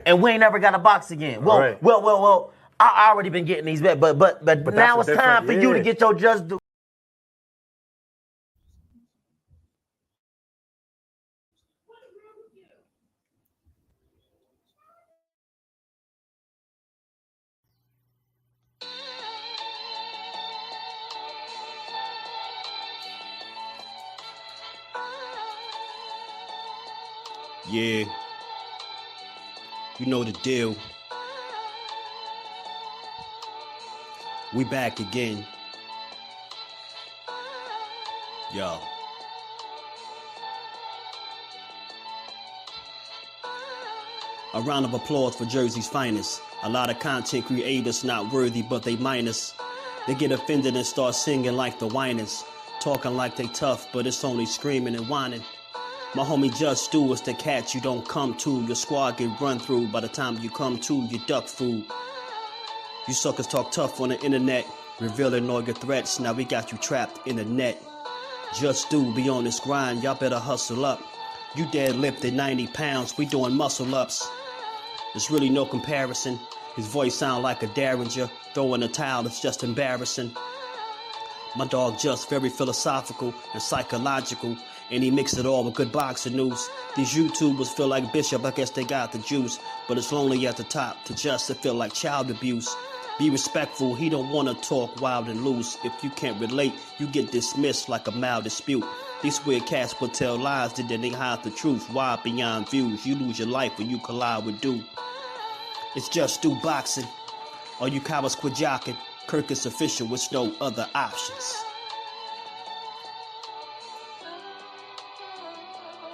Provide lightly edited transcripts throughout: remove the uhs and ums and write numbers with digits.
and we ain't never got to box again. Well, I already been getting these bets, but now it's time for you to get your just due. Yeah, you know the deal. We back again. Yo. A round of applause for Jersey's finest. A lot of content creators not worthy, but they minus. They get offended and start singing like the whiners. Talking like they tough, but it's only screaming and whining. My homie JusDueBoxing is the cat you don't come to. Your squad get run through. By the time you come to, you duck food. You suckers talk tough on the internet, revealing all your threats. Now we got you trapped in the net. JusDueBoxing be on this grind, y'all better hustle up. You deadlifted 90 pounds, we doing muscle ups. There's really no comparison. His voice sound like a derringer. Throwing a towel, it's just embarrassing. My dog Just very philosophical and psychological, and he mixed it all with good boxing news. These YouTubers feel like Bishop, I guess they got the juice, but it's lonely at the top to Just to feel like child abuse. Be respectful, he don't want to talk wild and loose. If you can't relate, you get dismissed like a mild dispute. These weird cats will tell lies that then they hide the truth. Wide beyond views, you lose your life when you collide with dude. It's JusDueBoxing. All you cowards quit jocking. Kirk is official with no other options.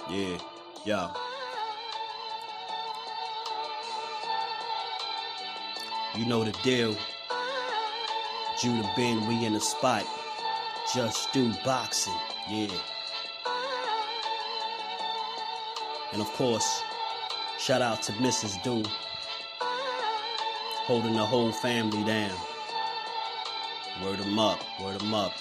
Yeah, yo. You know the deal. Judah Ben, we in the spot. JusDueBoxing, yeah. And of course, shout out to Mrs. Do, holding the whole family down. Word 'em up, word 'em up.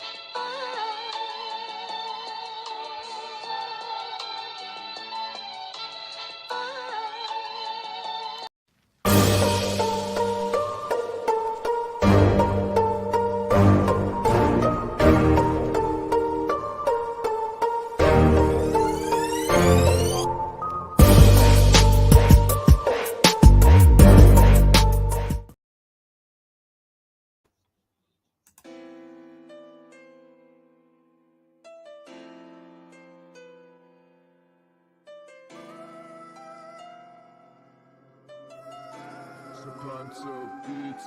Beats.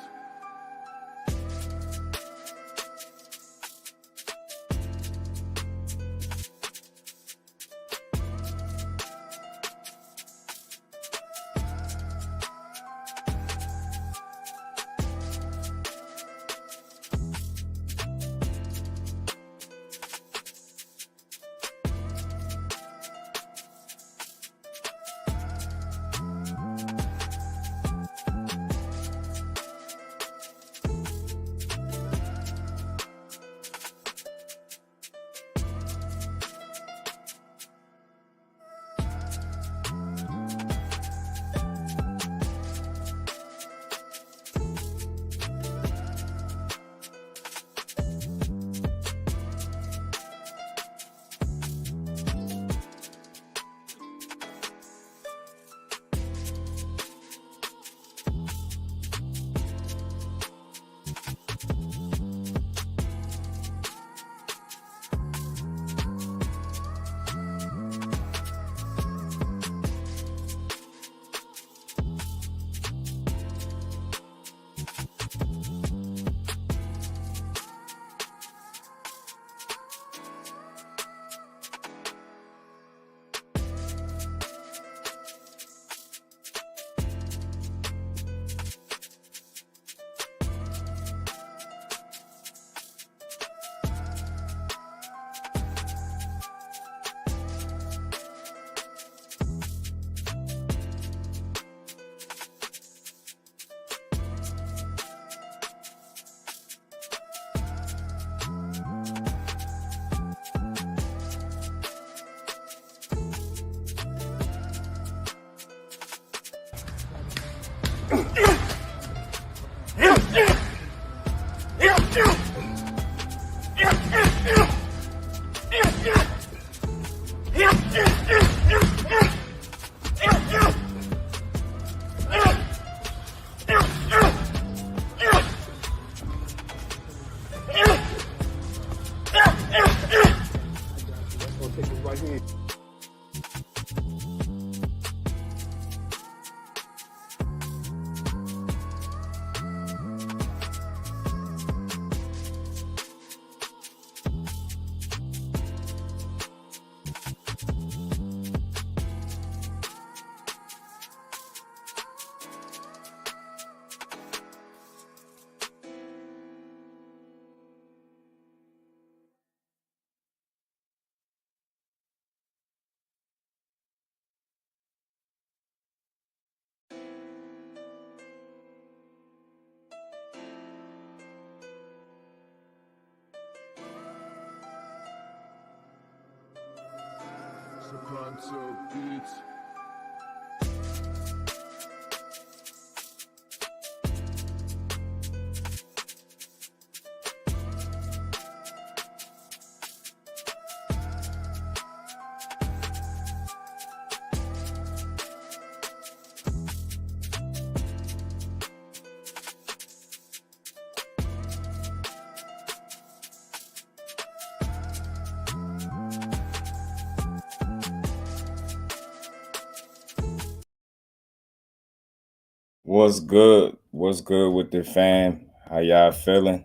What's good? What's good with the fam? How y'all feeling?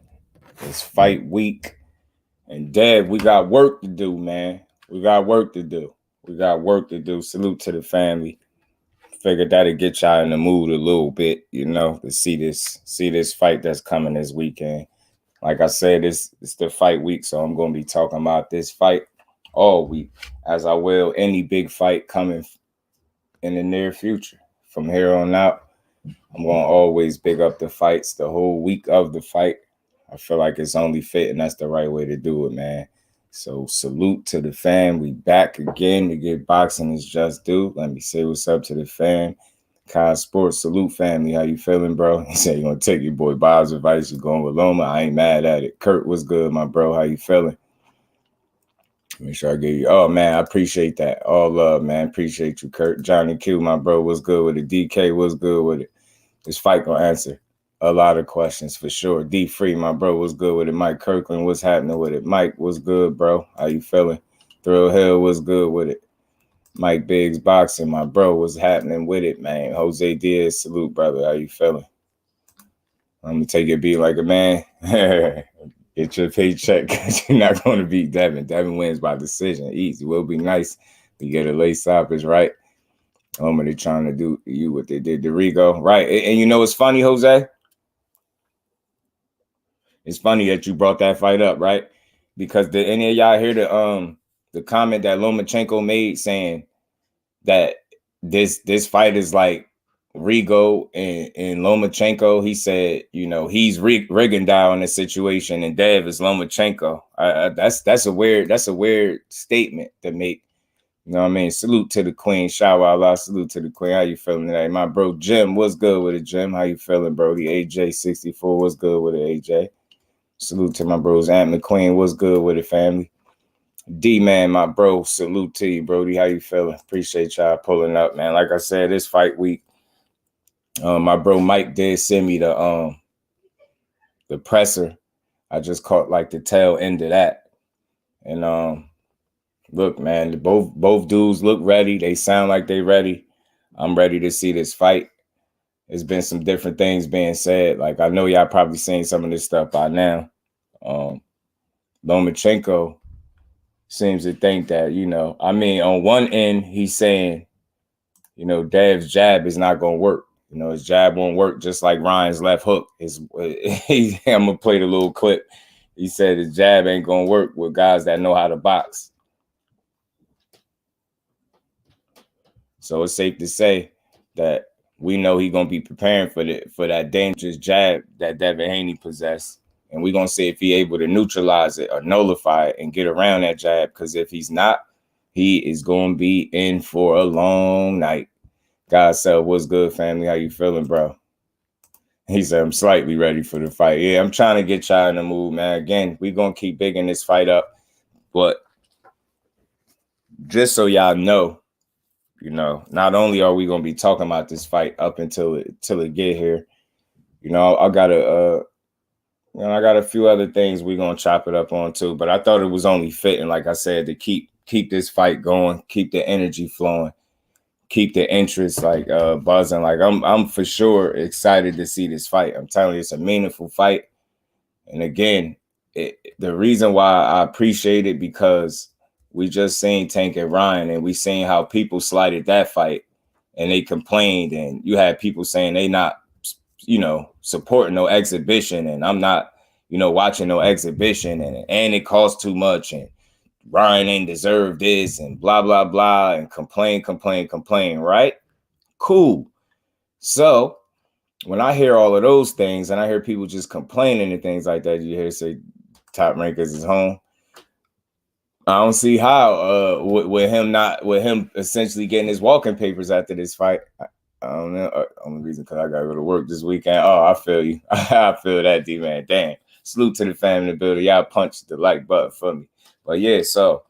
It's fight week. And Dad, we got work to do, man. We got work to do. Salute to the family. Figured that'd get y'all in the mood a little bit, you know, to see this fight that's coming this weekend. Like I said, it's the fight week, so I'm going to be talking about this fight all week, as I will any big fight coming in the near future. From here on out, I'm going to always big up the fights the whole week of the fight. I feel like it's only fit, and that's the right way to do it, man. So salute to the fam. We back again to get boxing is just due. Let me say what's up to the fam. Kai Sports, salute family. How you feeling, bro? He said you're going to take your boy Bob's advice. You're going with Loma. I ain't mad at it. Kurt, what's good, my bro? How you feeling? Make sure I give you. Oh, man, I appreciate that. All love, man. Appreciate you, Kurt. Johnny Q, my bro, what's good with it? DK, what's good with it? This fight gonna answer a lot of questions for sure. D Free, my bro, what's good with it? Mike Kirkland, what's happening with it? Mike, what's good, bro? How you feeling? Thrill Hill, what's good with it? Mike Biggs Boxing, my bro, what's happening with it, man? Jose Diaz, salute, brother. How you feeling? Let me take it beat like a man. Get your paycheck because you're not going to beat Devin. Devin wins by decision. Easy. Will be nice. You get a late stoppage, right? They're trying to do you what they did to Rigo, right? And you know what's funny, Jose? It's funny that you brought that fight up, right? Because did any of y'all hear the comment that Lomachenko made saying that this fight is like Rigo and Lomachenko? He said, you know, he's rigging down the situation, and Dev is Lomachenko. That's a weird statement to make. You know what I mean? Salute to the queen. Shout out, salute to the queen. How you feeling today? My bro Jim, what's good with it, Jim? How you feeling, bro? The AJ64, what's good with it, AJ? Salute to my bros. Aunt McQueen, what's good with it, family? D-Man, my bro, salute to you, Brody. How you feeling? Appreciate y'all pulling up, man. Like I said, this fight week, my bro Mike did send me the presser. I just caught like the tail end of that. And look, man, both dudes look ready. They sound like they ready. I'm ready to see this fight. There's been some different things being said. Like, I know y'all probably seen some of this stuff by now. Lomachenko seems to think that, you know, I mean, on one end, he's saying, you know, Dev's jab is not going to work. You know, his jab won't work, just like Ryan's left hook. I'm going to play the little clip. He said his jab ain't going to work with guys that know how to box. So it's safe to say that we know he's going to be preparing for that dangerous jab that Devin Haney possessed. And we're going to see if he's able to neutralize it or nullify it and get around that jab. Because if he's not, he is going to be in for a long night. God, so what's good, family? How you feeling, bro? He said, I'm slightly ready for the fight. Yeah, I'm trying to get y'all in the mood, man. Again, we're going to keep bigging this fight up. But just so y'all know, you know, not only are we going to be talking about this fight up until it get here, you know, I got a few other things we're going to chop it up on too. But I thought it was only fitting, like I said, to keep this fight going, keep the energy flowing, keep the interest like buzzing. Like I'm for sure excited to see this fight. I'm telling you, it's a meaningful fight. And again, the reason why I appreciate it, because we just seen Tank and Ryan, and we seen how people slighted that fight and they complained, and you had people saying they not, you know, supporting no exhibition, and I'm not, you know, watching no exhibition, and it costs too much, and Ryan ain't deserve this, and blah, blah, blah, and complain, right? Cool. So when I hear all of those things, and I hear people just complaining and things like that, you hear say Top Rankers is home. I don't see how with him essentially getting his walking papers after this fight. I don't know. Only reason because I gotta go to work this weekend. Oh, I feel you. I feel that, D-man. Damn. Salute to the family in the building. Y'all punched the like button for me. But yeah, so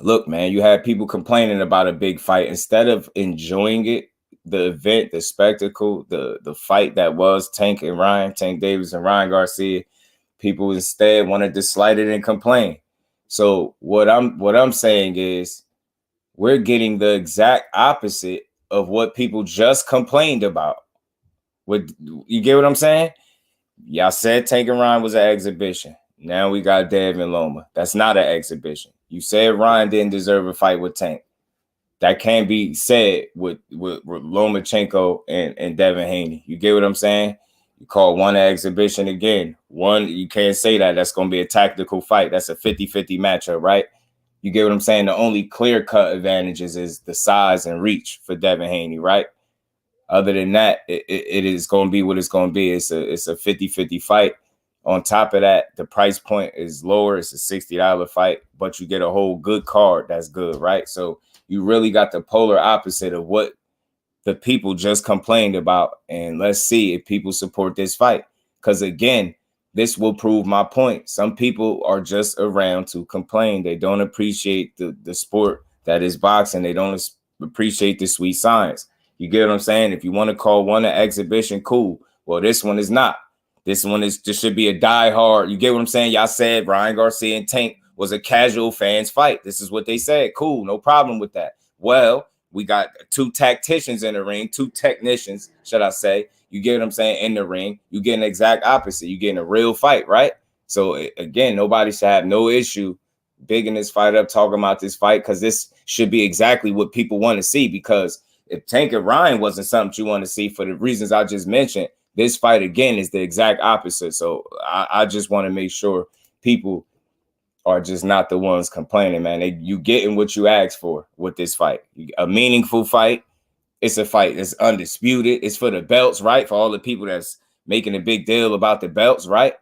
look, man, you had people complaining about a big fight instead of enjoying it, the event, the spectacle, the fight that was Tank Davis and Ryan Garcia. People instead wanted to slight it and complain. So what I'm saying is we're getting the exact opposite of what people just complained about. You get what I'm saying? Y'all said Tank and Ryan was an exhibition. Now we got Dev and Loma. That's not an exhibition. You said Ryan didn't deserve a fight with Tank. That can't be said with Lomachenko and Devin Haney. You get what I'm saying? You call one an exhibition again. One, you can't say that. That's going to be a tactical fight. That's a 50-50 matchup, right? You get what I'm saying? The only clear-cut advantages is the size and reach for Devin Haney, right? Other than that, it is going to be what it's going to be. It's a 50-50 fight. On top of that, the price point is lower. It's a $60 fight, but you get a whole good card. That's good, right? So you really got the polar opposite of what the people just complained about. And let's see if people support this fight. Because again, this will prove my point. Some people are just around to complain. They don't appreciate the sport that is boxing. They don't appreciate the sweet science. You get what I'm saying? If you want to call one an exhibition, cool. Well, this one is not. This should be a diehard. You get what I'm saying? Y'all said Ryan Garcia and Tank was a casual fans fight. This is what they said. Cool, no problem with that. Well, we got two tacticians in the ring, two technicians, should I say. You get what I'm saying? In the ring, you get an exact opposite. You getting a real fight, right? So again, nobody should have no issue bigging this fight up, talking about this fight, because this should be exactly what people want to see. Because if Tank and Ryan wasn't something you want to see for the reasons I just mentioned, this fight again is the exact opposite. So I just want to make sure people are just not the ones complaining, man. You getting what you asked for with this fight. A meaningful fight. It's a fight that's undisputed. It's for the belts, right? For all the people that's making a big deal about the belts, right?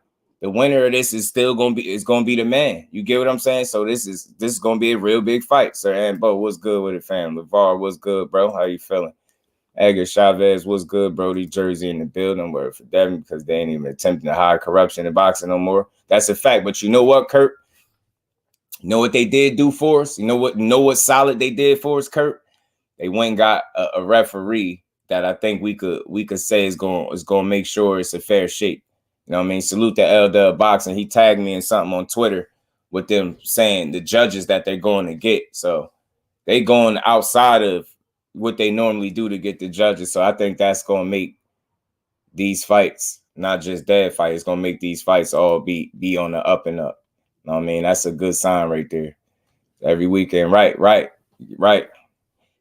The winner of this is still gonna be the man. You get what I'm saying? So this is gonna be a real big fight, sir. And Bo, what's good with it, fam? LeVar, what's good, bro? How you feeling? Edgar Chavez, what's good, Brody? Jersey in the building. Word for Devin, because they ain't even attempting to hide corruption in boxing no more. That's a fact. But you know what, Kurt? You know what they did do for us? You know what solid they did for us, Kurt? They went and got a referee that I think we could say is going to make sure it's a fair shake. You know what I mean? Salute to LWBoxing. He tagged me in something on Twitter with them saying the judges that they're going to get. So they going outside of what they normally do to get the judges. So I think that's going to make these fights, not just dead fights, it's going to make these fights all be on the up and up. You know what I mean? That's a good sign right there. Every weekend. Right.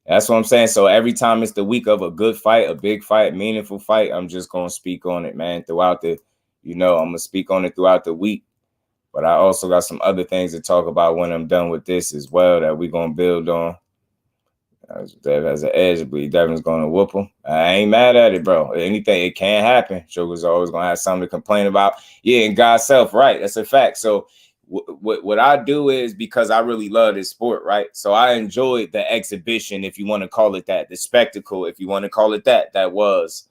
That's what I'm saying. So every time it's the week of a good fight, a big fight, meaningful fight, I'm just going to speak on it, man, throughout the, I'm going to speak on it throughout the week. But I also got some other things to talk about when I'm done with this as well that we're going to build on. Dev has an edge, I believe Devin's going to whoop him. I ain't mad at it, bro. Anything, it can happen. Sugar's always going to have something to complain about. Yeah, and God's self, right? That's a fact. So what I do is, because I really love this sport, right? So I enjoyed the exhibition, if you want to call it that, the spectacle, if you want to call it that was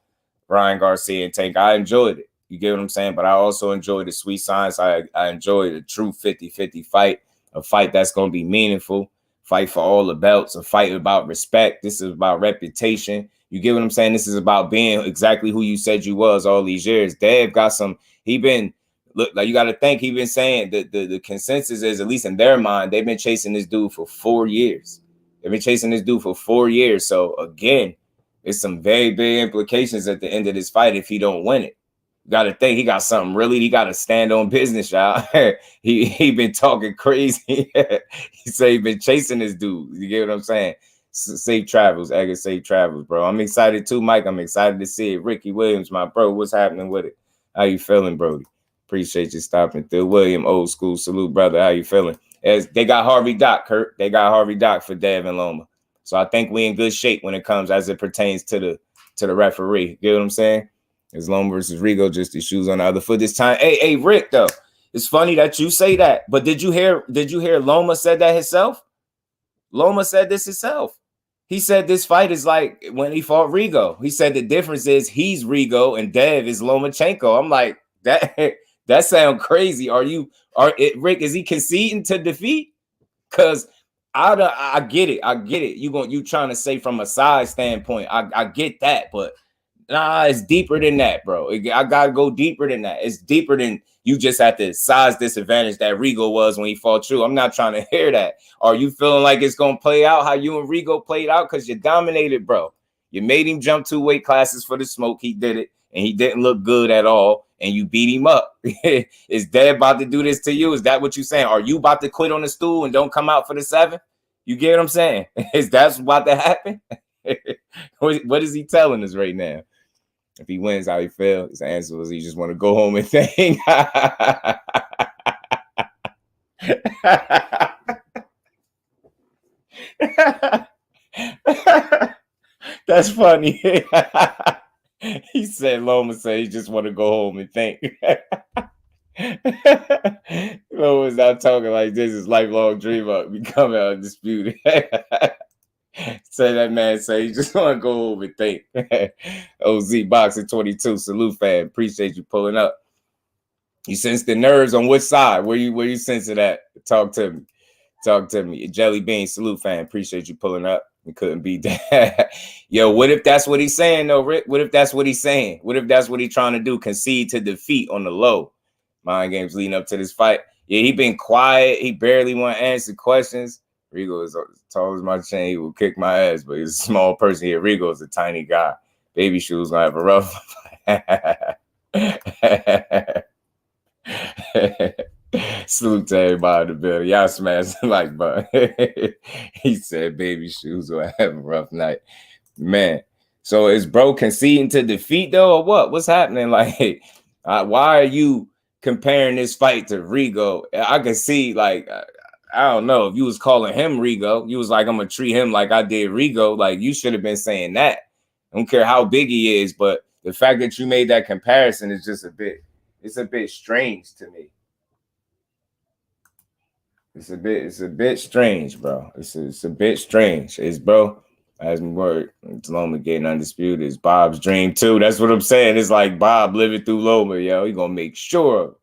Ryan Garcia and Tank. I enjoyed it. You get what I'm saying? But I also enjoyed the sweet science. I enjoyed a true 50-50 fight, a fight that's going to be meaningful, fight for all the belts, a fight about respect. This is about reputation. You get what I'm saying? This is about being exactly who you said you was all these years. Dev got some, look, like you got to think, he been saying that the consensus is, at least in their mind, they've been chasing this dude for 4 years. They've been chasing this dude for 4 years. So again, there's some very big implications at the end of this fight if he don't win it. You got to think he got something really, he got to stand on business, y'all. he been talking crazy. He said he been chasing this dude. You get what I'm saying? Safe travels, Edgar. Safe travels, bro. I'm excited too, Mike. I'm excited to see it. Ricky Williams, my bro, what's happening with it? How you feeling, Brody? Appreciate you stopping through. William, old school, salute, brother. How you feeling? As they got Harvey Doc, Kurt. They got Harvey Doc for Dev and Loma. So I think we in good shape when it comes as it pertains to the referee. You get what I'm saying? It's Loma versus Rigo, just the shoes on the other foot this time. Hey, Rick, though. It's funny that you say that. But did you hear Loma said that himself? Loma said this himself. He said this fight is like when he fought Rigo. He said the difference is he's Rigo and Dev is Lomachenko. I'm like, that sounds crazy. Rick, is he conceding to defeat? Because I get it. You trying to say from a size standpoint. I get that, but nah, it's deeper than that, bro. I gotta go deeper than that. It's deeper than you just at the size disadvantage that Rigo was when he fought you. I'm not trying to hear that. Are you feeling like it's gonna play out how you and Rigo played out? Because you dominated, bro. You made him jump 2 weight classes for the smoke. He did it, and he didn't look good at all. And you beat him up. Is Dad about to do this to you? Is that what you're saying? Are you about to quit on the stool and don't come out for the 7? You get what I'm saying? Is that about to happen? What is he telling us right now? If he wins, how he feel? His answer was he just want to go home and think. That's funny. He said Loma said he just want to go home and think. Loma's not talking like this. His lifelong dream of becoming undisputed. Say that man say he just want to go home and think. OZ Boxing 22, salute fan. Appreciate you pulling up. You sense the nerves on which side? Where you sensing that? Talk to me. Talk to me. Jelly Bean, salute fan. Appreciate you pulling up. We couldn't beat that. Yo, what if that's what he's saying, though, Rick? What if that's what he's saying? What if that's what he's trying to do? Concede to defeat on the low. Mind games leading up to this fight. Yeah, he been quiet. He barely want to answer questions. Rigo is as tall as my chin. He will kick my ass, but he's a small person here. Rigo is a tiny guy. Baby Shoes gonna have a rough. Salute to everybody in the building. Y'all smash the like button. He said Baby Shoes will have a rough night. Man. So is bro conceding to defeat though, or what? What's happening? Like, why are you comparing this fight to Rigo? I can see, like, I don't know, if you was calling him Rigo, you was like, I'm gonna treat him like I did Rigo. Like, you should have been saying that. I don't care how big he is, but the fact that you made that comparison is just it's a bit strange to me. It's a bit strange, bro. It's a bit strange. It's bro, as my word, it's Loma getting undisputed. It's Bob's dream too. That's what I'm saying. It's like Bob living through Loma, yo. He gonna make sure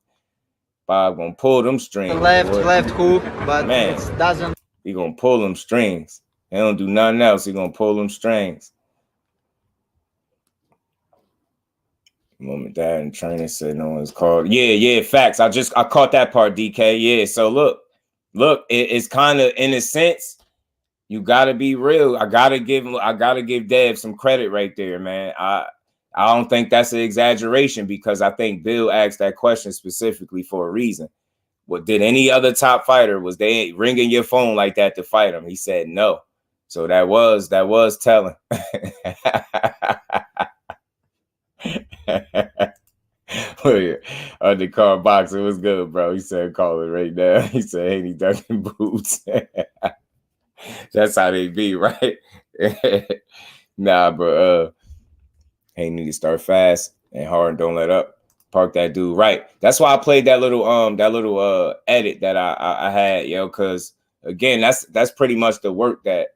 Bob gonna pull them strings. Left hook, but man, it doesn't. He gonna pull them strings. He don't do nothing else. He gonna pull them strings. Moment dad and trainer said no one's called. Yeah, facts. I caught that part, DK. Yeah. So look, it's kind of, in a sense, you gotta be real. I gotta give Dev some credit right there, man. I don't think that's an exaggeration, because I think Bill asked that question specifically for a reason. What did any other top fighter, was they ringing your phone like that to fight him? He said no. So that was telling. Oh, yeah. Undercard boxing was good, bro. He said call it right now. He said Haney ducking boots. That's how they be, right? Nah, bro. Haney need to start fast and hard and don't let up. Park that dude right. That's why I played that little edit that I had, yo, because again, that's pretty much the work that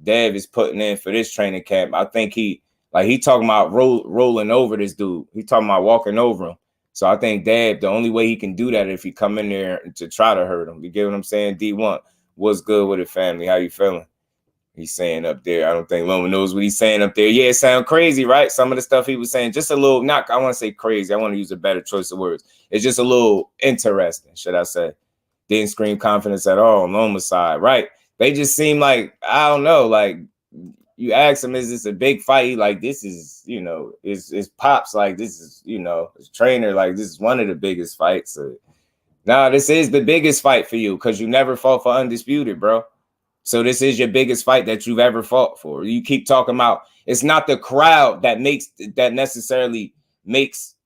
Dev is putting in for this training camp. I think he, Like he talking about rolling over this dude. He talking about walking over him. So I think Dab, the only way he can do that if he come in there to try to hurt him. You get what I'm saying? D1, what's good with it, family? How you feeling? He's saying up there. I don't think Loma knows what he's saying up there. Yeah, it sound crazy, right? Some of the stuff he was saying, just a little, not, I want to say crazy. I want to use a better choice of words. It's just a little interesting, should I say. Didn't scream confidence at all on Loma's side, right? They just seem like, I don't know, like you ask him, is this a big fight? Like this is, you know, it's Pops, like this is, you know, his trainer, like this is one of the biggest fights. Nah, this is the biggest fight for you because you never fought for Undisputed, bro. So this is your biggest fight that you've ever fought for. You keep talking about it's not the crowd that necessarily makes,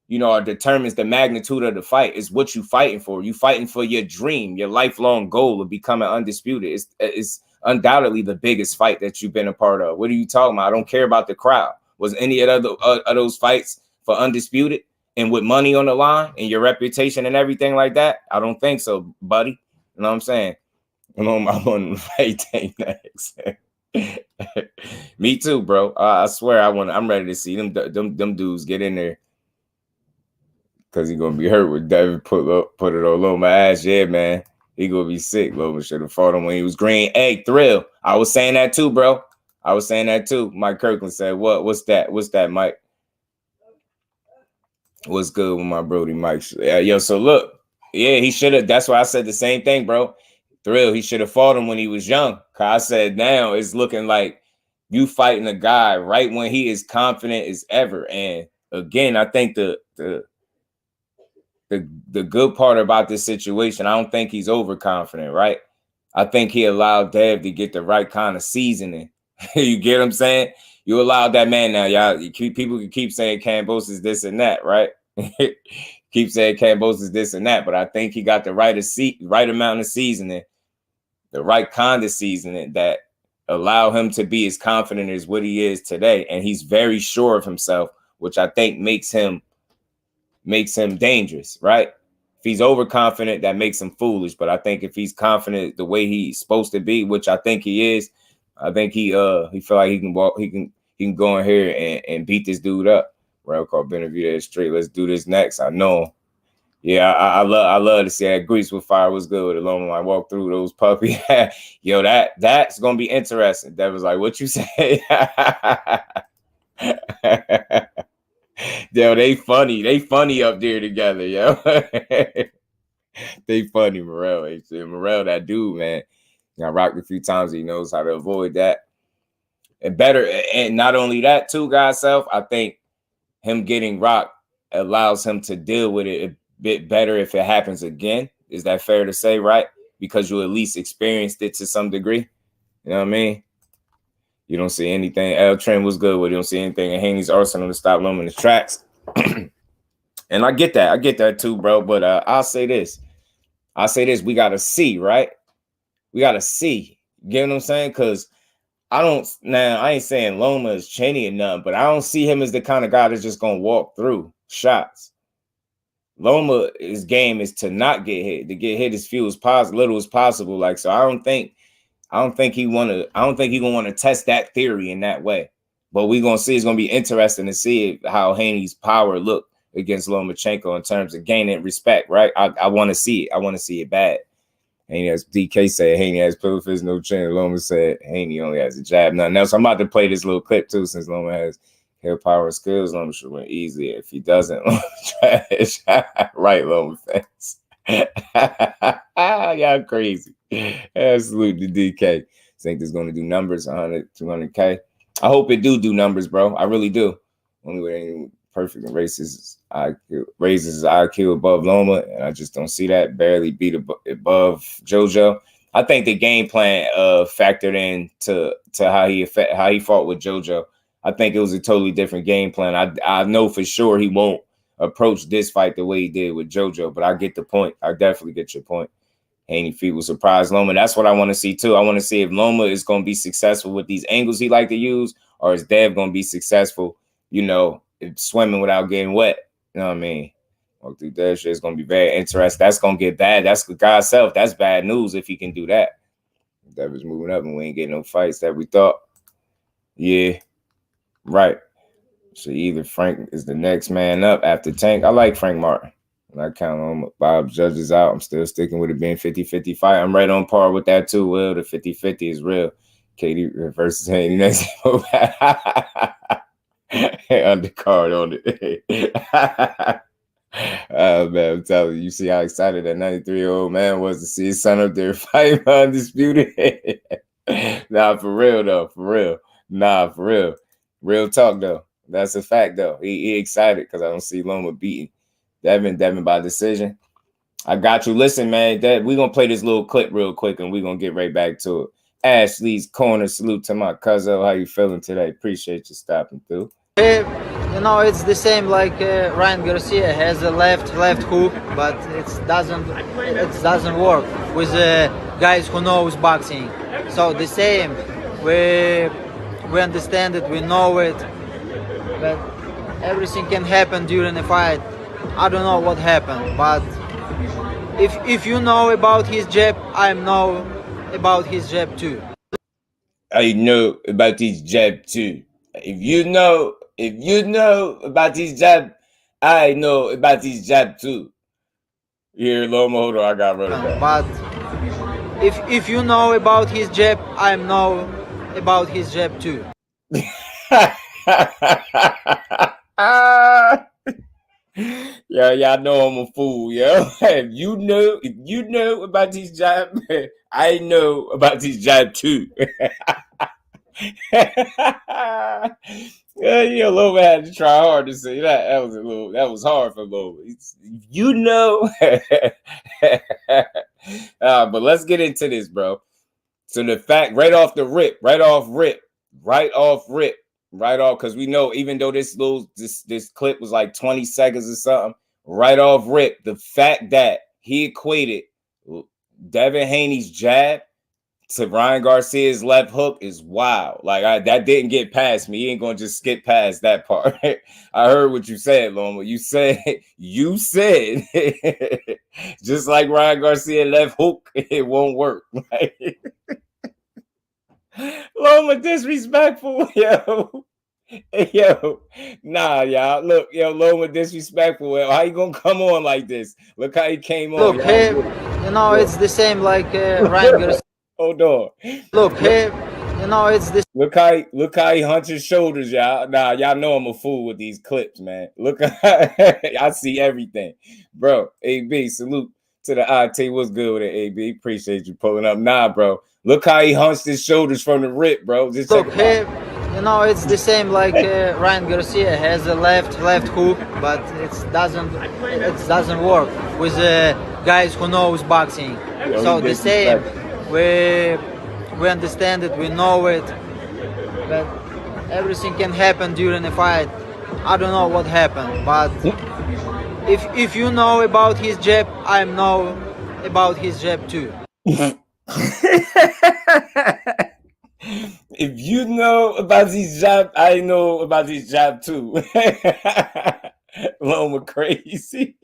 you know, or determines the magnitude of the fight. It's what you fighting for. You fighting for your dream, your lifelong goal of becoming undisputed. It's undoubtedly the biggest fight that you've been a part of. What are you talking about? I don't care about the crowd. Was any of those fights for undisputed and with money on the line and your reputation and everything like that? I don't think so, buddy. You know what I'm saying? I'm on the fight day next. Me too, bro. I swear I'm ready to see them dudes get in there. Cause he gonna be hurt with Devin put it all on my ass. Yeah, man. He gonna be sick. Loma should have fought him when he was green. Hey, Thrill. I was saying that too, bro. I was saying that too. Mike Kirkland said, what? What's that? What's that, Mike? What's good with my brody, Mike? Yeah, yo, so look. Yeah, he should have. That's why I said the same thing, bro. Thrill, he should have fought him when he was young. Cause I said now it's looking like you fighting a guy right when he is confident as ever. And again, I think the good part about this situation, I don't think he's overconfident, right? I think he allowed Dev to get the right kind of seasoning. You get what I'm saying? You allowed that man now, y'all. People can keep saying Campos is this and that, right? Keep saying Campos is this and that, but I think he got the right amount of seasoning, the right kind of seasoning that allow him to be as confident as what he is today. And he's very sure of himself, which I think makes him dangerous, right? If he's overconfident, that makes him foolish. But I think if he's confident the way he's supposed to be, which I think he is, I think he feel like he can go in here and beat this dude up. Rail call Benavidez straight. Let's do this next. I know him. Yeah, I love to see that. Grease with fire was good with it. Long I walk through those puppy. Yo, that's gonna be interesting. That was like, what you say? Yo, they funny up there together, yo. They funny, Morel. Morel, that dude, man. I rocked a few times. He knows how to avoid that. And not only that, too, guys, I think him getting rocked allows him to deal with it a bit better if it happens again. Is that fair to say, right? Because you at least experienced it to some degree. You know what I mean? You don't see anything. L Train was good with it. You don't see anything in Haney's arsenal to stop Loma in his tracks. And I get that. I get that too, bro. But I'll say this. We got to see, right? We got to see. You get what I'm saying? Because I ain't saying Loma is Cheney or nothing, but I don't see him as the kind of guy that's just going to walk through shots. Loma, his game is to not get hit, to get hit as little as possible. Like, so I don't think he gonna want to test that theory in that way. But we're gonna see. It's gonna be interesting to see how Haney's power look against Lomachenko in terms of gaining respect, right? I want to see it. I want to see it bad. Haney, as DK said, Haney has pillow fist, no chin. Loma said Haney only has a jab, nothing else. I'm about to play this little clip too, since Loma has hair power and skills. Loma should win easily. If he doesn't, Loma trash. Right, Loma fans. Y'all crazy. Absolutely, DK. Think this going to do numbers, 100, 200K. I hope it do numbers, bro. I really do. Only way perfect and raises his IQ above Loma, and I just don't see that. Barely beat above JoJo. I think the game plan factored in to how he fought with JoJo. I think it was a totally different game plan. I know for sure he won't approach this fight the way he did with JoJo, but I get the point. I definitely get your point. Haney feet will surprise Loma. That's what I want to see too. I want to see if Loma is going to be successful with these angles he like to use, or is Dev going to be successful, you know, swimming without getting wet. You know what I mean? Walk through that shit is going to be very interesting. That's going to get bad. That's God's self. That's bad news if he can do that. Dev is moving up and we ain't getting no fights that we thought. Yeah, right. So either Frank is the next man up after Tank. I like Frank Martin. I count on Bob judges out. I'm still sticking with it being 50-50 fight. I'm right on par with that too, Will. The 50-50 is real. Katie versus Haney next undercard on it. Oh man, I'm telling you, you see how excited that 93-year-old man was to see his son up there fighting for Undisputed. Nah, for real though, for real. Nah, for real. Real talk though. That's a fact though. He excited because I don't see Loma beating Devin by decision. I got you. Listen, man, we're going to play this little clip real quick and we're going to get right back to it. Ashley's Corner. Salute to my cousin. How you feeling today? Appreciate you stopping through. You know, it's the same like Ryan Garcia has a left hook, but it doesn't work with guys who knows boxing. So the same, we understand it, we know it, but everything can happen during a fight. I don't know what happened, but if you know about his jab, I know about his jab too. I know about his jab too. If you know about his jab, I know about his jab too. Here, Loma, hold on, I got rid of that. But if you know about his jab, I know about his jab too. Yeah, y'all know I'm a fool, yo. If you know about this jab, I know about this jab too. Yeah, Loma had to try hard to say that. That was hard for Loma. You know. But let's get into this, bro. So the fact right off, because we know even though this clip was like 20 seconds or something, right off rip, the fact that he equated Devin Haney's jab to Ryan Garcia's left hook is wild. Like that didn't get past me. He ain't gonna just skip past that part. I heard what you said, Loma. You said just like Ryan Garcia left hook, it won't work. Loma disrespectful, yo. Yo, nah, y'all. Look, yo, Loma disrespectful. How you gonna come on like this? Look how he came on. Look, hey, you know, it's the same like Ryan Garcia. Hold on. Look, hey, you know, it's this. Look how he hunts his shoulders, y'all. Nah, y'all know I'm a fool with these clips, man. Look, I see everything, bro. AB, salute to the IT. What's good with it, AB? Appreciate you pulling up. Nah, bro. Look how he hunts his shoulders from the rip, bro. Just look, hey, you know, it's the same like Ryan Garcia has a left hook, but it doesn't work with guys who knows boxing. Yo, so the same, we understand it, we know it, but everything can happen during a fight. I don't know what happened, but if you know about his jab, I know about his jab too. If you know about this jab, I know about this jab too. Loma crazy.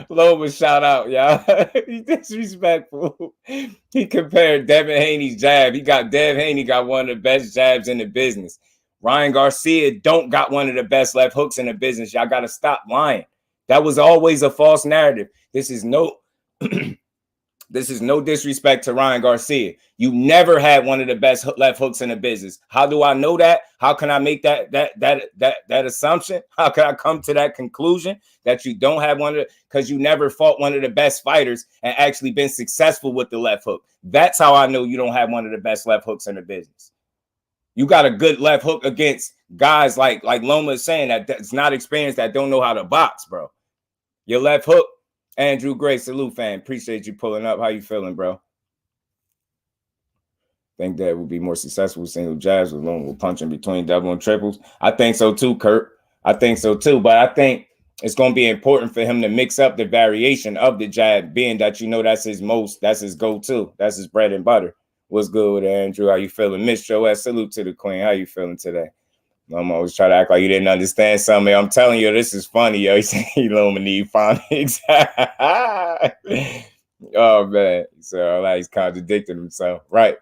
Loma shout out, y'all. He's disrespectful. He compared Devin Haney's jab. Dev Haney got one of the best jabs in the business. Ryan Garcia don't got one of the best left hooks in the business. Y'all got to stop lying. That was always a false narrative. This is no disrespect to Ryan Garcia. You never had one of the best left hooks in the business. How do I know that? How can I make that assumption? How can I come to that conclusion that you don't have one of the, because you never fought one of the best fighters and actually been successful with the left hook. That's how I know you don't have one of the best left hooks in the business. You got a good left hook against guys like Loma is saying that's not experienced, that don't know how to box, bro. Your left hook. Andrew Gray, salute, fan. Appreciate you pulling up. How you feeling, bro? Think that would be more successful with single jabs with Loma punching between double and triples? I think so too, Kurt. I think so too. But I think it's going to be important for him to mix up the variation of the jab, being that that's his go-to. That's his bread and butter. What's good with it, Andrew? How you feeling? Miss Joette, salute to the queen. How you feeling today? I'm always trying to act like you didn't understand something. I'm telling you, this is funny, yo. You say Loma need phonics. Oh, man. So he's contradicting himself. Right.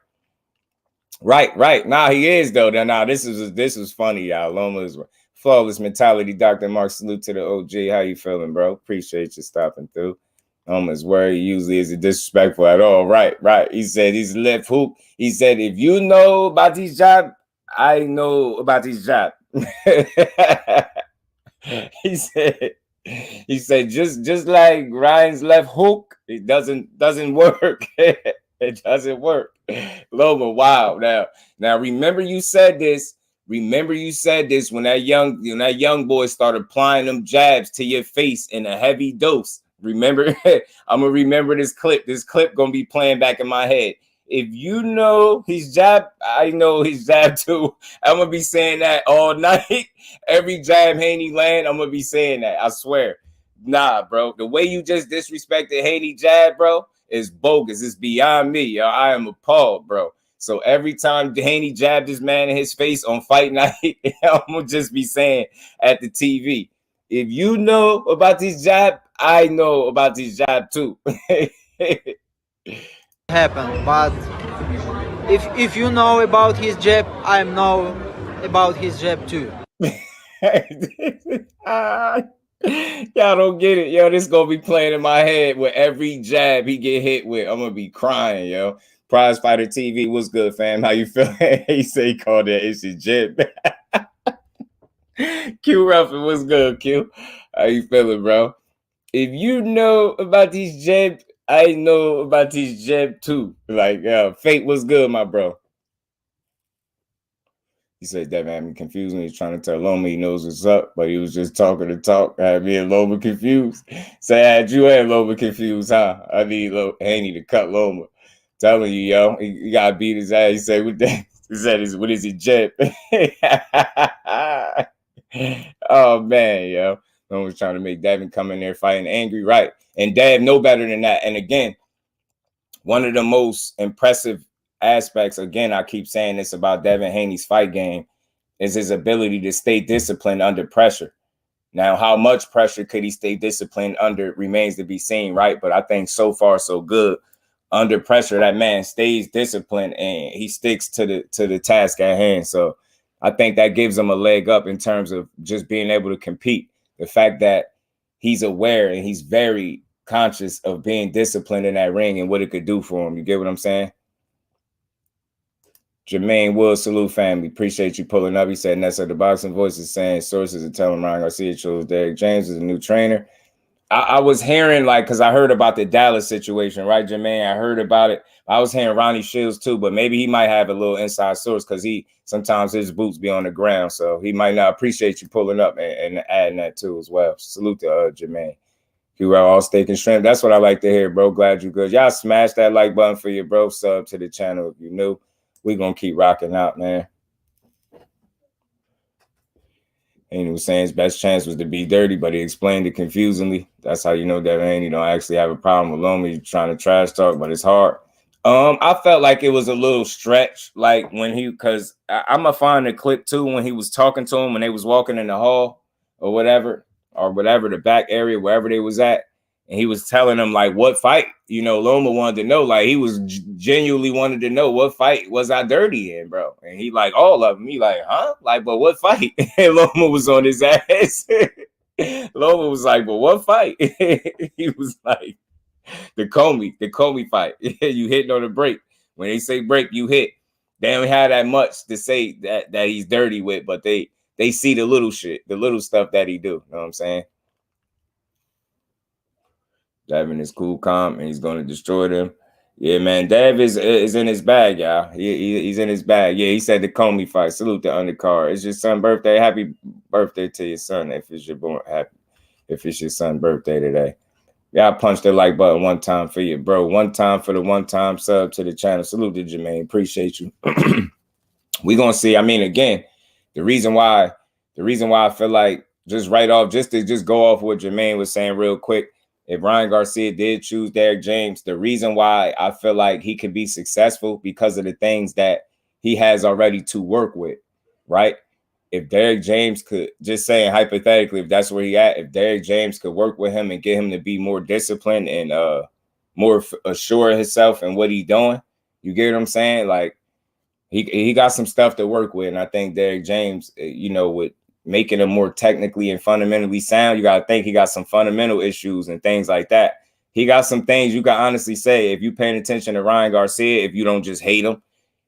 Right. Nah, he is though. Now this is funny, y'all. Loma is flawless mentality. Dr. Mark, salute to the OG. How you feeling, bro? Appreciate you stopping through. Loma's worry usually isn't disrespectful at all. Right. He said he's left hook. He said, if you know about this job, I know about this job. He said just like Ryan's left hook, it doesn't work. It doesn't work. Loma, wow. Now remember you said this. Remember you said this when that young boy started applying them jabs to your face in a heavy dose. Remember, I'm gonna remember this clip. This clip gonna be playing back in my head. If you know his jab, I know his jab too. I'm gonna be saying that all night. Every jab Haney land, I'm gonna be saying that. I swear. Nah, bro. The way you just disrespected Haney jab, bro, is bogus. It's beyond me. Yo. I am appalled, bro. So every time Haney jabbed this man in his face on fight night, I'm gonna just be saying at the TV, if you know about this jab, I know about this jab too. Happen, but if you know about his jab, I know about his jab too. Y'all don't get it, yo. This gonna be playing in my head with every jab he get hit with. I'm gonna be crying, yo. Prize Fighter TV, what's good, fam? How you feeling? He say he called that it's his jab. Q Ruffin, what's good, Q? How you feeling, bro? If you know about these jab, I know about these jab too. Like, Fate, what's good, my bro? He said that man me confused when he's trying to tell Loma he knows what's up, but he was just talking to talk. Had me and Loma confused. Say, had you and Loma confused, huh? I need Haney to cut Loma. Telling you, yo, he gotta beat his ass. He said, what that? He said, what is it, jab? Oh man, yo. Loma's trying to make Devin come in there fighting angry, right? And Dev know better than that. And again, one of the most impressive aspects, again, I keep saying this about Devin Haney's fight game, is his ability to stay disciplined under pressure. Now, how much pressure could he stay disciplined under remains to be seen, right? But I think so far so good. Under pressure, that man stays disciplined and he sticks to the task at hand. So I think that gives him a leg up in terms of just being able to compete. The fact that he's aware and he's very conscious of being disciplined in that ring and what it could do for him. You get what I'm saying? Jermaine Wood, salute family. Appreciate you pulling up. He said, Nessa, the boxing voice is saying sources are telling Ryan Garcia chose Derek James as a new trainer. I was hearing, like, because I heard about the Dallas situation, right, Jermaine? I heard about it. I was hearing Ronnie Shields too, but maybe he might have a little inside source because sometimes his boots be on the ground. So he might not appreciate you pulling up and adding that too as well. Salute to Jermaine. You are all steak and shrimp. That's what I like to hear, bro. Glad you good. Y'all smash that like button for your bro. Sub to the channel if you new. We're going to keep rocking out, man. And he was saying his best chance was to be dirty, but he explained it confusingly. That's how you know that Haney don't actually have a problem with Loma. He's trying to trash talk, but it's hard. I felt like it was a little stretch, like when because I'm going to find a clip too when he was talking to him when they was walking in the hall or whatever, the back area, wherever they was at. And he was telling them, like, what fight, Loma wanted to know. Like, he was genuinely wanted to know what fight was I dirty in, bro. And he like, all of them. He like, huh? Like, but what fight? And Loma was on his ass. Loma was like, but what fight? He was like, the Comey fight. You hitting on the break. When they say break, you hit. They don't have that much to say that he's dirty with, but they see the little shit, the little stuff that he do. You know what I'm saying? Devin is cool, calm, and he's going to destroy them. Yeah, man. Dev is in his bag, y'all. He's in his bag. Yeah, he said the Comey fight. Salute the undercard. It's your son's birthday. Happy birthday to your son. If it's your son's birthday today. Y'all punch the like button one time for you, bro. One time for the one-time sub to the channel. Salute to Jermaine. Appreciate you. We're going to see. I mean, again, the reason why I feel like just right off, just to go off what Jermaine was saying real quick, if Ryan Garcia did choose Derek James, the reason why I feel like he could be successful because of the things that he has already to work with, right? If Derek James could, just saying hypothetically, if that's where he at, if Derek James could work with him and get him to be more disciplined and more assured of himself and what he's doing, you get what I'm saying? Like, he got some stuff to work with, and I think Derek James, you know, with making him more technically and fundamentally sound, you got to think he got some fundamental issues and things like that. He got some things you can honestly say, if you're paying attention to Ryan Garcia, if you don't just hate him,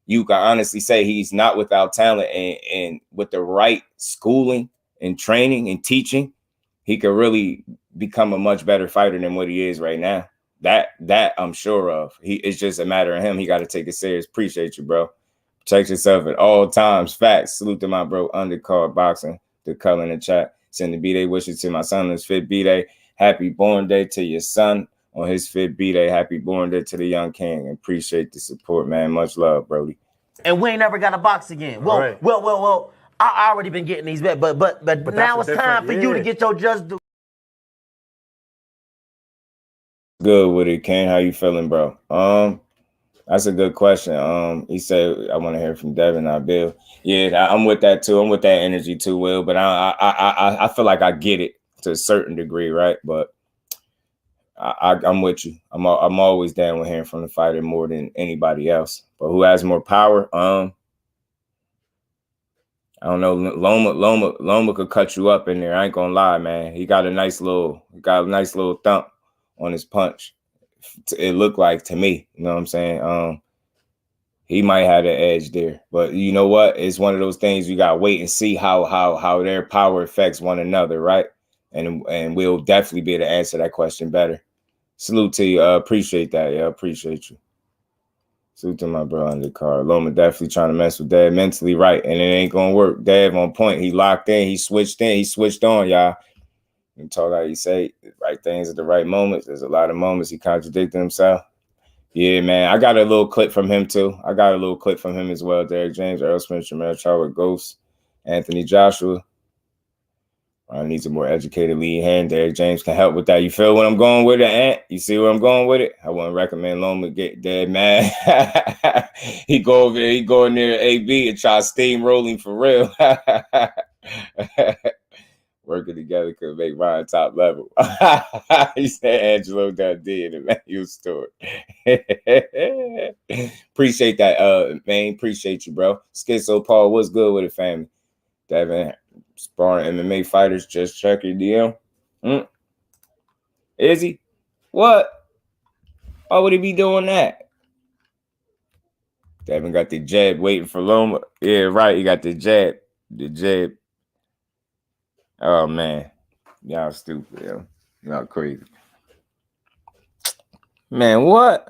you can honestly say he's not without talent, and with the right schooling and training and teaching, he could really become a much better fighter than what he is right now. That I'm sure of. It's just a matter of him. He got to take it serious. Appreciate you, bro. Protect yourself at all times. Facts. Salute to my bro, Undercard Boxing, the color in the chat. Send the B-Day wishes to my son on his 5th B-Day. Happy born day to your son on his 5th B-Day. Happy born day to the young king. Appreciate the support, man. Much love, Brody. And we ain't never got a box again. Well. I already been getting these bets, but now it's time for you to get your just due. Good with it, Ken. How you feeling, bro? That's a good question. He said I want to hear from Devin, not Bill. Yeah, I'm with that too. I'm with that energy too, Will. But I feel like I get it to a certain degree, right? But I'm with you. I'm always down with hearing from the fighter more than anybody else. But who has more power? I don't know. Loma could cut you up in there. I ain't gonna lie, man. He got a nice little thump on his punch. It looked like to me, you know what I'm saying? He might have the edge there, but you know what? It's one of those things you gotta wait and see how their power affects one another, right? And we'll definitely be able to answer that question better. Salute to you. Appreciate that. Yeah, appreciate you. Salute to my bro Undercard. Loma definitely trying to mess with Dev mentally, right? And it ain't gonna work. Dev on point. He locked in. He switched on, y'all. You talk how you say right things at the right moments. There's a lot of moments he contradicted himself. Yeah, man. I got a little clip from him too. I got a little clip from him as well. Derek James, Earl Smith, Jamel Charwood, Ghost, Anthony Joshua. I need a more educated lead hand. Derek James can help with that. You feel what I'm going with it, Ant? You see where I'm going with it? I wouldn't recommend Loma get dead mad. He go over there, he go in there AB and try steamrolling for real. Working together could make Ryan top level. He said Angelo Dundee in the Matthew store. Appreciate that, man. Appreciate you, bro. Schizo Paul, what's good with it, family? Devin, sparring MMA fighters, just check your DM. Is he? What? Why would he be doing that? Devin got the jab waiting for Loma. Yeah, right. He got the jab. The jab. Oh, man. Y'all stupid, yo. Y'all crazy. Man, what?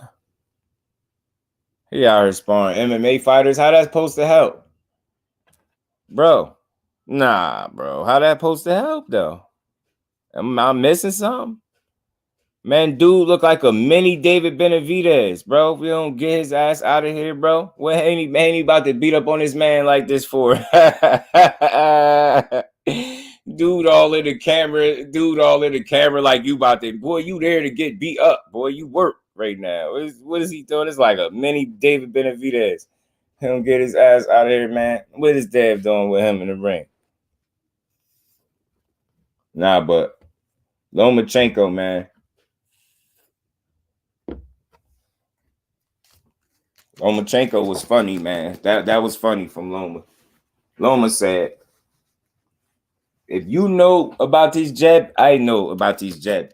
He out here sparring MMA fighters. How that's supposed to help? Bro. Nah, bro. How that supposed to help, though? Am I missing something? Man, dude look like a mini David Benavidez, bro. If we don't get his ass out of here, bro. What Haney about to beat up on this man like this for? Dude all in the camera like you about to, boy, you there to get beat up. Boy, you work right now. What is he doing? It's like a mini David Benavidez. He don't get his ass out of here, man. What is Dev doing with him in the ring? Nah, but Lomachenko, man. Lomachenko was funny, man. That was funny from Loma. Loma said, if you know about this jab, I know about this jab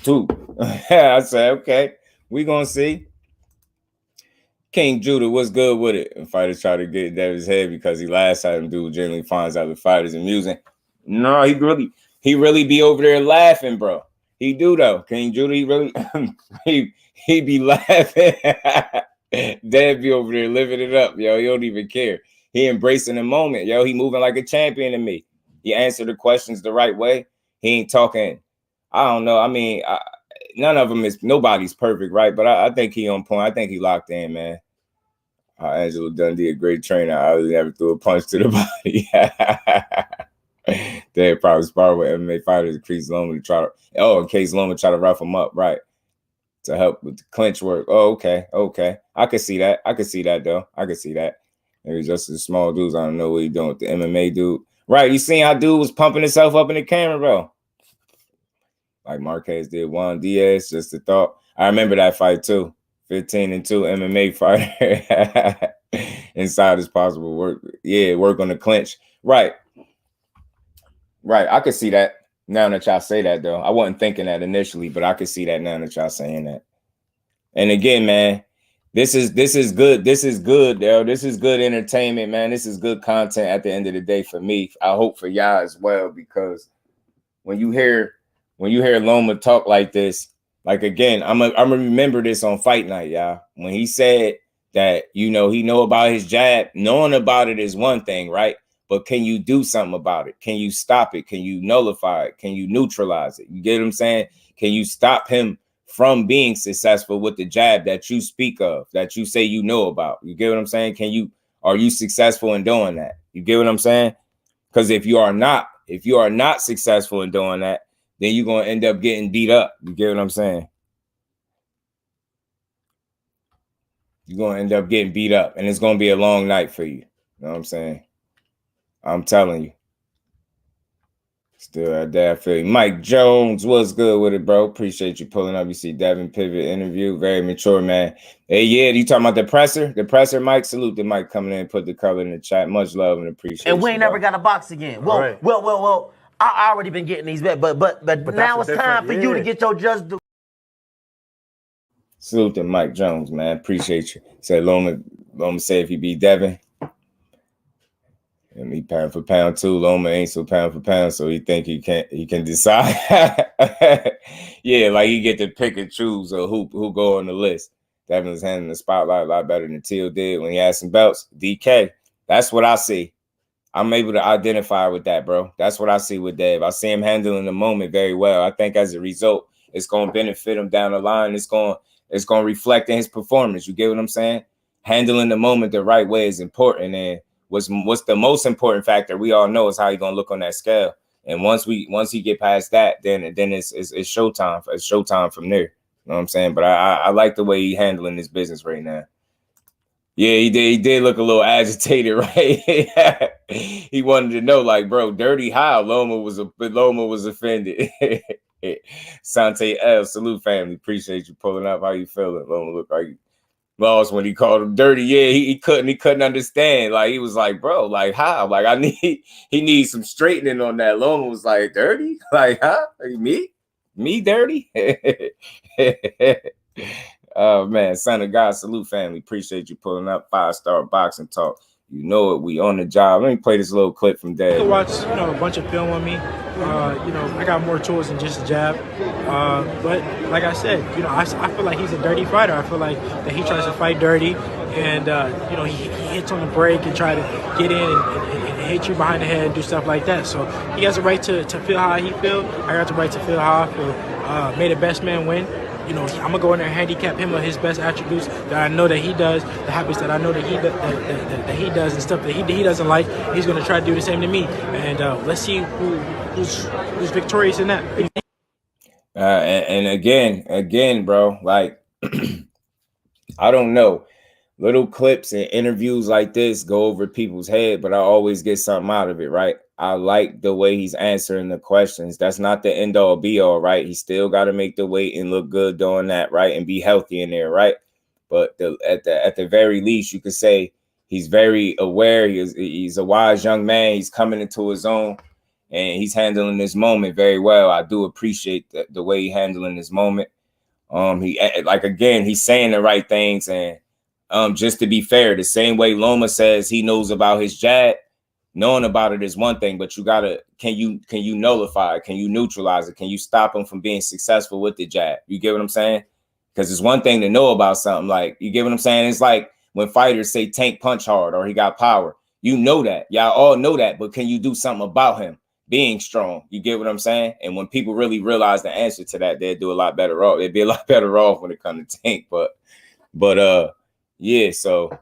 too. I said, okay, we gonna see. King Judah, what's good with it? And fighters try to get Devin's head because he last time dude generally finds out the fighters amusing. No, he really be over there laughing, bro. He do though. King Judah, he really he be laughing. Dev be over there living it up, yo. He don't even care. He embracing the moment, yo. He moving like a champion to me. He answered the questions the right way. He ain't talking. I don't know. I mean, none of them is. Nobody's perfect, right? But I think he on point. I think he locked in, man. Angelo Dundee, a great trainer. I really never threw a punch to the body. They probably spar with MMA fighters in case Loma try to rough him up, right? To help with the clinch work. Oh, okay. I could see that. Though. I could see that. Maybe just the small dudes. I don't know what he's doing with the MMA dude. Right, you seen how dude was pumping himself up in the camera, bro. Like Marquez did Juan Diaz, just a thought. I remember that fight too. 15-2 MMA fighter. inside as possible. Work on the clinch. Right. I could see that now that y'all say that, though. I wasn't thinking that initially, but I could see that now that y'all saying that. And again, man, this is good. This is good, though. This is good entertainment, man. This is good content at the end of the day for me. I hope for y'all as well, because when you hear Loma talk like this, like, again, I'm gonna remember this on fight night, y'all. When he said that, he know about his jab. Knowing about it is one thing, right? But can you do something about it? Can you stop it? Can you nullify it? Can you neutralize it? You get what I'm saying? Can you stop him from being successful with the jab that you speak of, that you say you know about? You get what I'm saying? Are you successful in doing that? You get what I'm saying? Because if you are not successful in doing that, then you're going to end up getting beat up. You get what I'm saying? You're going to end up getting beat up, and it's going to be a long night for you. You know what I'm saying? I'm telling you. Still at that feeling. Mike Jones, what's good with it, bro? Appreciate you pulling up. You see Devin Pivot interview. Very mature, man. Hey, yeah, you talking about the presser? The presser, Mike? Salute to Mike coming in and put the color in the chat. Much love and appreciation. And we ain't never got to box again. Well, I already been getting these bets, but now it's time for you to get your just do. Salute to Mike Jones, man. Appreciate you. Said Loma say if he beat Devin. And he pound for pound too. Loma ain't so pound for pound, so he think he can decide. Yeah, like he get to pick and choose who go on the list. Devin was handling the spotlight a lot better than Till did when he had some belts. DK, that's what I see. I'm able to identify with that, bro. That's what I see with Dev. I see him handling the moment very well. I think as a result, it's going to benefit him down the line. It's going to reflect in his performance. You get what I'm saying? Handling the moment the right way is important, and what's the most important factor we all know is how he's gonna look on that scale. And once he get past that, then it's showtime. It's showtime from there. You know what I'm saying? But I like the way he handling his business right now. Yeah, he did look a little agitated, right? He wanted to know, like, bro, dirty how? Loma was offended. Sante L, salute family. Appreciate you pulling up. How you feeling? Loma look like lost when he called him dirty. Yeah, he couldn't understand. Like, he was like, bro, like, how? Like, he needs some straightening on that. Loma was like, dirty? Like, huh? Like, me dirty? Oh man, son of God, salute family. Appreciate you pulling up. 5-star boxing talk. You know it. We on the job. Let me play this little clip from Dad. You can watch, a bunch of film on me. I got more tools than just a jab. But like I said, I feel like he's a dirty fighter. I feel like that he tries to fight dirty, and he hits on the break and try to get in and hit you behind the head and do stuff like that. So he has a right to feel how he feels. I got the right to feel how I feel. May the best man win. I'm gonna go in there and handicap him on his best attributes that I know that he does, the habits that I know that he does, and stuff that he doesn't like. He's gonna try to do the same to me, and let's see who's victorious in that. And again, bro, like I don't know. Little clips and interviews like this go over people's head, but I always get something out of it, right? I like the way he's answering the questions. That's not the end all be all, right? He still got to make the weight and look good doing that, right? And be healthy in there, right? But at the very least, you could say he's very aware. He's a wise young man. He's coming into his own, and he's handling this moment very well. I do appreciate the way he's handling this moment. He's saying the right things, and just to be fair, the same way Loma says he knows about his jab, knowing about it is one thing, but you gotta, can you nullify it? Can you neutralize it? Can you stop him from being successful with the jab? You get what I'm saying? Because it's one thing to know about something, like, you get what I'm saying? It's like when fighters say Tank punch hard or he got power. You know that. Y'all all know that, but can you do something about him being strong? You get what I'm saying? And when people really realize the answer to that, they'd do a lot better off. They'd be a lot better off when it comes to Tank. But yeah, so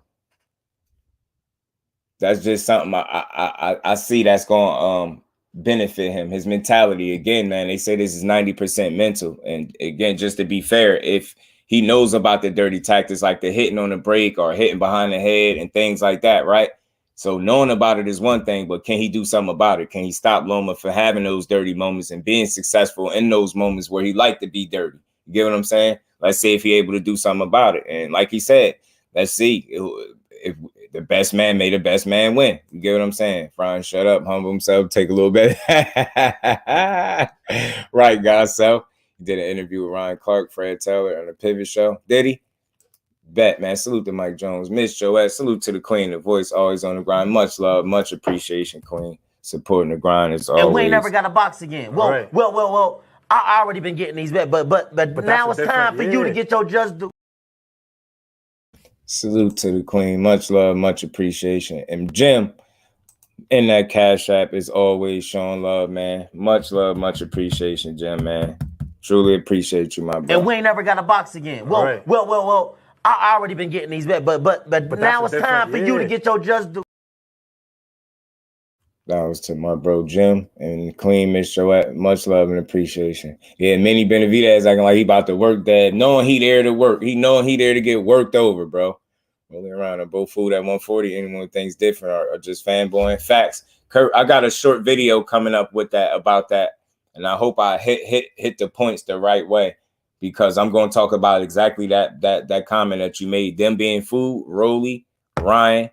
that's just something I see that's going to benefit him. His mentality, again, man, they say this is 90% mental. And again, just to be fair, if he knows about the dirty tactics like the hitting on the break or hitting behind the head and things like that, right? So knowing about it is one thing, but can he do something about it? Can he stop Loma from having those dirty moments and being successful in those moments where he liked to be dirty? You get what I'm saying? Let's see if he's able to do something about it. And like he said, let's see if the best man made the best man win. You get what I'm saying? Brian, shut up, humble himself, take a little bit. Right, guys. So he did an interview with Ryan Clark, Fred Taylor on the Pivot Show. Did he? Bet, man. Salute to Mike Jones. Miss Joette. Salute to the Queen, the voice always on the grind. Much love, much appreciation, Queen. Supporting the grind is always. And we ain't never got to box again. Well. I already been getting these bets, but now it's time for you to get your just due. Salute to the Queen. Much love, much appreciation. And Jim in that Cash App is always showing love, man. Much love, much appreciation, Jim, man. Truly appreciate you, my brother. And we ain't never got to box again. Well. I already been getting these bets, but now it's time for you to get your just due. That was to my bro Jim and Clean Miss Joette. Much love and appreciation. Yeah, Manny Benavidez acting like he about to work that, knowing he there to work. He knowing he there to get worked over, bro. Rolling around a both food at 140. Anyone thinks different or just fanboying. Facts. Kurt, I got a short video coming up with that about that, and I hope I hit the points the right way because I'm going to talk about exactly that comment that you made. Them being food, Rolly, Ryan,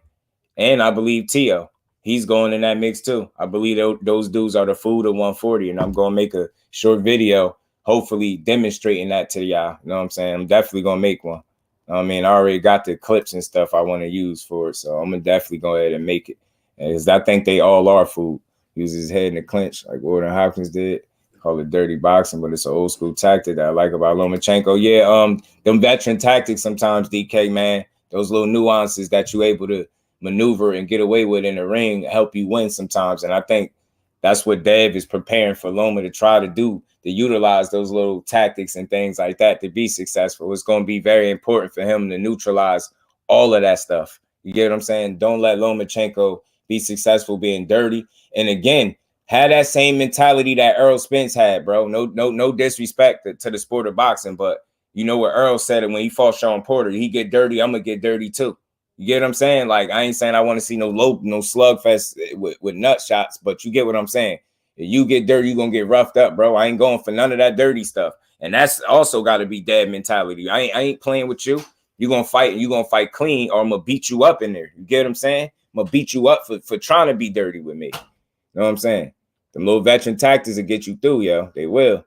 and I believe Tio. He's going in that mix too. I believe those dudes are the food of 140, and I'm going to make a short video, hopefully demonstrating that to y'all. You know what I'm saying? I'm definitely going to make one. I mean, I already got the clips and stuff I want to use for it, so I'm going to definitely go ahead and make it. Because I think they all are food. Use his head in the clinch like Warden Hopkins did. Call it dirty boxing, but it's an old school tactic that I like about Lomachenko. Yeah, them veteran tactics sometimes, DK, man, those little nuances that you able to maneuver and get away with in the ring help you win sometimes. And I think that's what Dev is preparing for Loma to try to do, to utilize those little tactics and things like that to be successful. It's going to be very important for him to neutralize all of that stuff. You get what I'm saying? Don't let Lomachenko be successful being dirty. And again, had that same mentality that Errol Spence had, bro. No disrespect to the sport of boxing, but you know what Earl said, and when he fought Sean Porter, he get dirty, I'm gonna get dirty too. You get what I'm saying? Like, I ain't saying I want to see no slugfest with nut shots, but you get what I'm saying. If you get dirty, you're gonna get roughed up, bro. I ain't going for none of that dirty stuff. And that's also got to be dead mentality. I ain't playing with you. You're gonna fight, and you're gonna fight clean, or I'm gonna beat you up in there. You get what I'm saying? I'm gonna beat you up for trying to be dirty with me. You know what I'm saying? The little veteran tactics will get you through, yo. They will.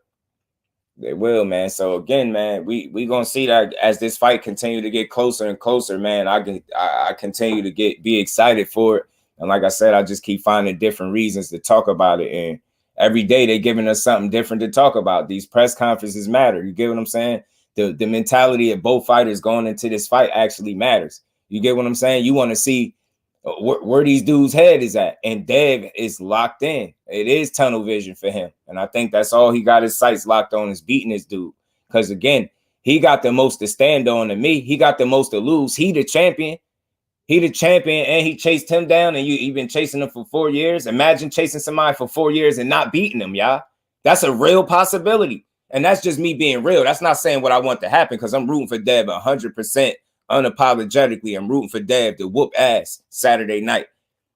They will, man. So again, man, we gonna see that as this fight continue to get closer and closer, man. I continue to be excited for it, and like I said, I just keep finding different reasons to talk about it. And every day they're giving us something different to talk about. These press conferences matter. You get what I'm saying? The mentality of both fighters going into this fight actually matters. You get what I'm saying? You want to see where these dudes' head is at, and Dev is locked in. It is tunnel vision for him, and I think that's all he got his sights locked on is beating this dude. Because again, he got the most to stand on to me. He got the most to lose. He the champion. He the champion, and he chased him down, and you've been chasing him for 4 years. Imagine chasing somebody for 4 years and not beating him, y'all. That's a real possibility, and that's just me being real. That's not saying what I want to happen, because I'm rooting for Dev 100%. Unapologetically, I'm rooting for Dev to whoop ass Saturday night.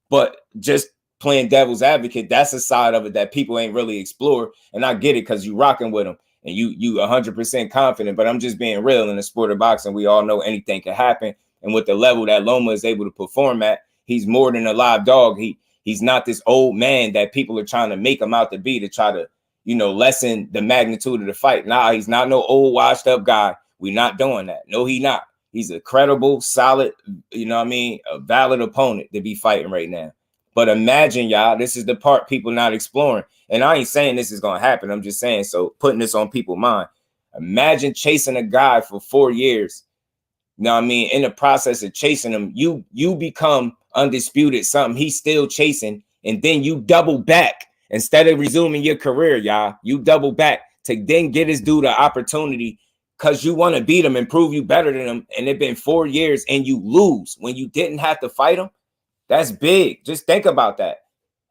But just playing devil's advocate, that's a side of it that people ain't really explore. And I get it because you rocking with him and you 100% confident. But I'm just being real. In the sport of boxing, we all know anything can happen. And with the level that Loma is able to perform at, he's more than a live dog. He's not this old man that people are trying to make him out to be, to try to, lessen the magnitude of the fight. Nah, he's not no old washed up guy. We're not doing that. No, he not. He's a credible, solid, a valid opponent to be fighting right now. But imagine, y'all, this is the part people not exploring. And I ain't saying this is going to happen. I'm just saying, so putting this on people's mind. Imagine chasing a guy for 4 years. In the process of chasing him, you become undisputed, something he's still chasing. And then you double back. Instead of resuming your career, y'all, you double back to then get this dude an opportunity because you want to beat him and prove you better than him. And it's been 4 years and you lose when you didn't have to fight him. That's big. Just think about that.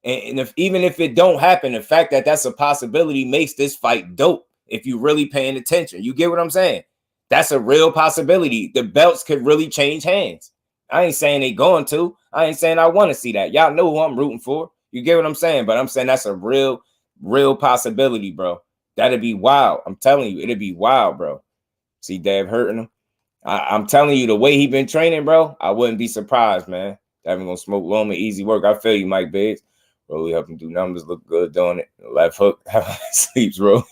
And even if it don't happen, the fact that that's a possibility makes this fight dope if you really paying attention. You get what I'm saying? That's a real possibility. The belts could really change hands. I ain't saying they going to. I ain't saying I want to see that. Y'all know who I'm rooting for. You get what I'm saying? But I'm saying that's a real possibility, bro. That'd be wild. I'm telling you, it'd be wild, bro. See Dev hurting him. I'm telling you, the way he been training, bro, I wouldn't be surprised, man. Devin gonna smoke Loma, easy work. I feel you, Mike Biggs. Really help him do numbers, look good doing it. Left hook, sleeps, bro.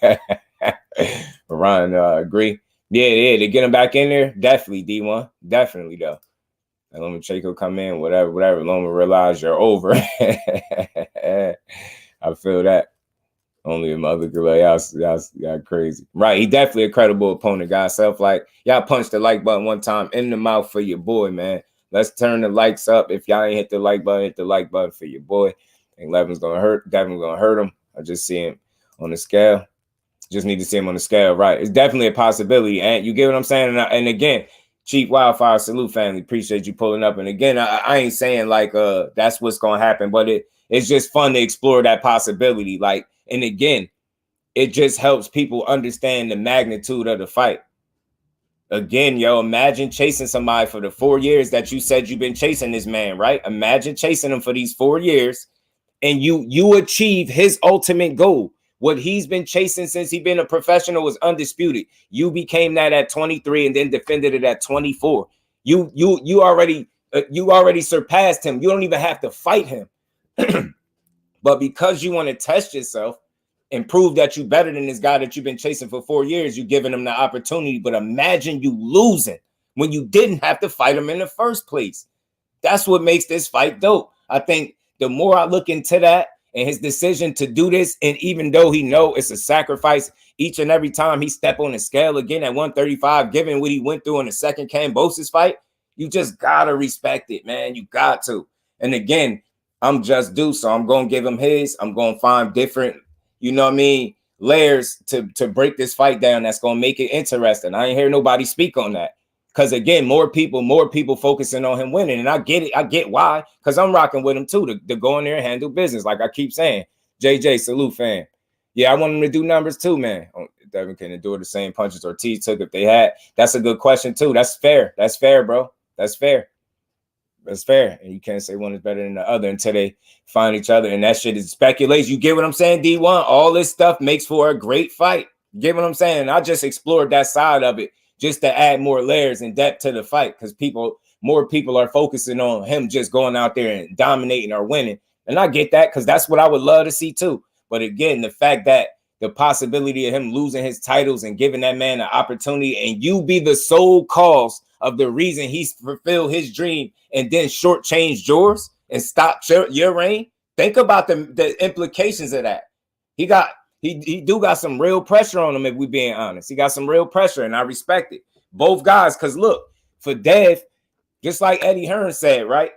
Ryan, agree. Yeah, to get him back in there, definitely D1, definitely though. And Lomachenko come in, whatever. Loma realize you're over. I feel that. Only a mother could lay out. Y'all crazy. Right. He definitely a credible opponent, guys. Self like, y'all punched the like button one time in the mouth for your boy, man. Let's turn the likes up. If y'all ain't hit the like button for your boy. I think Devin's gonna hurt him. I just see him on the scale. Just need to see him on the scale, right? It's definitely a possibility. And you get what I'm saying? And again, Chief Wildfire, salute family. Appreciate you pulling up. And again, I ain't saying like that's what's gonna happen, but it's just fun to explore that possibility. Like, and again, it just helps people understand the magnitude of the fight. Again, yo, imagine chasing somebody for the 4 years that you said you've been chasing this man, right? Imagine chasing him for these 4 years, and you achieve his ultimate goal. What he's been chasing since he's been a professional was undisputed. You became that at 23 and then defended it at 24. You already surpassed him. You don't even have to fight him. But because you want to test yourself and prove that you're better than this guy that you've been chasing for 4 years, you're giving him the opportunity. But imagine you losing when you didn't have to fight him in the first place. That's what makes this fight dope. I think the more I look into that, and his decision to do this, and even though he know it's a sacrifice each and every time he step on the scale again at 135, given what he went through in the second Kambosos fight, you just gotta respect it, man. You got to. And again, I'm Just Do, so I'm gonna give him his. I'm gonna find different, you know what I mean, layers to break this fight down. That's gonna make it interesting. I ain't hear nobody speak on that. Because again, more people focusing on him winning. And I get it. I get why. Because I'm rocking with him too, to go in there and handle business. Like I keep saying. JJ, salute, fam. Yeah, I want him to do numbers too, man. Devin can endure the same punches Ortiz took if they had. That's a good question too. That's fair. That's fair, bro. That's fair. That's fair. And you can't say one is better than the other until they find each other. And that shit is speculation. You get what I'm saying, D1? All this stuff makes for a great fight. You get what I'm saying? I just explored that side of it, just to add more layers and depth to the fight, because more people are focusing on him just going out there and dominating or winning. And I get that, because that's what I would love to see too. But again, the fact that the possibility of him losing his titles and giving that man an opportunity, and you be the sole cause of the reason he's fulfilled his dream and then shortchanged yours and stopped your reign. Think about the implications of that. He do got some real pressure on him, if we being honest. He got some real pressure, and I respect it. Both guys, because look, for Dev, just like Eddie Hearn said, right?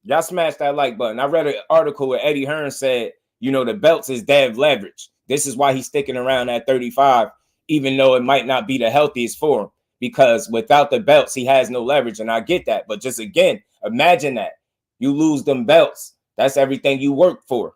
Y'all smash that like button. I read an article where Eddie Hearn said, you know, the belts is Dev leverage. This is why he's sticking around at 35, even though it might not be the healthiest for him, because without the belts, he has no leverage, and I get that. But just again, imagine that. You lose them belts. That's everything you worked for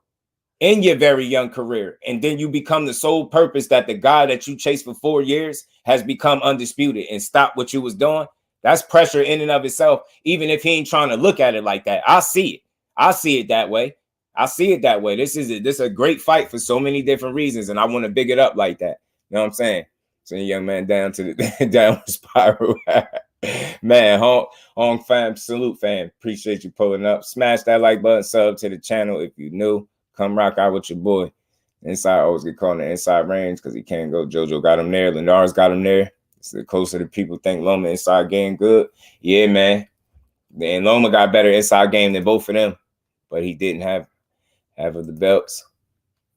in your very young career, and then you become the sole purpose that the guy that you chased for 4 years has become undisputed and stop what you was doing. That's pressure in and of itself, even if he ain't trying to look at it like that. I see it. I see it that way. I see it that way. This is a great fight for so many different reasons, and I want to big it up like that. You know what I'm saying? Send a young man down to the downward spiral. Man, Hong fam, salute fam. Appreciate you pulling up. Smash that like button, sub to the channel if you new. Come rock out with your boy. Inside always get caught in the inside range because he can't go. JoJo got him there. Linar's got him there. It's the closer the people think Loma inside game good. Yeah, man. And Loma got better inside game than both of them, but he didn't have half of the belts.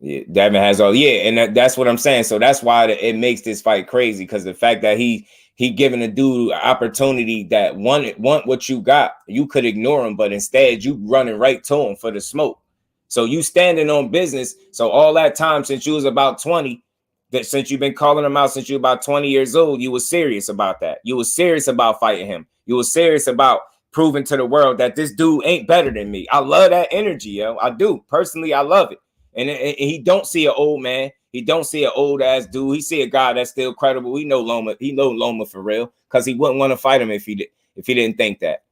Yeah, Devin has all. Yeah, and that's what I'm saying. So that's why it makes this fight crazy, because the fact that he giving a dude an opportunity that want what you got, you could ignore him, but instead you running right to him for the smoke. So you standing on business. So all that time since you was about 20, that since you've been calling him out since you were about 20 years old, you was serious about that. You was serious about fighting him. You was serious about proving to the world that this dude ain't better than me. I love that energy, yo. I do. Personally, I love it. And he don't see an old man. He don't see an old ass dude. He see a guy that's still credible. He know Loma for real, because he wouldn't want to fight him if he didn't think that.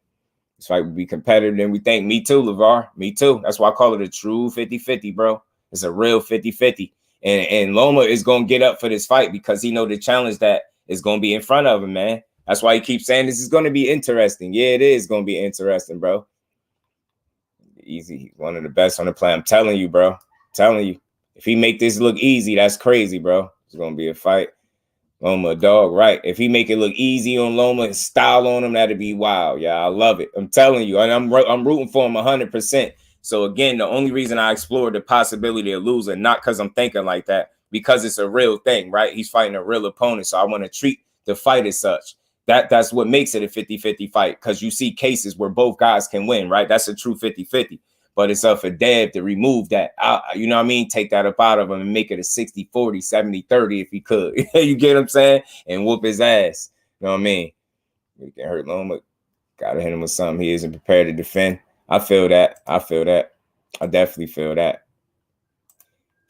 This fight would be competitive, and we think. Me too, LeVar. Me too. That's why I call it a true 50-50, bro. It's a real 50-50. And Loma is going to get up for this fight because he know the challenge that is going to be in front of him, man. That's why he keeps saying this is going to be interesting. Yeah, it is going to be interesting, bro. Easy. He's one of the best on the planet. I'm telling you, bro. I'm telling you. If he make this look easy, that's crazy, bro. It's going to be a fight. Loma, a dog, right? If he make it look easy on Loma and style on him, that'd be wild. Yeah, I love it. I'm telling you. And I'm rooting for him 100%. So, again, the only reason I explored the possibility of losing, not because I'm thinking like that, because it's a real thing, right? He's fighting a real opponent. So I want to treat the fight as such. That's what makes it a 50-50 fight, because you see cases where both guys can win, right? That's a true 50-50. But it's up for Dev to remove that. You know what I mean? Take that up out of him and make it a 60-40, 70-30 if he could. You get what I'm saying? And whoop his ass. You know what I mean? We can hurt Loma. Gotta hit him with something he isn't prepared to defend. I feel that. I definitely feel that.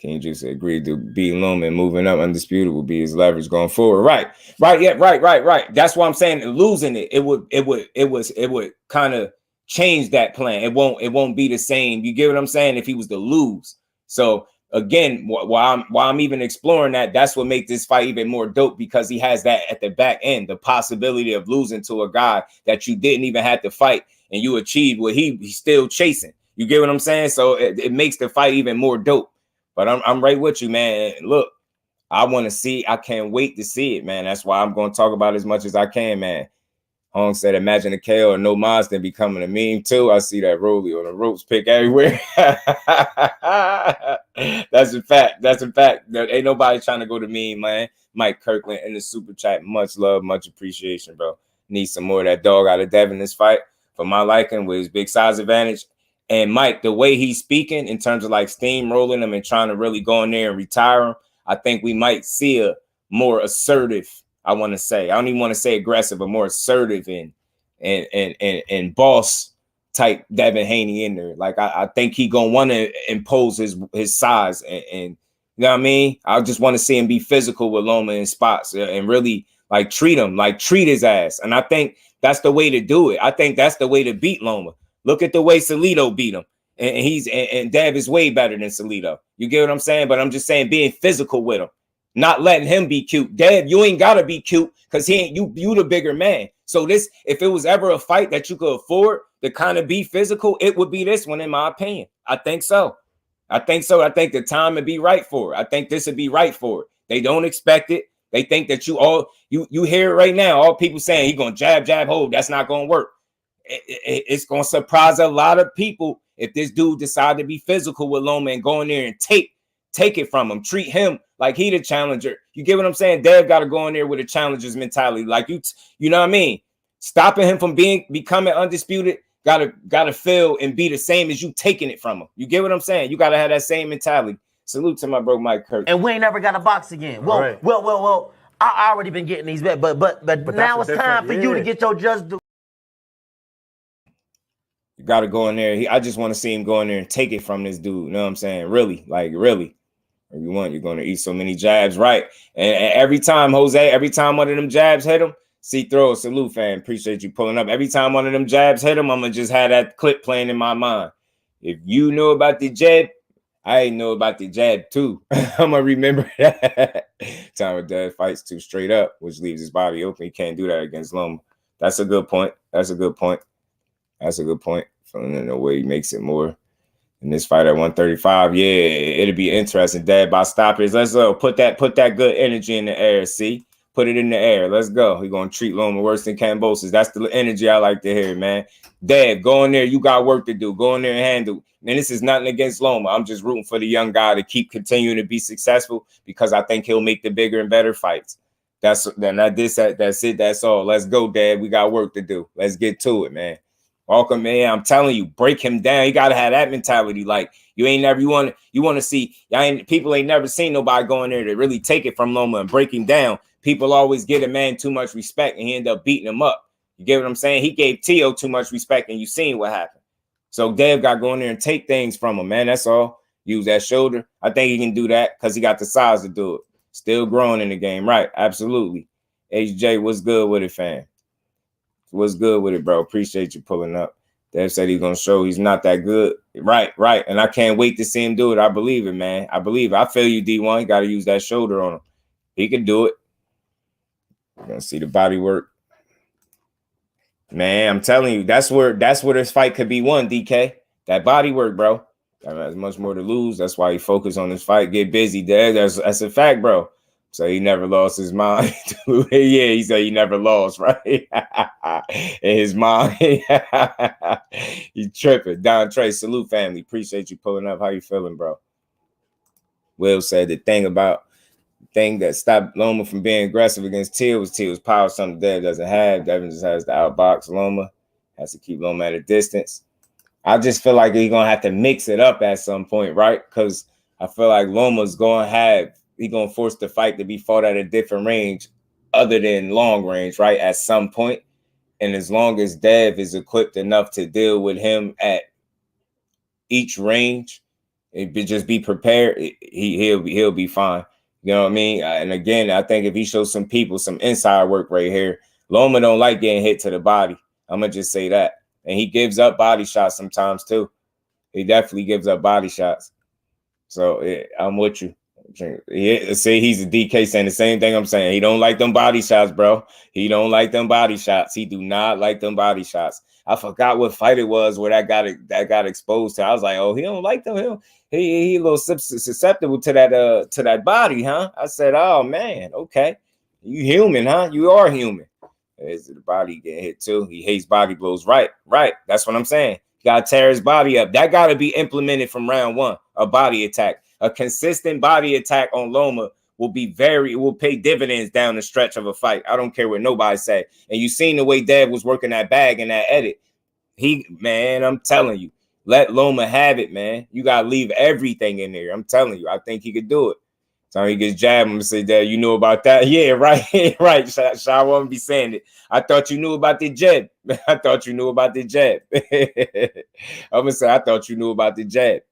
Can you just agree to beat Loma and moving up undisputed will be his leverage going forward? Right. That's why I'm saying losing it would kind of change that plan. It won't be the same. You get what I'm saying? If he was to lose. So again, while I'm even exploring that, that's what makes this fight even more dope, because he has that at the back end, the possibility of losing to a guy that you didn't even have to fight, and you achieved what he's still chasing. You get what I'm saying? So it makes the fight even more dope. But I'm right with you, man. Look, I want to see. I can't wait to see it, man. That's why I'm going to talk about it as much as I can, man. Hong said, imagine a KO or no Mazda becoming a meme, too. I see that Rolly on the ropes pick everywhere. That's a fact. There ain't nobody trying to go to meme, man. Mike Kirkland in the super chat. Much love, much appreciation, bro. Need some more of that dog out of Devin this fight for my liking with his big size advantage. And Mike, the way he's speaking in terms of like steamrolling him and trying to really go in there and retire him, I think we might see a more assertive, I want to say, I don't even want to say aggressive, but more assertive and boss type Devin Haney in there. Like I think he gonna want to impose his size and you know what I mean? I just want to see him be physical with Loma in spots and really like treat his ass. And I think that's the way to do it. I think that's the way to beat Loma. Look at the way Salido beat him. And Dev is way better than Salido. You get what I'm saying? But I'm just saying being physical with him, not letting him be cute. Dev, you ain't gotta be cute because he ain't you the bigger man. So this, if it was ever a fight that you could afford to kind of be physical, it would be this one, in my opinion. I think so. I think the time would be right for it. I think this would be right for it. They don't expect it. They think that you hear it right now. All people saying he gonna jab, hold. That's not gonna work. It's going to surprise a lot of people if this dude decide to be physical with Loma and go in there and take it from him, treat him like he the challenger. You get what I'm saying? Dev got to go in there with a challenger's mentality. Like you know what I mean? Stopping him from becoming undisputed, gotta feel and be the same as you taking it from him. You get what I'm saying? You got to have that same mentality. Salute to my bro Mike Kirk. And we ain't never got a box again. Well, I already been getting these bets, but now it's time for you to get your just due. You got to go in there. I just want to see him go in there and take it from this dude. You know what I'm saying? Really, like really. If you want, you're going to eat so many jabs, right? And every time, Jose, every time one of them jabs hit him, see, throw a salute, fan. Appreciate you pulling up. Every time one of them jabs hit him, I'm going to just have that clip playing in my mind. If you know about the jab, I know about the jab too. I'm going to remember that. Time with Dad fights too straight up, which leaves his body open. He can't do that against Loma. That's a good point. Feeling in a way he makes it more. In this fight at 135, yeah, it'll be interesting. Dad by stoppers. Let's put that good energy in the air. See, put it in the air. Let's go. We're gonna treat Loma worse than Kambosos. That's the energy I like to hear, man. Dad, go in there. You got work to do. Go in there and handle. And this is nothing against Loma. I'm just rooting for the young guy to keep continuing to be successful because I think he'll make the bigger and better fights. That's it. That's all. Let's go, Dad. We got work to do. Let's get to it, man. Welcome, man. I'm telling you, break him down. You gotta have that mentality. Like you want to see. People ain't never seen nobody go in there to really take it from Loma and break him down. People always give a man too much respect and he end up beating him up. You get what I'm saying? He gave Tio too much respect and you seen what happened. So Dev got to go in there and take things from him, man. That's all. Use that shoulder. I think he can do that because he got the size to do it. Still growing in the game, right? Absolutely. HJ, what's good with it, fam? What's good with it, bro? Appreciate you pulling up. Dev said he's going to show he's not that good. Right. And I can't wait to see him do it. I believe it, man. I believe it. I feel you, D1. You got to use that shoulder on him. He can do it. We're going to see the body work. Man, I'm telling you, that's where this fight could be won, DK. That body work, bro. That has much more to lose. That's why he focused on this fight. Get busy, Dad. That's a fact, bro. So he never lost his mind. Yeah, he said he never lost, right? In his mind. He tripping. Don Trey, salute family. Appreciate you pulling up. How you feeling, bro? Will said the thing that stopped Loma from being aggressive against Till was Till's power, something Dev doesn't have. Devin just has to outbox Loma. Has to keep Loma at a distance. I just feel like he's going to have to mix it up at some point, right? Because I feel like Loma's going to force the fight to be fought at a different range other than long range, right? At some point. And as long as Dev is equipped enough to deal with him at each range, just be prepared, he'll be fine. You know what I mean? And again, I think if he shows some people some inside work right here, Loma don't like getting hit to the body. I'm going to just say that. And he gives up body shots sometimes too. He definitely gives up body shots. So I'm with you. See, he's a DK saying the same thing I'm saying. He don't like them body shots, bro. He don't like them body shots. He do not like them body shots. I forgot what fight it was where that got exposed to. I was like, oh, he don't like them. He a little susceptible to that body, huh? I said, oh man, okay. You human, huh? You are human. Is the body getting hit too? He hates body blows. Right. That's what I'm saying. You gotta tear his body up. That gotta be implemented from round one. A body attack. A consistent body attack on Loma will pay dividends down the stretch of a fight. I don't care what nobody say. And you seen the way Dev was working that bag in that edit. I'm telling you, let Loma have it, man. You gotta leave everything in there. I'm telling you, I think he could do it. So he gets jabbed and say, Dad, you know about that? Yeah, right, right. I won't be saying it. I thought you knew about the jab. I thought you knew about the jab. I'm gonna say, I thought you knew about the jab.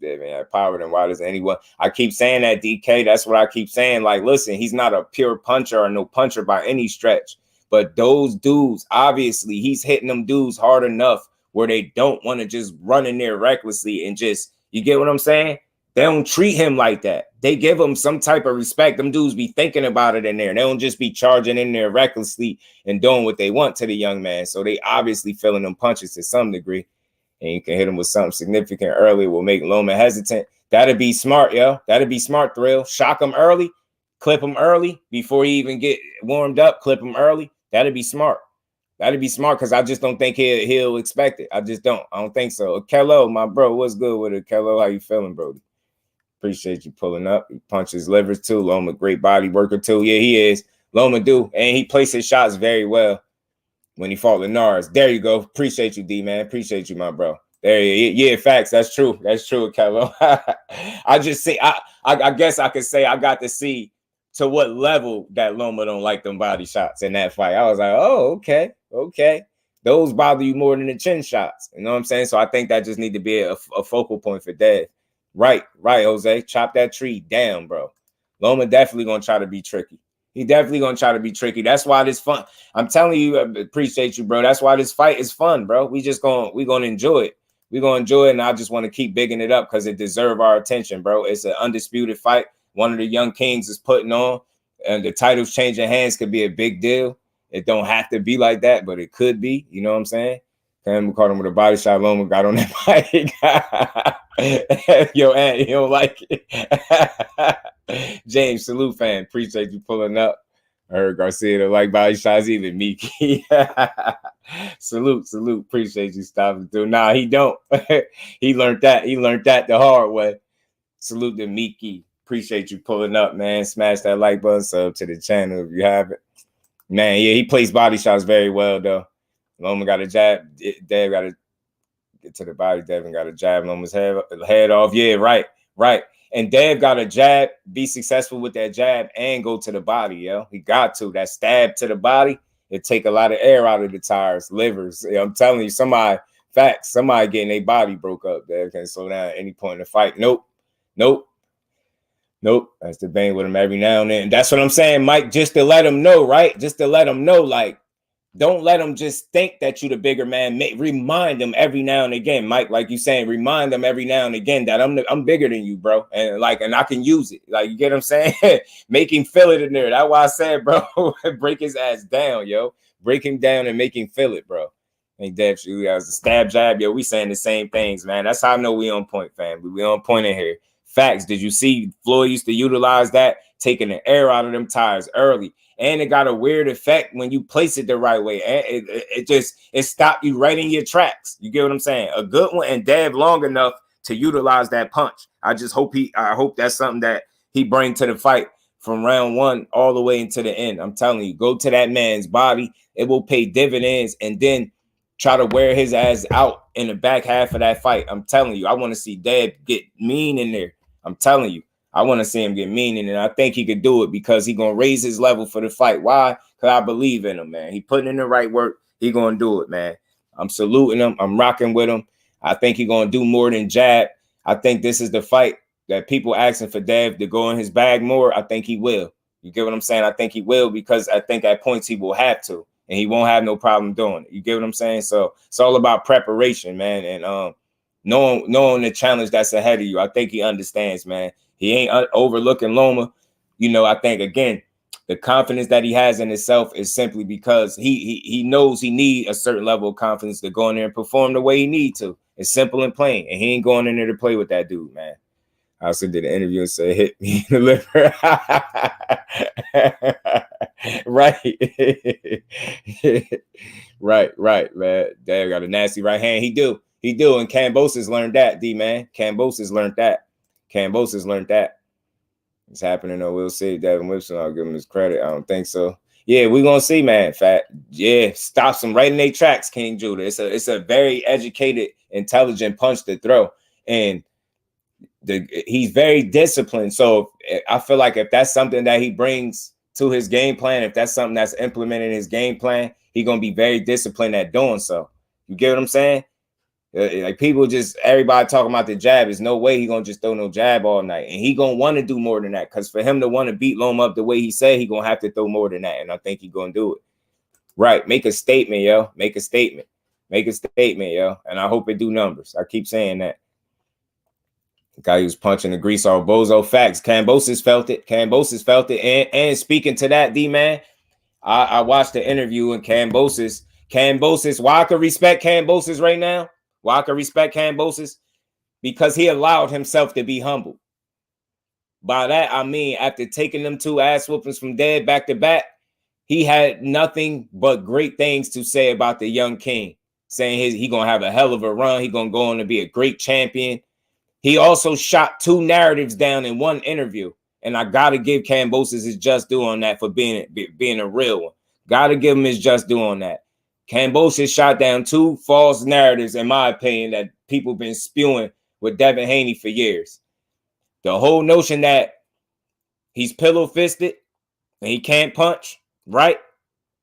Yeah, man, power than why does anyone? I keep saying that, DK. That's what I keep saying. Like, listen, he's not a pure puncher or no puncher by any stretch. But those dudes, obviously, he's hitting them dudes hard enough where they don't want to just run in there recklessly and just, you get what I'm saying? They don't treat him like that. They give him some type of respect. Them dudes be thinking about it in there. They don't just be charging in there recklessly and doing what they want to the young man. So they obviously feeling them punches to some degree. And you can hit him with something significant early, will make Loma hesitant. That'd be smart, yo. That'd be smart, Thrill. Shock him early, clip him early before he even get warmed up, clip him early. That'd be smart. That'd be smart because I just don't think he'll expect it. I just don't. I don't think so. Kello, my bro, what's good with it? Kello, how you feeling, Brody? Appreciate you pulling up. He punches livers too. Loma, great body worker too. Yeah, he is. Loma do. And he places shots very well. When he fought Linares. There you go. Appreciate you, D, man. Appreciate you, my bro. There you go. Yeah, facts. That's true. That's true, Kello. I just see, I guess I could say I got to see to what level that Loma don't like them body shots in that fight. I was like, oh, okay. Those bother you more than the chin shots. You know what I'm saying? So I think that just need to be a focal point for Dev. Right, Jose. Chop that tree down, bro. Loma definitely going to try to be tricky. He definitely going to try to be tricky. That's why this fun. I'm telling you, I appreciate you, bro. That's why this fight is fun, bro. We're going to enjoy it. We're going to enjoy it, and I just want to keep bigging it up because it deserves our attention, bro. It's an undisputed fight. One of the young kings is putting on, and the titles changing hands could be a big deal. It don't have to be like that, but it could be. You know what I'm saying? We caught him with a body shot. Loma got on that bike. Yo, Aunt, you don't like it. James, salute fan. Appreciate you pulling up. I heard Garcia don't like body shots either, Miki. Salute. Appreciate you stopping through. Nah, he don't. He learned that. He learned that the hard way. Salute to Miki. Appreciate you pulling up, man. Smash that like button, sub to the channel if you haven't. Man, yeah, he plays body shots very well, though. Loma got a jab. Dev got to get to the body. Devin got a jab. Loma's head off. Yeah, right. And Dev got a jab, be successful with that jab, and go to the body, yo. He got to. That stab to the body, it take a lot of air out of the tires, livers. You know, I'm telling you, somebody getting their body broke up. Dev can slow down at any point in the fight. Nope. That's the bang with him every now and then. That's what I'm saying, Mike, just to let him know, right? Just to let him know, like, don't let them just think that you the bigger man. Remind them every now and again, Mike, like you saying, remind them every now and again that I'm bigger than you, bro. And I can use it. Like, you get what I'm saying? Make him feel it in there. That's why I said, bro, break his ass down, yo. Break him down and make him feel it, bro. Ain't Dev Shoe has a stab jab. Yo, we saying the same things, man. That's how I know we on point, fam. We on point in here. Facts. Did you see Floyd used to utilize that, taking the air out of them tires early? And it got a weird effect when you place it the right way. And it stopped you right in your tracks. You get what I'm saying? A good one, and Dev long enough to utilize that punch. I hope that's something that he bring to the fight from round 1 all the way into the end. I'm telling you, go to that man's body. It will pay dividends, and then try to wear his ass out in the back half of that fight. I'm telling you, I want to see Dev get mean in there. I'm telling you, I want to see him get mean in it. I think he could do it because he's going to raise his level for the fight. Why? Because I believe in him, man. He putting in the right work. He going to do it, man. I'm saluting him. I'm rocking with him. I think he's going to do more than jab. I think this is the fight that people asking for Dev to go in his bag more. I think he will. You get what I'm saying? I think he will, because I think at points he will have to, and he won't have no problem doing it. You get what I'm saying? So it's all about preparation, man, and knowing the challenge that's ahead of you. I think he understands, man. He ain't overlooking Loma. You know, I think, again, the confidence that he has in himself is simply because he knows he need a certain level of confidence to go in there and perform the way he need to. It's simple and plain, and he ain't going in there to play with that dude, man. I also did an interview and said, hit me in the liver. Right, man. Dad got a nasty right hand. He do. And Kambosos learned that, D-man. Kambosos learned that. It's happening, though. We'll see. Devin Whipson, I'll give him his credit. I don't think so. Yeah, we're going to see, man. Fat. Yeah, stops him right in their tracks, King Judah. It's a very educated, intelligent punch to throw. And he's very disciplined. So I feel like if that's something that he brings to his game plan, if that's something that's implemented in his game plan, he's going to be very disciplined at doing so. You get what I'm saying? Like, people just, everybody talking about the jab. There's no way he gonna just throw no jab all night, and he gonna want to do more than that, because for him to want to beat Loma up the way he said, he gonna have to throw more than that, and I think he gonna do it. Right, make a statement, yo. Make a statement, yo. And I hope it do numbers. I keep saying that. The guy who was punching the grease off Bozo. Facts. Kambosos felt it. And speaking to that, D-man, I watched the interview, and Kambosos, why I could respect Kambosos right now? Why I could respect Kambosos? Because he allowed himself to be humble. By that, I mean, after taking them 2 ass whoopings from Dead back to back, he had nothing but great things to say about the young king, saying he going to have a hell of a run. He going to go on to be a great champion. He also shot 2 narratives down in one interview. And I got to give Kambosos his just due on that for being a real one. Got to give him his just due on that. Kambosos shot down 2 false narratives, in my opinion, that people been spewing with Devin Haney for years. The whole notion that he's pillow-fisted and he can't punch, right?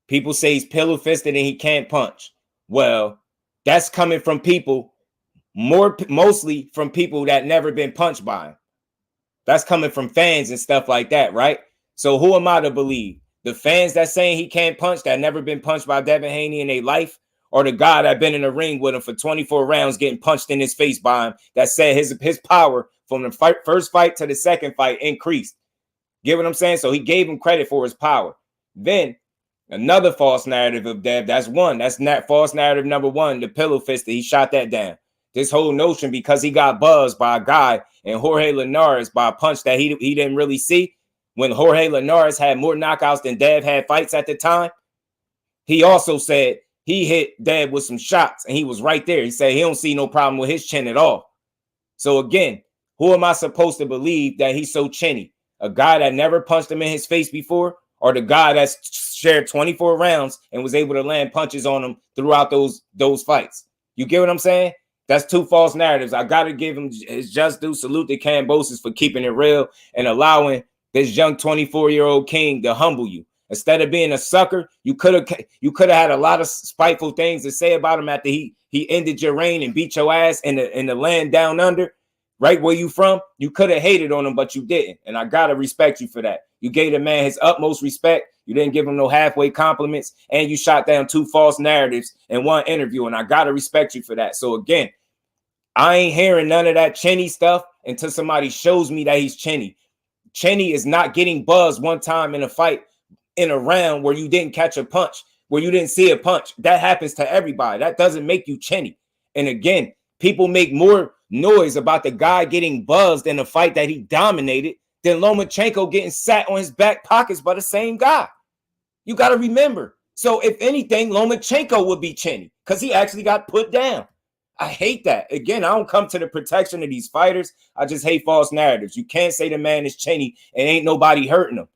People say he's pillow-fisted and he can't punch. Well, that's coming from people, mostly from people that never been punched by him. That's coming from fans and stuff like that, right? So who am I to believe? The fans that saying he can't punch, that never been punched by Devin Haney in their life, or the guy that been in the ring with him for 24 rounds getting punched in his face by him, that said his power from the first fight to the second fight increased. Get what I'm saying? So he gave him credit for his power. Then another false narrative of Dev, that's false narrative number 1, the pillow fist, that he shot that down. This whole notion, because he got buzzed by a guy and Jorge Linares by a punch that he didn't really see, when Jorge Linares had more knockouts than Dev had fights at the time. He also said he hit Dev with some shots, and he was right there. He said he don't see no problem with his chin at all. So again, who am I supposed to believe that he's so chinny? A guy that never punched him in his face before, or the guy that's shared 24 rounds and was able to land punches on him throughout those fights? You get what I'm saying? That's 2 false narratives. I got to give him his just due. Salute to Kambosos for keeping it real and allowing this young 24-year-old king to humble you. Instead of being a sucker, you could have had a lot of spiteful things to say about him after he ended your reign and beat your ass in the land down under, right where you from. You could have hated on him, but you didn't. And I got to respect you for that. You gave the man his utmost respect. You didn't give him no halfway compliments, and you shot down 2 false narratives in one interview, and I got to respect you for that. So again, I ain't hearing none of that chinny stuff until somebody shows me that he's chinny. Chinny is not getting buzzed one time in a fight, in a round where you didn't catch a punch. where you didn't see a punch. That happens to everybody. That doesn't make you chinny. And again, people make more noise about the guy getting buzzed in a fight that he dominated than Lomachenko getting sat on his back pockets by the same guy. You got to remember. So if anything, Lomachenko would be chinny because he actually got put down. I hate that. Again, I don't come to the protection of these fighters. I just hate false narratives. You can't say the man is chinny and ain't nobody hurting him.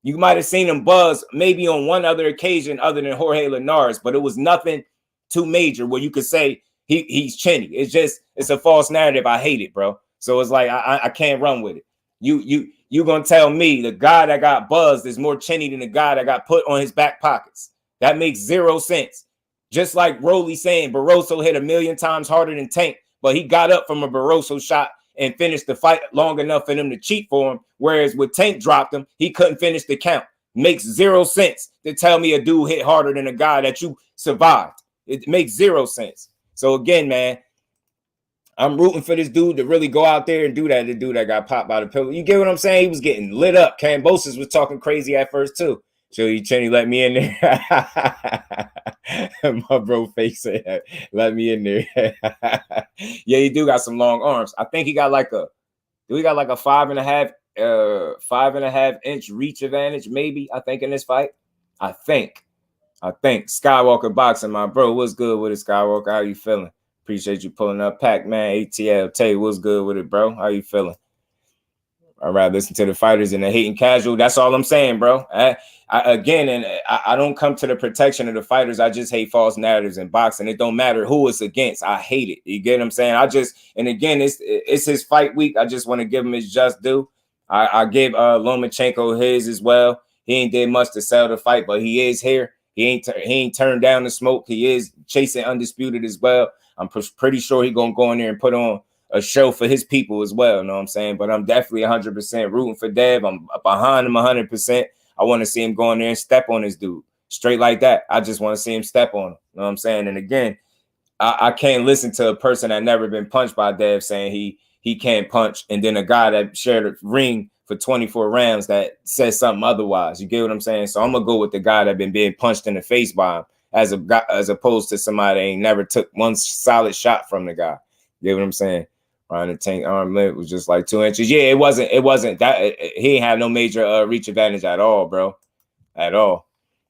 You might have seen him buzz maybe on one other occasion other than Jorge Linares, but it was nothing too major where you could say he's chinny. It's a false narrative. I hate it, bro. So it's like I can't run with it. You gonna tell me the guy that got buzzed is more chinny than the guy that got put on his back pockets? That makes zero sense. Just like Rolly saying Barroso hit 1,000,000 times harder than Tank, but he got up from a Barroso shot and finished the fight long enough for them to cheat for him. Whereas with Tank dropped him, he couldn't finish the count. Makes zero sense to tell me a dude hit harder than a guy that you survived. It makes zero sense. So again, man, I'm rooting for this dude to really go out there and do that. The dude that got popped by the pillow. You get what I'm saying? He was getting lit up. Cambosis was talking crazy at first too. So you Chenny let me in there. My bro face said, let me in there. Yeah, he do got some long arms. I think he got like a 5.5 inch reach advantage, maybe. I think in this fight. I think Skywalker Boxing, my bro. What's good with it, Skywalker? How you feeling? Appreciate you pulling up. Pac-Man, ATL, Tay, what's good with it, bro? How you feeling? I'd rather listen to the fighters and the hating casual. That's all I'm saying, bro. I don't come to the protection of the fighters. I just hate false narratives in boxing. It don't matter who it's against. I hate it. You get what I'm saying? And again, it's his fight week. I just want to give him his just due. I gave Lomachenko his as well. He ain't did much to sell the fight, but he is here. He ain't turned down the smoke. He is chasing undisputed as well. I'm pretty sure he gonna go in there and put on a show for his people as well. You know what I'm saying? But I'm definitely 100% rooting for Dev. I'm behind him 100%. I want to see him go in there and step on this dude straight like that. I just want to see him step on him. You know what I'm saying? And again, I can't listen to a person that never been punched by Dev saying he can't punch, and then a guy that shared a ring for 24 rounds that says something otherwise. You get what I'm saying? So I'm gonna go with the guy that been being punched in the face by him, as opposed to somebody that ain't never took one solid shot from the guy. You get what I'm saying? Ryan the Tank arm length was just like 2 inches. Yeah, it wasn't that. He ain't have no major reach advantage at all, bro. At all.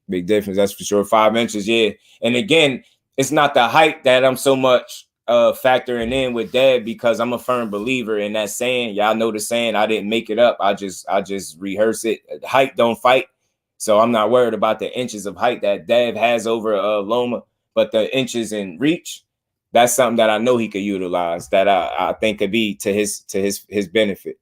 Big difference, that's for sure. 5 inches, yeah. And again, it's not the height that I'm so much factoring in with Dad, because I'm a firm believer in that saying. Y'all know the saying. I didn't make it up. I just rehearse it. Height don't fight. So I'm not worried about the inches of height that Dad has over Loma, but the inches in reach, that's something that I know he could utilize, that I think could be to his benefit.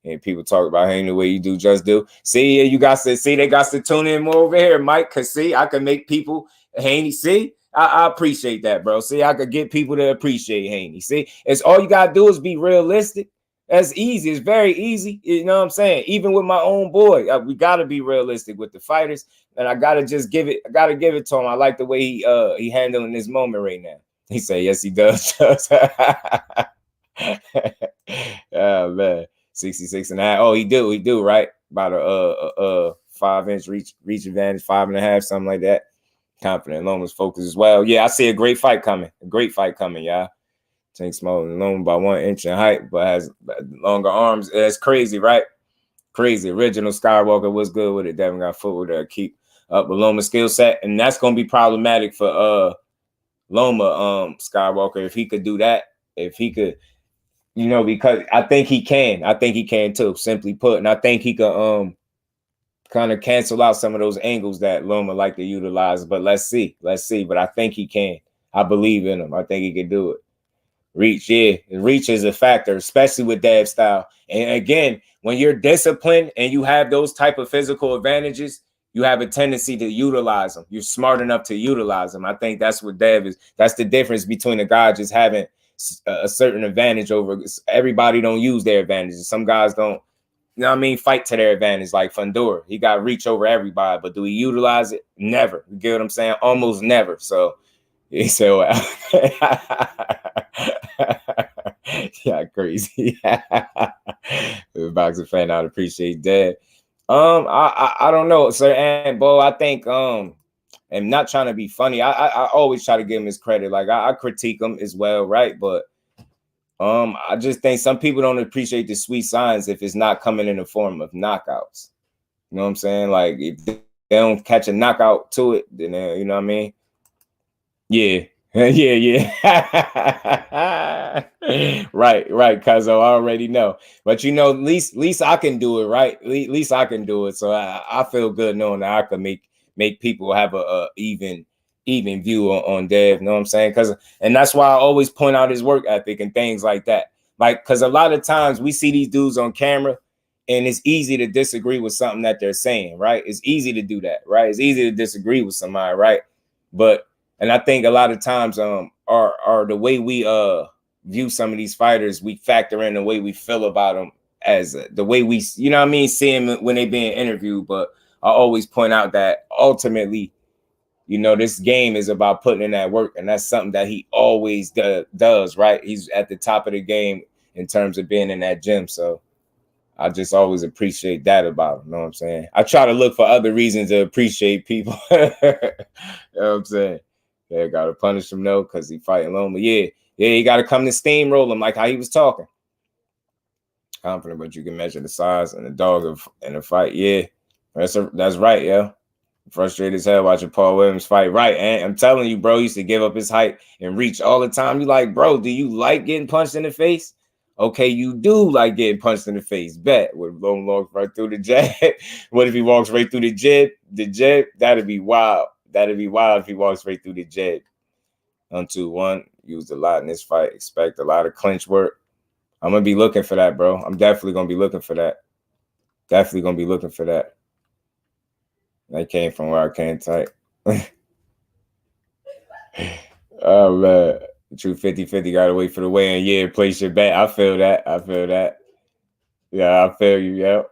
And people talk about Haney the way you do, just do. See, you got to see, they got to tune in more over here, Mike, because see, I can make people Haney. See, I appreciate that, bro. See, I could get people to appreciate Haney. See, it's all you got to do is be realistic. That's easy. It's very easy. You know what I'm saying? Even with my own boy, we got to be realistic with the fighters. And I got to just give it. I got to give it to him. I like the way he handling this moment right now. He said, yes, he does. Oh, man. 66.5. Oh, he do, right? About a 5 inch reach advantage, 5.5, something like that. Confident. Loma's focused as well. Yeah, I see a great fight coming. Y'all. Tank smaller than Loma by 1 inch in height, but has longer arms. That's crazy, right? Crazy. Original Skywalker was good with it. Devin got footwork to keep up with Loma's skill set, and that's gonna be problematic for Loma, Skywalker, if he could do that, if he could, because I think he can too, simply put. And I think he could kind of cancel out some of those angles that Loma like to utilize. But let's see. But I think he can. I believe in him. I think he can do it. Reach, yeah. Reach is a factor, especially with Dev style. And again, when you're disciplined and you have those type of physical advantages, you have a tendency to utilize them. You're smart enough to utilize them. I think that's what Dev is. That's the difference between a guy just having a certain advantage over everybody. Don't use their advantages. Some guys don't, fight to their advantage, like Fundora. He got reach over everybody, but do he utilize it? Never. You get what I'm saying? Almost never. So he said, well, yeah, crazy. The boxing fan, I'd appreciate that. I don't know, sir. And Bo, I think and not trying to be funny. I always try to give him his credit. Like I critique him as well, right? But I just think some people don't appreciate the sweet signs if it's not coming in the form of knockouts. You know what I'm saying? Like if they don't catch a knockout to it, then you know what I mean? Yeah. Yeah. right, cuz I already know. But you know, at least I can do it, right? At least I can do it. So I feel good knowing that I can make people have a even view on Dev, you know what I'm saying? And that's why I always point out his work ethic and things like that. Like, because a lot of times we see these dudes on camera and it's easy to disagree with something that they're saying, right? It's easy to do that, right? It's easy to disagree with somebody, right? And I think a lot of times are the way we view some of these fighters, we factor in the way we feel about them as the way we, you know what I mean, see them when they being interviewed. But I always point out that ultimately, you know, this game is about putting in that work, and that's something that he always does, right? He's at the top of the game in terms of being in that gym. So I just always appreciate that about him, you know what I'm saying? I try to look for other reasons to appreciate people. You know what I'm saying? Yeah, got to punish him, though, because he fighting Loma. Yeah, you got to come to steamroll him like how he was talking. Confident, but you can measure the size and the dog in a fight. Yeah, that's right, yeah. Frustrated as hell watching Paul Williams fight. Right, and I'm telling you, bro, he used to give up his height and reach all the time. You like, bro, do you like getting punched in the face? Okay, you do like getting punched in the face. Bet. What if Loma walks right through the jab? What if he walks right through the jab? The jab? That'd be wild. That'd be wild if he walks right through the jab. 1-2-1. Used a lot in this fight. Expect a lot of clinch work. I'm going to be looking for that, bro. I'm definitely going to be looking for that. Definitely going to be looking for that. That came from where I came tight. Oh, man. True 50-50. Got to wait for the weigh-in. Yeah, place your bet. I feel that. Yeah, I feel you. Yep.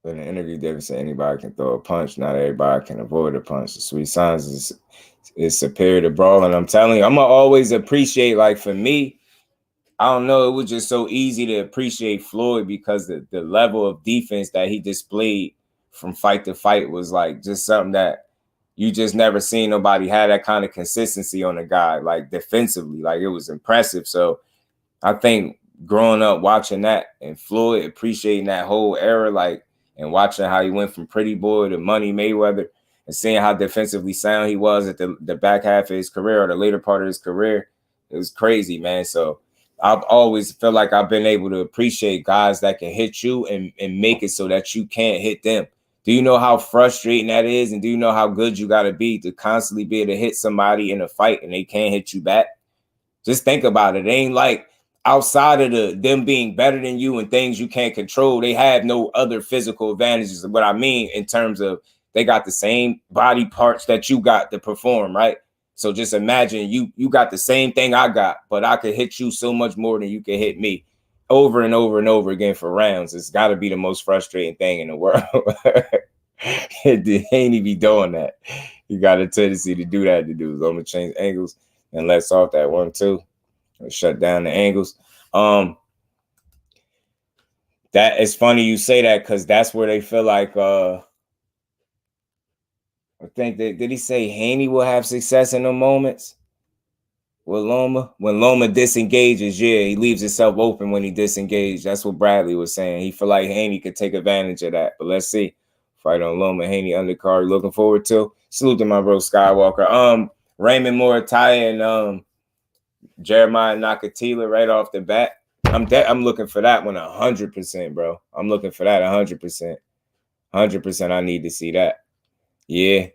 In the interview, David said anybody can throw a punch. Not everybody can avoid a punch. The sweet signs is superior to brawling. I'm telling you, I'm going to always appreciate, like, for me, I don't know, it was just so easy to appreciate Floyd because the level of defense that he displayed from fight to fight was like just something that you just never seen nobody have that kind of consistency on a guy, like defensively. Like it was impressive. So I think growing up watching that and Floyd appreciating that whole era, like, and watching how he went from Pretty Boy to Money Mayweather and seeing how defensively sound he was at the back half of his career or the later part of his career, it was crazy, man. So I've always felt like I've been able to appreciate guys that can hit you and make it so that you can't hit them. Do you know how frustrating that is? And do you know how good you got to be to constantly be able to hit somebody in a fight and they can't hit you back? Just think about it. It ain't like outside of them being better than you and things you can't control, they have no other physical advantages. What I mean in terms of they got the same body parts that you got to perform, right? So just imagine you got the same thing I got, but I could hit you so much more than you can hit me over and over and over again for rounds. It's got to be the most frustrating thing in the world. Haney be doing that. You got a tendency to do that to dudes. I'm going to change angles and let's off that 1-2. Shut down the angles. That is funny you say that because that's where they feel like I think that did he say Haney will have success in the moments with Loma? When Loma disengages, yeah, he leaves himself open when he disengaged. That's what Bradley was saying. He feel like Haney could take advantage of that. But let's see. Fight on Loma, Haney undercard. Looking forward to. Salute to my bro Skywalker. Raymond Morataya and Jeremiah Nakatila right off the bat. I'm looking for that one 100%, bro. I'm looking for that 100%. 100%. I need to see that. Yeah,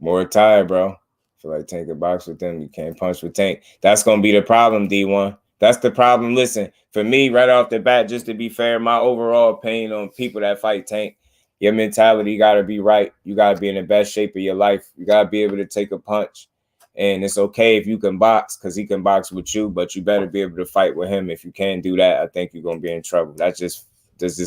Morataya, bro. Feel like Tank can box with them. You can't punch with Tank. That's gonna be the problem, D1. That's the problem. Listen, for me, right off the bat, just to be fair, my overall opinion on people that fight Tank, your mentality got to be right. You got to be in the best shape of your life. You got to be able to take a punch. And it's okay if you can box because he can box with you, but you better be able to fight with him. If you can't do that, I think you're going to be in trouble. That's just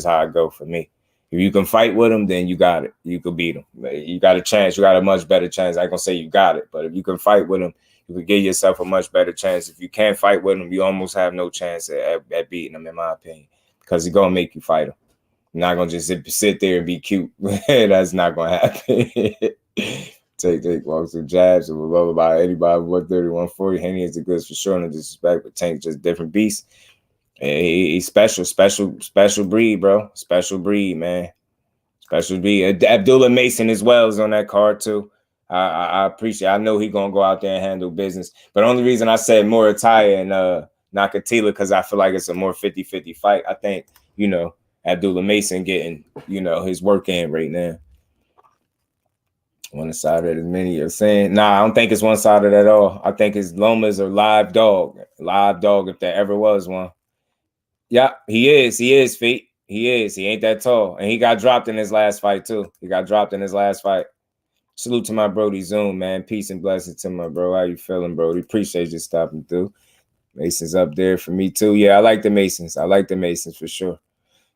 how I go for me. If you can fight with him, then you got it. You could beat him. You got a chance. You got a much better chance. I ain't going to say you got it, but if you can fight with him, you could give yourself a much better chance. If you can't fight with him, you almost have no chance at beating him, in my opinion, because he's going to make you fight him. You're not going to just sit there and be cute. That's not going to happen. Take walks and jabs and blah blah blah. Anybody 130, 140. Haney is the goods for sure, no disrespect, but Tank just different beast. He's special breed, bro. Special breed, man. Special breed. Abdullah Mason as well is on that card too. I appreciate. I know he's gonna go out there and handle business. But the only reason I said Murataya and Nakatila because I feel like it's a more 50-50 fight. I think, you know, Abdullah Mason getting, you know, his work in right now. One-sided as many are saying. Nah, I don't think it's one-sided at all. I think it's Loma's or live dog. Live dog, if there ever was one. Yeah, he is. He is, Feet. He is. He ain't that tall. And he got dropped in his last fight, too. He got dropped in his last fight. Salute to my Brody Zoom, man. Peace and blessings to my bro. How you feeling, Brody? Appreciate you stopping through. Masons up there for me, too. Yeah, I like the Masons. I like the Masons for sure.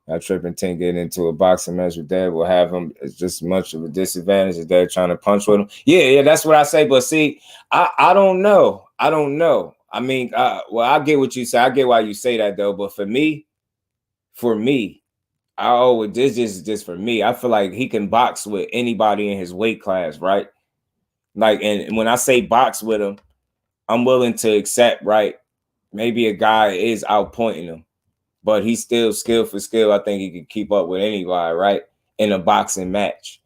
I trip and Tank getting into a boxing match with Dad will have him as just much of a disadvantage as Dad trying to punch with him. Yeah, that's what I say. But see, I don't know. I don't know. I mean, well, I get what you say. I get why you say that, though. But for me, this is just for me. I feel like he can box with anybody in his weight class, right? Like, and when I say box with him, I'm willing to accept, right? Maybe a guy is outpointing him, but he's still skill for skill. I think he can keep up with anybody, right? In a boxing match.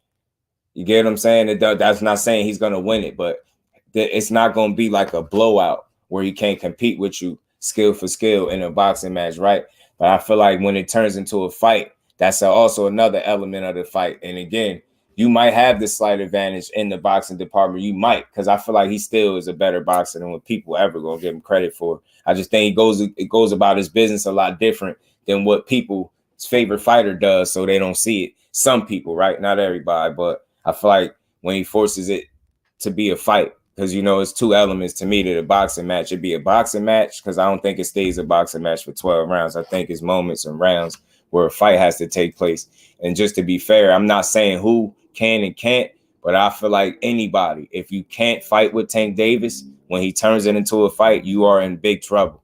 You get what I'm saying? That's not saying he's going to win it, but it's not going to be like a blowout where he can't compete with you skill for skill in a boxing match, right? But I feel like when it turns into a fight, that's also another element of the fight. And again, you might have the slight advantage in the boxing department. You might, because I feel like he still is a better boxer than what people ever going to give him credit for. I just think it goes about his business a lot different than what people's favorite fighter does, so they don't see it. Some people, right? Not everybody, but I feel like when he forces it to be a fight, because, you know, it's two elements to me to the boxing match. It'd be a boxing match because I don't think it stays a boxing match for 12 rounds. I think it's moments and rounds where a fight has to take place. And just to be fair, I'm not saying who can and can't, but I feel like anybody, if you can't fight with Tank Davis, when he turns it into a fight, you are in big trouble.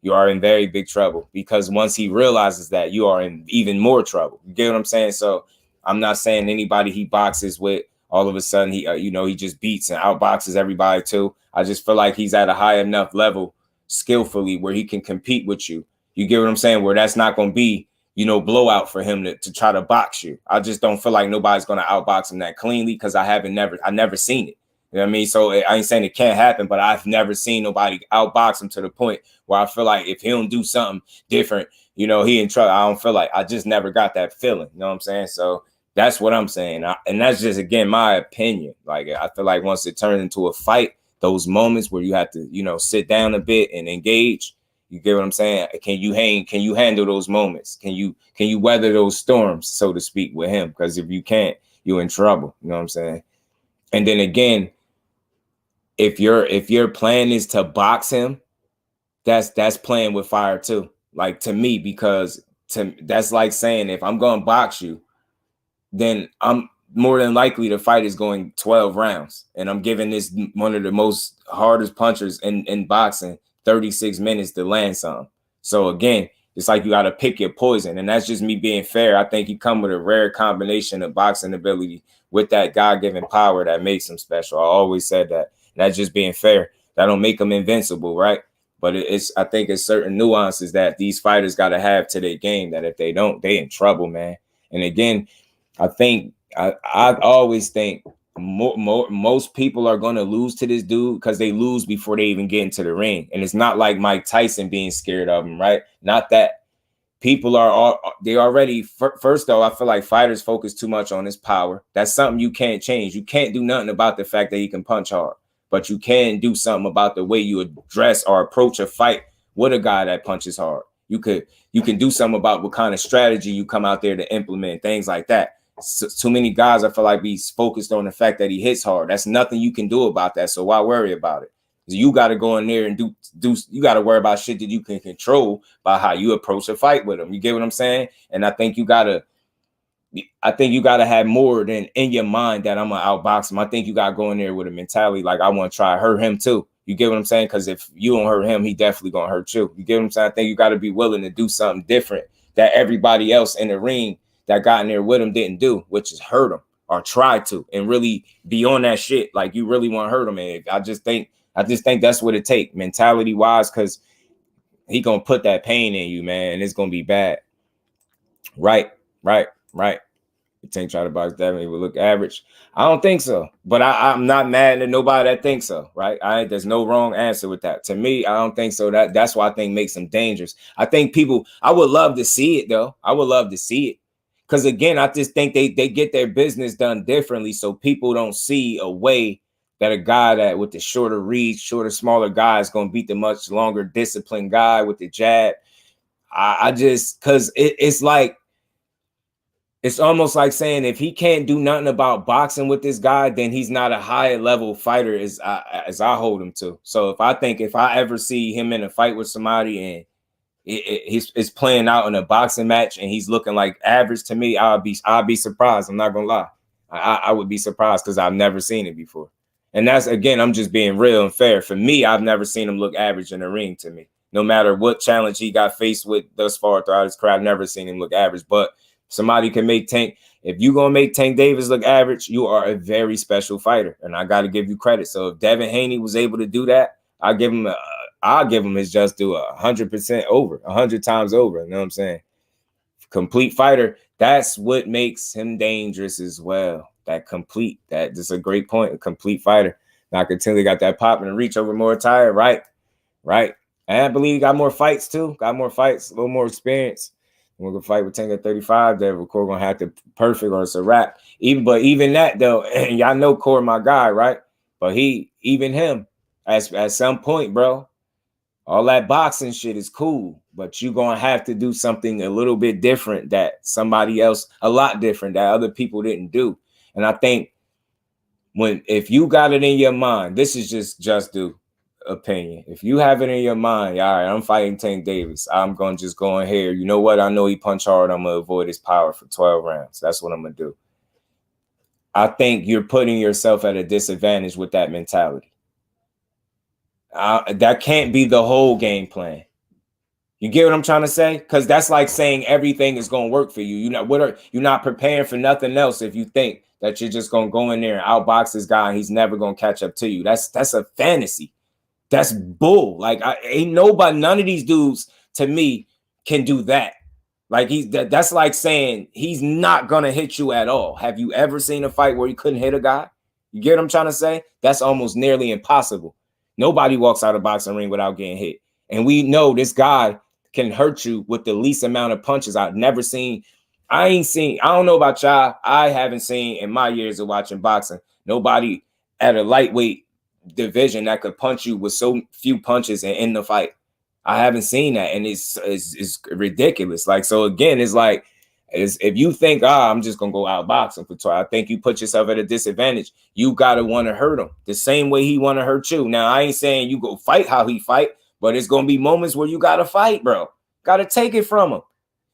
You are in very big trouble, because once he realizes that, you are in even more trouble. You get what I'm saying? So I'm not saying anybody he boxes with, all of a sudden he, he just beats and outboxes everybody too. I just feel like he's at a high enough level skillfully where he can compete with you. You get what I'm saying? Where that's not going to be, blowout for him to try to box you. I just don't feel like nobody's going to outbox him that cleanly, because I never seen it. You know what I mean? So I ain't saying it can't happen, but I've never seen nobody outbox him to the point where I feel like if he don't do something different, he in trouble. I don't feel like, I just never got that feeling. You know what I'm saying? So that's what I'm saying. And that's just, again, my opinion. Like, I feel like once it turns into a fight, those moments where you have to, sit down a bit and engage, you get what I'm saying? Can you handle those moments? Can you weather those storms, so to speak, with him? Because if you can't, you're in trouble. You know what I'm saying? And then again, if your plan is to box him, that's playing with fire too. Like, to me, because that's like saying, if I'm going to box you, then I'm more than likely the fight is going 12 rounds, and I'm giving this one of the most hardest punchers in boxing 36 minutes to land some. So again, it's like you got to pick your poison, and that's just me being fair. I think he come with a rare combination of boxing ability with that God-given power that makes him special. I always said that. And that's just being fair. That don't make him invincible, right? But I think it's certain nuances that these fighters got to have to their game, that if they don't, they in trouble, man. And again, I think I always think most people are going to lose to this dude because they lose before they even get into the ring. And it's not like Mike Tyson being scared of him, right? Not that. People first though, I feel like fighters focus too much on his power. That's something you can't change. You can't do nothing about the fact that he can punch hard, but you can do something about the way you address or approach a fight with a guy that punches hard. You can do something about what kind of strategy you come out there to implement, things like that. So, too many guys, I feel like, be focused on the fact that he hits hard. That's nothing you can do about that. So why worry about it? You got to go in there and do. You got to worry about shit that you can control by how you approach a fight with him. You get what I'm saying? And I think you gotta have more than in your mind that I'm gonna outbox him. I think you gotta go in there with a mentality like, I want to try to hurt him too. You get what I'm saying? Because if you don't hurt him, he definitely gonna hurt you. You get what I'm saying? I think you got to be willing to do something different that everybody else in the ring that got in there with him didn't do, which is hurt him. or try to, and really be on that shit. Like, you really want to hurt him. And I just think that's what it takes, mentality wise, because he gonna put that pain in you, man, and it's gonna be bad. Right. Tank try to box Devin, he would look average. I don't think so, but I'm not mad at nobody that thinks so, right? There's no wrong answer with that. To me, I don't think so. That's what I think makes him dangerous. I think I would love to see it, though. I would love to see it. Because, again, I just think they get their business done differently, so people don't see a way that a guy that with the shorter reach, smaller guy is going to beat the much longer disciplined guy with the jab. I just, because it's like, it's almost like saying if he can't do nothing about boxing with this guy, then he's not a higher level fighter as I hold him to. So if I ever see him in a fight with somebody and it's playing out in a boxing match and he's looking like average to me, I'll be surprised. I'm not gonna lie. I would be surprised because I've never seen it before. And that's, again, I'm just being real and fair. For me, I've never seen him look average in the ring to me. No matter what challenge he got faced with thus far throughout his career, I've never seen him look average. But somebody can make Tank. If you're going to make Tank Davis look average, you are a very special fighter. And I got to give you credit. So if Devin Haney was able to do that, I'll give him his just due 100% over, 100 times over. You know what I'm saying? Complete fighter. That's what makes him dangerous as well. That's a great point. A complete fighter. Now, Cantilli got that pop and reach over more tire. Right. And I believe he got more fights too. Got more fights, a little more experience. We're gonna fight with Tank at 35. That Core gonna have to perfect or it's a wrap. Even that though, and y'all know Core my guy, right? But him at some point, bro, all that boxing shit is cool, but you gonna have to do something a little bit different that somebody else, a lot different that other people didn't do. And I think if you got it in your mind, this is just do opinion. If you have it in your mind, all right, I'm fighting Tank Davis. I'm going to just go in here. You know what? I know he punch hard. I'm going to avoid his power for 12 rounds. That's what I'm going to do. I think you're putting yourself at a disadvantage with that mentality. That can't be the whole game plan. You get what I'm trying to say? Because that's like saying everything is going to work for you. You're not preparing for nothing else if you think that you're just going to go in there and outbox this guy and he's never going to catch up to you. That's a fantasy. That's bull. Like, none of these dudes to me can do that. Like, that's like saying he's not gonna hit you at all. Have you ever seen a fight where he couldn't hit a guy? You get what I'm trying to say? That's almost nearly impossible. Nobody walks out of a boxing ring without getting hit. And we know this guy can hurt you with the least amount of punches. I've never seen. I don't know about y'all. I haven't seen in my years of watching boxing nobody at a lightweight division that could punch you with so few punches and end the fight. I haven't seen that, and it's ridiculous. Like, so again, it's like, if you think, I'm just gonna go out boxing for 12, I think you put yourself at a disadvantage. You gotta want to hurt him the same way he want to hurt you. Now, I ain't saying you go fight how he fight, but it's gonna be moments where you gotta fight, bro. Gotta take it from him.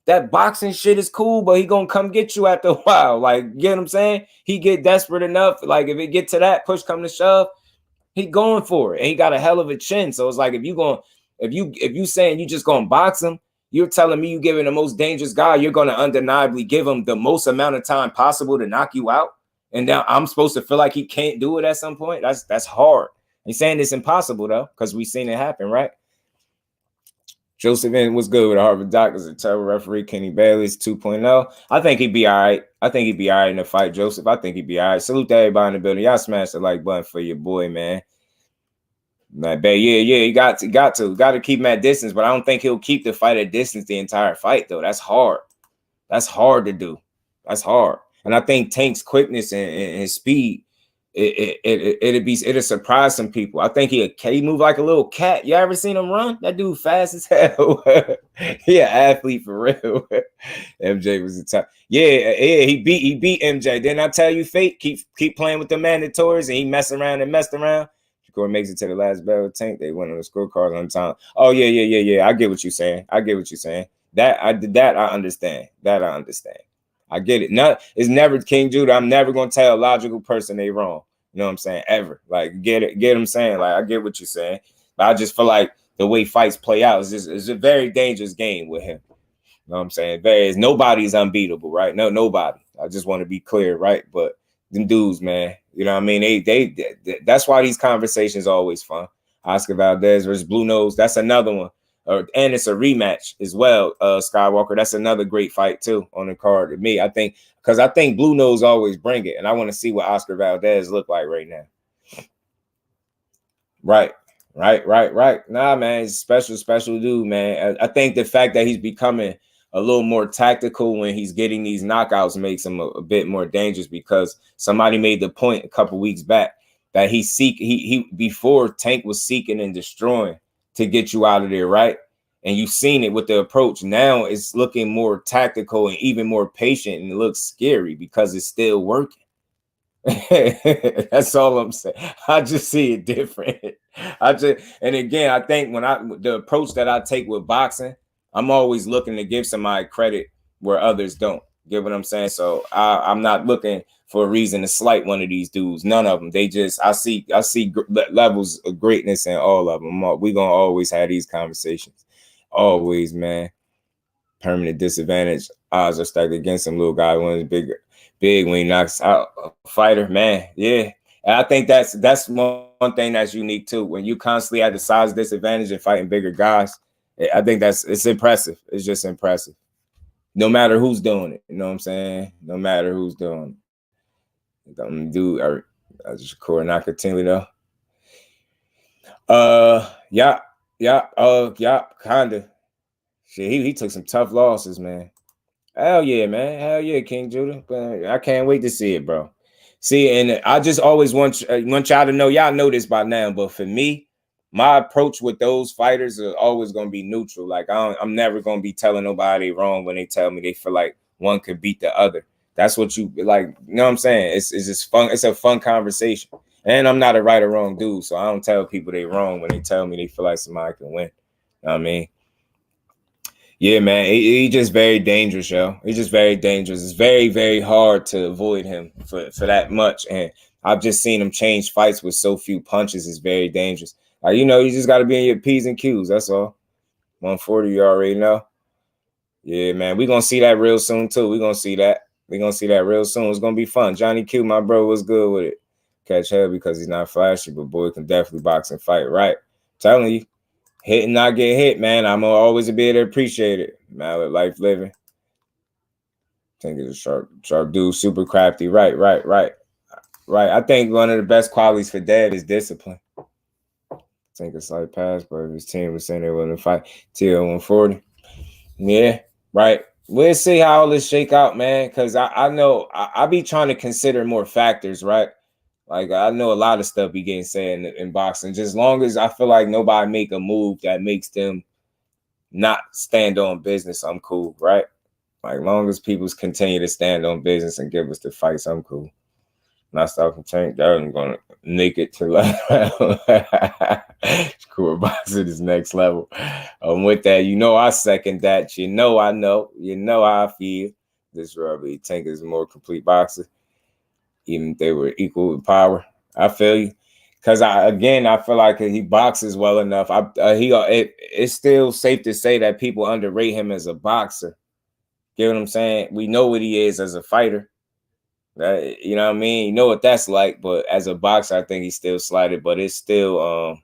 That boxing shit is cool, but he gonna come get you after a while. Like, you get what I'm saying? He get desperate enough. Like, if it get to that, push come to shove, he going for it, and he got a hell of a chin. So it's like, if you saying you just gonna box him, you're telling me you giving the most dangerous guy, you're gonna undeniably give him the most amount of time possible to knock you out, and now I'm supposed to feel like he can't do it at some point. That's hard. He's saying it's impossible though, because we've seen it happen, right? Joseph was good with Harvard Doctors, a terrible referee. Kenny Bailey's 2.0. I think he'd be all right. I think he'd be all right in the fight, Joseph. I think he'd be all right. Salute to everybody in the building. Y'all smash the like button for your boy, man. Yeah, you got to keep him at distance, but I don't think he'll keep the fight at distance the entire fight, though. That's hard. That's hard to do. That's hard. And I think Tank's quickness and his speed, it'll surprise some people. I think he move like a little cat. You ever seen him run? That dude fast as hell. He an athlete for real. MJ was the top. Yeah, he beat MJ. Didn't I tell you, Fate? Keep playing with the mandatories, and he messed around. Shakur makes it to the last battle of Tank. They went on the scorecard on time. Oh yeah. I get what you're saying. That I understand. I get it. It's never King Judah. I'm never gonna tell a logical person they wrong. You know what I'm saying? Ever. Like, get what I'm saying? Like, I get what you're saying. But I just feel like the way fights play out is a very dangerous game with him. You know what I'm saying? Nobody's unbeatable, right? No, nobody. I just want to be clear, right? But them dudes, man. You know what I mean? They that's why these conversations are always fun. Oscar Valdez versus Blue Nose, that's another one. And it's a rematch as well. Skywalker, that's another great fight too on the card to me. I think because I think Blue Nose always bring it, and I want to see what Oscar Valdez look like right now. Right. Nah, man, he's a special dude, man. I think the fact that he's becoming a little more tactical when he's getting these knockouts makes him a bit more dangerous, because somebody made the point a couple weeks back that he before Tank was seeking and destroying to get you out of there, right? And you've seen it with the approach. Now it's looking more tactical and even more patient, and it looks scary because it's still working. That's all I'm saying. I just see it different. And again, I think the approach that I take with boxing, I'm always looking to give somebody credit where others don't. Get what I'm saying? So I'm not looking for a reason to slight one of these dudes. None of them. They just I see levels of greatness in all of them. We're gonna always have these conversations. Always, man. Permanent disadvantage. Odds are stacked against him. Little guy when he's big when he knocks out a fighter, man. Yeah. And I think that's one thing that's unique too. When you constantly have the size disadvantage and fighting bigger guys, I think it's impressive. It's just impressive. No matter who's doing it. You know what I'm saying? No matter who's doing it. Don't do I just record not continue though. Yeah, kinda. Shit, he took some tough losses, man. Hell yeah, man. Hell yeah, King Judah. But I can't wait to see it, bro. See, and I just always want y'all to know, y'all know this by now, but for me, my approach with those fighters are always going to be neutral. Like, I'm never going to be telling nobody wrong when they tell me they feel like one could beat the other. That's what you like. You know what I'm saying? It's just fun. It's a fun conversation. And I'm not a right or wrong dude, so I don't tell people they wrong when they tell me they feel like somebody can win. You know what I mean? Yeah, man, he just very dangerous, yo. He's just very dangerous. It's very, very hard to avoid him for that much. And I've just seen him change fights with so few punches. It's very dangerous. Like, you know, you just got to be in your P's and Q's. That's all. 140, you already know. Yeah, man, we're going to see that real soon, too. We're going to see that. We're going to see that real soon. It's going to be fun. Johnny Q, my bro, was good with it. Catch hell because he's not flashy, but boy can definitely box and fight, right? I'm telling you. Hit and not get hit, man. I'm always be able to appreciate it. Mallet life living. Think it's a sharp dude, super crafty. Right. I think one of the best qualities for Dad is discipline. Think a slight pass, but his team was saying they wouldn't fight till 140. Yeah, right. We'll see how all this shake out, man. Because I know I be trying to consider more factors, right? Like, I know a lot of stuff be getting said in boxing. Just as long as I feel like nobody make a move that makes them not stand on business, I'm cool, right? Like, long as people continue to stand on business and give us the fights, I'm cool. Not stopping Tank. I'm going to nick it to level. Cool boxing is next level. With that, you know I second that. You know I know. You know how I feel. This rubber Tank is a more complete boxer. Even if they were equal in power. I feel you. Because I feel like he boxes well enough. It's still safe to say that people underrate him as a boxer. Get what I'm saying? We know what he is as a fighter. You know what I mean? You know what that's like. But as a boxer, I think he's still slighted. But it's still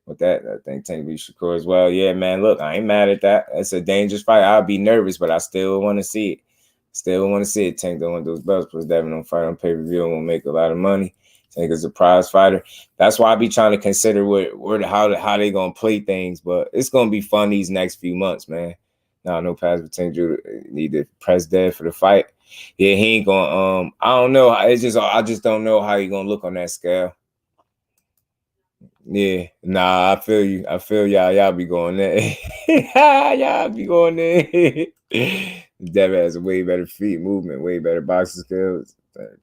with that, I think Tank beat Shakur as well. Yeah, man. Look, I ain't mad at that. It's a dangerous fight. I'll be nervous, but I still want to see it. Still want to see it. Tank don't want those belts, plus Devin don't fight on pay-per-view and won't make a lot of money. Tank is a prize fighter. That's why I be trying to consider how they gonna play things, but it's gonna be fun these next few months, man. Now no pass for Tank Judah. Need to press dead for the fight. Yeah, he ain't gonna I don't know. I just don't know how he gonna look on that scale. Yeah, nah, I feel you. I feel y'all be going there. Y'all be going there. Devin has a way better feet movement, way better boxing skills.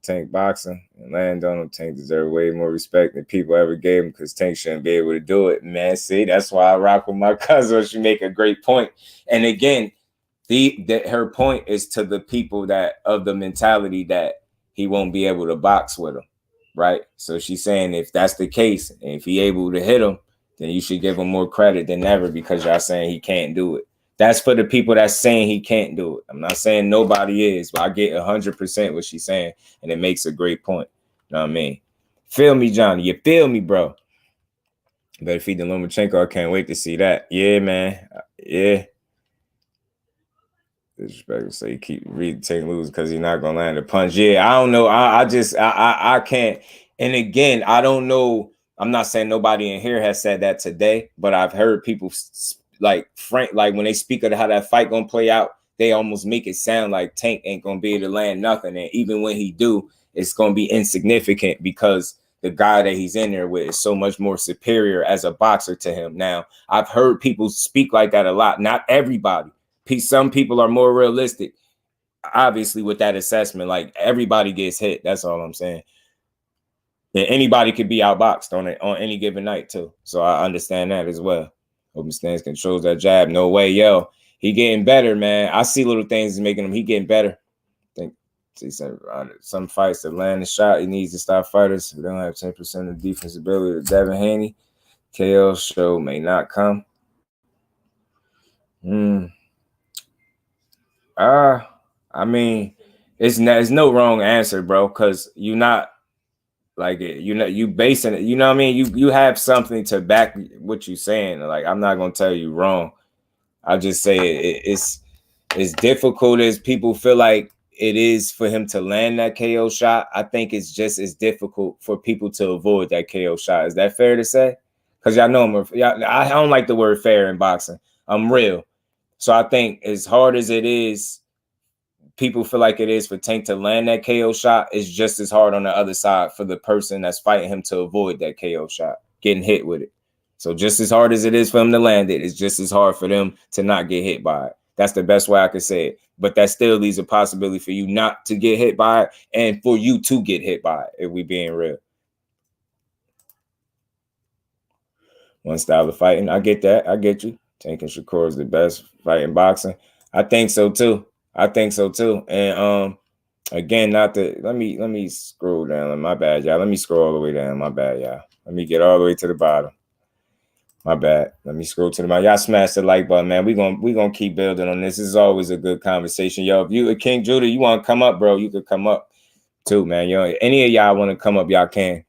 Tank boxing and land on him. Tank deserves way more respect than people ever gave him because Tank shouldn't be able to do it, man. See, that's why I rock with my cousin. She make a great point. And again, her point is to the people that of the mentality that he won't be able to box with him, right? So she's saying if that's the case, and if he able to hit him, then you should give him more credit than ever because y'all saying he can't do it. That's for the people that's saying he can't do it. I'm not saying nobody is, but I get 100% what she's saying, and it makes a great point. You know what I mean? Feel me, Johnny? You feel me, bro? Better feed the Lomachenko. I can't wait to see that. Yeah, man. Yeah. Disrespectful. So you keep taking lose because you're not gonna land a punch. Yeah, I don't know. I can't. And again, I don't know. I'm not saying nobody in here has said that today, but I've heard people like Frank, like when they speak of how that fight gonna play out, they almost make it sound like Tank ain't gonna be able to land nothing. And even when he do, it's gonna be insignificant because the guy that he's in there with is so much more superior as a boxer to him. Now, I've heard people speak like that a lot. Not everybody. Some people are more realistic, obviously, with that assessment. Like everybody gets hit. That's all I'm saying. And anybody could be outboxed on any given night too. So I understand that as well. Open stance controls that jab. No way, yo. He getting better, man. I see little things making him. He getting better. I think some fights to land the shot. He needs to stop fighters who don't have 10% of defense ability. Devin Haney, KO show may not come. I mean, it's no wrong answer, bro, because you're not like it. You basing it. You know what I mean? You have something to back what you're saying. Like I'm not gonna tell you wrong. I just say it's as difficult as people feel like it is for him to land that KO shot. I think it's just as difficult for people to avoid that KO shot. Is that fair to say? Because y'all know I don't like the word fair in boxing. I'm real. So I think as hard as it is, people feel like it is for Tank to land that KO shot, it's just as hard on the other side for the person that's fighting him to avoid that KO shot, getting hit with it. So just as hard as it is for him to land it, it's just as hard for them to not get hit by it. That's the best way I could say it. But that still leaves a possibility for you not to get hit by it and for you to get hit by it, if we being real. One style of fighting. I get that. I get you. Tank and Shakur is the best fight in boxing. I think so too. And again, not to let me scroll down. My bad, y'all. Let me scroll all the way down. My bad, y'all. Let me get all the way to the bottom. My bad. Let me scroll to the bottom. Y'all smash the like button, man. We gonna keep building on this. This is always a good conversation. Yo, if you King Judah, you want to come up, bro, you could come up too, man. Yo, any of y'all want to come up, y'all can.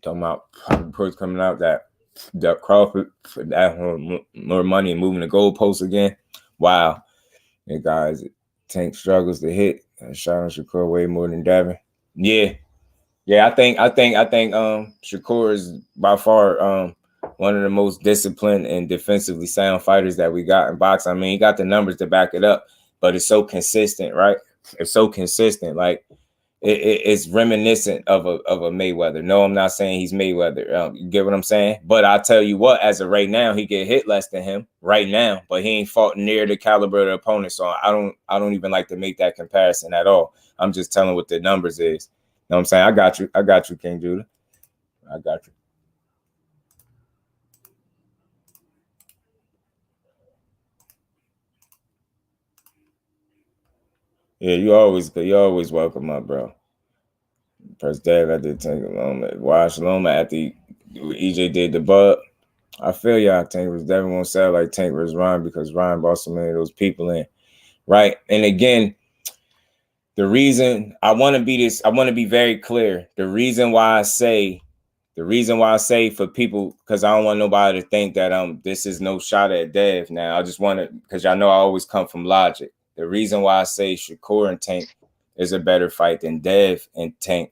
Talking about reports coming out that Crawford for that more money and moving the goalposts again. Wow. Hey guys, Tank struggles to hit. Shot on Shakur way more than Devin. Yeah. I think Shakur is by far one of the most disciplined and defensively sound fighters that we got in boxing. I mean, he got the numbers to back it up, but it's so consistent, right? It's so consistent. Like it's reminiscent of a Mayweather. No, I'm not saying he's Mayweather. You get what I'm saying? But I tell you what, as of right now, he get hit less than him right now, but he ain't fought near the caliber of the opponent. So I don't even like to make that comparison at all. I'm just telling what the numbers is. You know what I'm saying? I got you, King Judah. I got you. Yeah, you always welcome up, bro. Press Dave, I did take Loma. Watch Loma after EJ did the bug. I feel y'all. Tank was definitely won't sound like Tank versus Ryan because Ryan brought so many of those people in, right? And again, the reason I want to be very clear. The reason why I say for people, because I don't want nobody to think that this is no shot at Dev. Now I just want to, because y'all know I always come from logic. The reason why I say Shakur and Tank is a better fight than Dev and Tank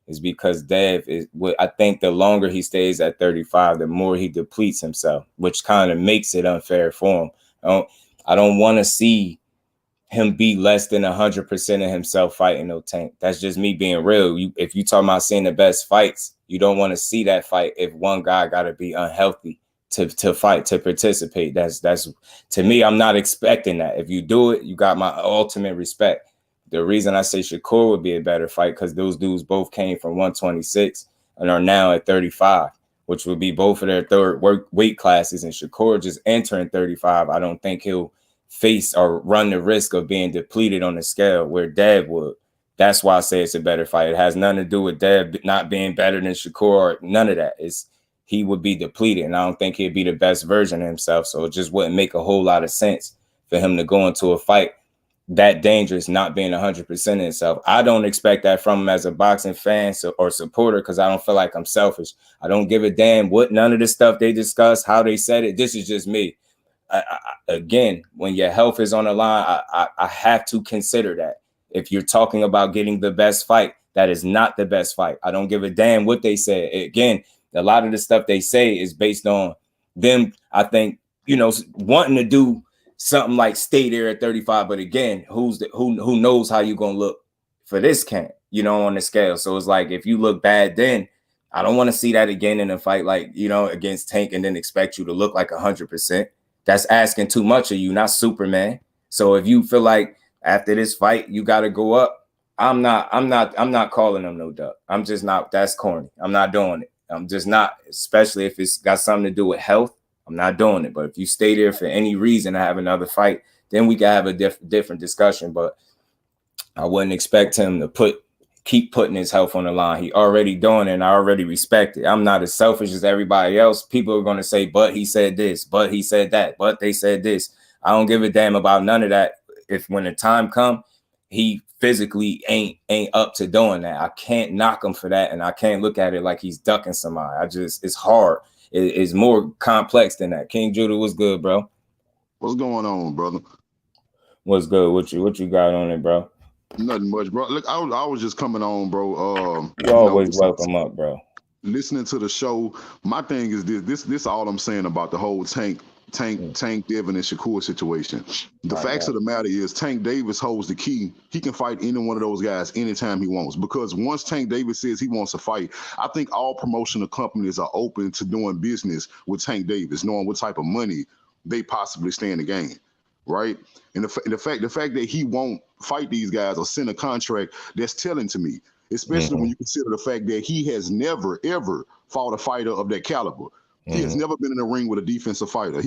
is because Dev is what I think the longer he stays at 35, the more he depletes himself, which kind of makes it unfair for him. I don't want to see him be less than 100% of himself fighting no Tank. That's just me being real. If you talking about seeing the best fights, you don't want to see that fight if one guy got to be unhealthy to fight, to participate. That's to me, I'm not expecting that. If you do it, you got my ultimate respect. The reason I say Shakur would be a better fight because those dudes both came from 126 and are now at 35, which would be both of their third weight classes. And Shakur just entering 35, I don't think he'll face or run the risk of being depleted on the scale where Dev would. That's why I say it's a better fight. It has nothing to do with Dev not being better than Shakur or none of that. he would be depleted, and I don't think he'd be the best version of himself. So it just wouldn't make a whole lot of sense for him to go into a fight that dangerous, not being 100% himself. I don't expect that from him as a boxing fan or supporter, because I don't feel like I'm selfish. I don't give a damn what none of the stuff they discuss, how they said it. This is just me. Again, when your health is on the line, I have to consider that. If you're talking about getting the best fight, that is not the best fight. I don't give a damn what they say. Again, a lot of the stuff they say is based on them, I think, you know, wanting to do something like stay there at 35. But again, who knows how you're going to look for this camp, you know, on the scale. So it's like, if you look bad, then I don't want to see that again in a fight like, you know, against Tank, and then expect you to look like 100%. That's asking too much of you, not Superman. So if you feel like after this fight, you got to go up, I'm not calling them no duck. I'm just not. That's corny. I'm not doing it. I'm just not, especially if it's got something to do with health. I'm not doing it. But if you stay there for any reason to have another fight, then we can have a different discussion. But I wouldn't expect him to keep putting his health on the line. He already doing it, and I already respect it. I'm not as selfish as everybody else. People are going to say, but he said this, but he said that, but they said this. I don't give a damn about none of that. If when the time come, he physically ain't up to doing that, I can't knock him for that, and I can't look at it like he's ducking somebody. It's hard. It's more complex than that. King Judah, what's good, bro? What's going on, brother? What's good? What you got on it, bro? Nothing much, bro. Look, I was just coming on, bro. You always welcome up, bro. Listening to the show, my thing is this all I'm saying about the whole Tank, Devin, and Shakur situation. The facts of the matter is Tank Davis holds the key. He can fight any one of those guys anytime he wants, because once Tank Davis says he wants to fight, I think all promotional companies are open to doing business with Tank Davis, knowing what type of money they possibly stand to gain, right? And the fact that he won't fight these guys or send a contract, that's telling to me, especially when you consider the fact that he has never, ever fought a fighter of that caliber. He has never been in a ring with a defensive fighter.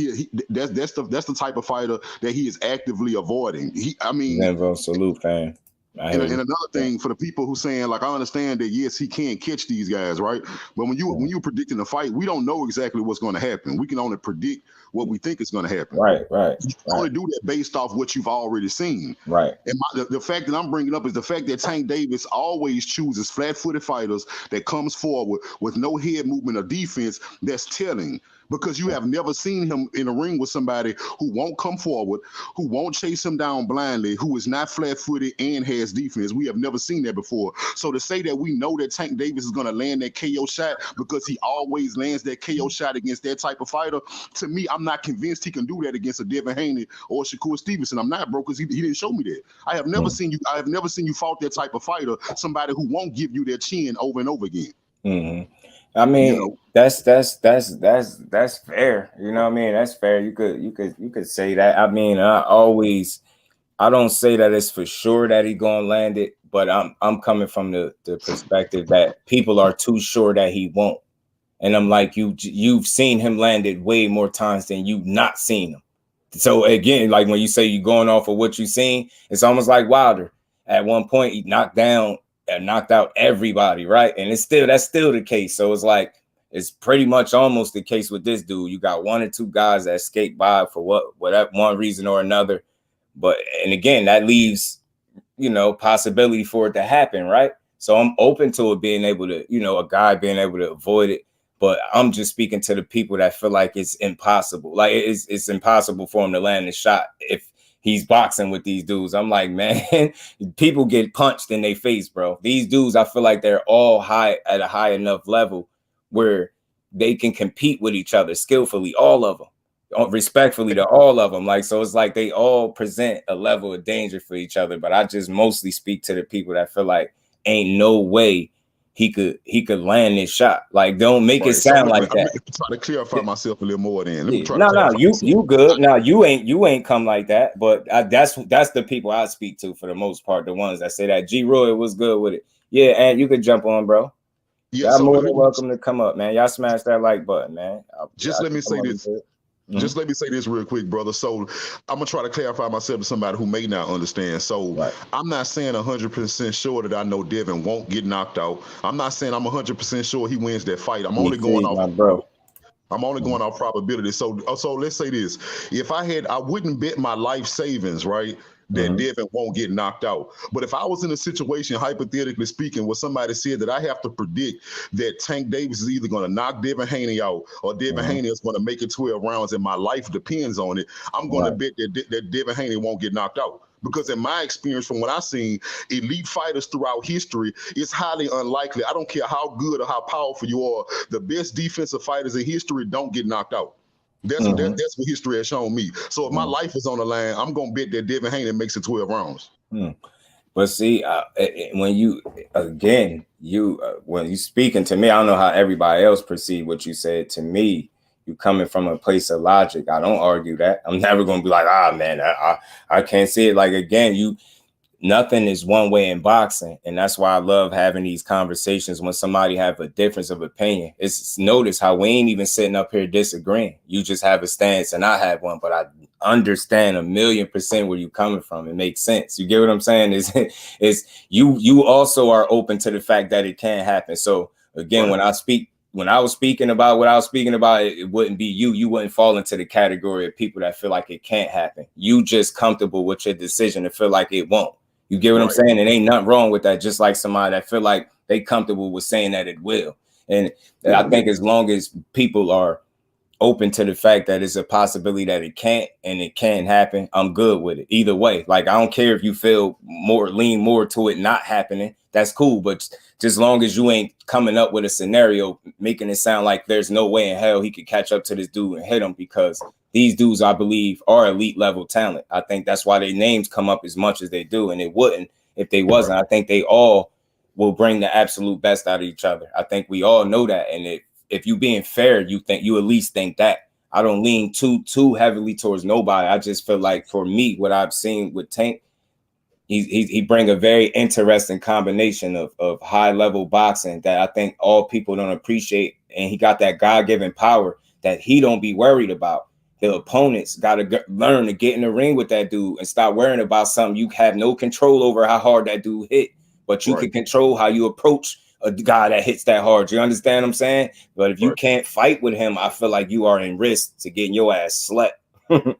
That's the type of fighter that he is actively avoiding. Never salute, fan. And another thing for the people who saying, like, I understand that yes, he can't catch these guys, right? But when you're predicting the fight, we don't know exactly what's going to happen. We can only predict what we think is going to happen. Right. You can only do that based off what you've already seen. Right. And the fact that I'm bringing up is the fact that Tank Davis always chooses flat-footed fighters that comes forward with no head movement or defense. That's telling, because you have never seen him in a ring with somebody who won't come forward, who won't chase him down blindly, who is not flat-footed and has defense. We have never seen that before. So to say that we know that Tank Davis is going to land that KO shot because he always lands that KO shot against that type of fighter, to me, I'm not convinced he can do that against a Devin Haney or Shakur Stevenson. I'm not, bro, because he didn't show me that. I have never seen you. I have never seen you fought that type of fighter, somebody who won't give you their chin over and over again. I mean, that's fair. You know what I mean? That's fair. You could say that. I mean, I don't say that it's for sure that he's gonna land it, but I'm coming from the perspective that people are too sure that he won't. And I'm like, you've seen him land it way more times than you've not seen him. So again, like when you say you're going off of what you've seen, it's almost like Wilder. At one point, he knocked out everybody, right? And that's still the case. So it's like, it's pretty much almost the case with this dude. You got one or two guys that escape by for whatever one reason or another. And again, that leaves, possibility for it to happen, right? So I'm open to it being able to, a guy being able to avoid it. But I'm just speaking to the people that feel like it's impossible. Like it's impossible for him to land the shot if he's boxing with these dudes. I'm like, man, people get punched in their face, bro. These dudes, I feel like they're all at a high enough level where they can compete with each other skillfully, all of them, respectfully to all of them. Like, so it's like they all present a level of danger for each other. But I just mostly speak to the people that feel like ain't no way he could land this shot. Like, don't make it sound like that. I'm trying to clarify myself a little more. Then you good. No, you ain't come like that. But that's the people I speak to for the most part. The ones that say that. G Roy was good with it. Yeah, and you could jump on, bro. Yeah, y'all more than welcome to come up, man. Y'all smash that like button, man. Let me say this. Just let me say this real quick, brother. So I'm gonna try to clarify myself to somebody who may not understand. So I'm not saying 100% sure that I know Devin won't get knocked out. I'm not saying I'm 100% sure he wins that fight. I'm only going off. I'm only going off probability. So let's say this: if I wouldn't bet my life savings, right, that Devin won't get knocked out. But if I was in a situation, hypothetically speaking, where somebody said that I have to predict that Tank Davis is either going to knock Devin Haney out or Devin Haney is going to make it 12 rounds and my life depends on it, I'm going to bet that Devin Haney won't get knocked out. Because in my experience, from what I've seen, elite fighters throughout history, it's highly unlikely. I don't care how good or how powerful you are. The best defensive fighters in history don't get knocked out. That's what history has shown me. So if my life is on the line, I'm going to bet that Devin Haney makes it 12 rounds. But see, when you speaking to me, I don't know how everybody else perceive what you said. To me, you coming from a place of logic. I don't argue that. I'm never going to be like, man, I can't see it. Like, again, nothing is one way in boxing. And that's why I love having these conversations when somebody have a difference of opinion. It's notice how we ain't even sitting up here disagreeing. You just have a stance and I have one, but I understand 1,000,000% where you coming from. It makes sense. You get what I'm saying? Is you also are open to the fact that it can happen. So again, when I was speaking about what I was speaking about, it wouldn't be you. You wouldn't fall into the category of people that feel like it can't happen. You just comfortable with your decision to feel like it won't. You get what I'm saying? And ain't nothing wrong with that. Just like somebody that feel like they comfortable with saying that it will. And I think as long as people are open to the fact that it's a possibility that it can't and it can happen, I'm good with it either way. Like, I don't care if you feel lean more to it not happening. That's cool. But just long as you ain't coming up with a scenario making it sound like there's no way in hell he could catch up to this dude and hit him, because these dudes, I believe, are elite level talent. I think that's why their names come up as much as they do. And it wouldn't if they wasn't. I think they all will bring the absolute best out of each other. I think we all know that. And if you being fair, you at least think that. I don't lean too heavily towards nobody. I just feel like, for me, what I've seen with Tank, he bring a very interesting combination of high level boxing that I think all people don't appreciate. And he got that God-given power that he don't be worried about. The opponents got to learn to get in the ring with that dude and stop worrying about something you have no control over, how hard that dude hit, but you can control how you approach a guy that hits that hard. You understand what I'm saying? But if you can't fight with him, I feel like you are in risk to getting your ass slept. You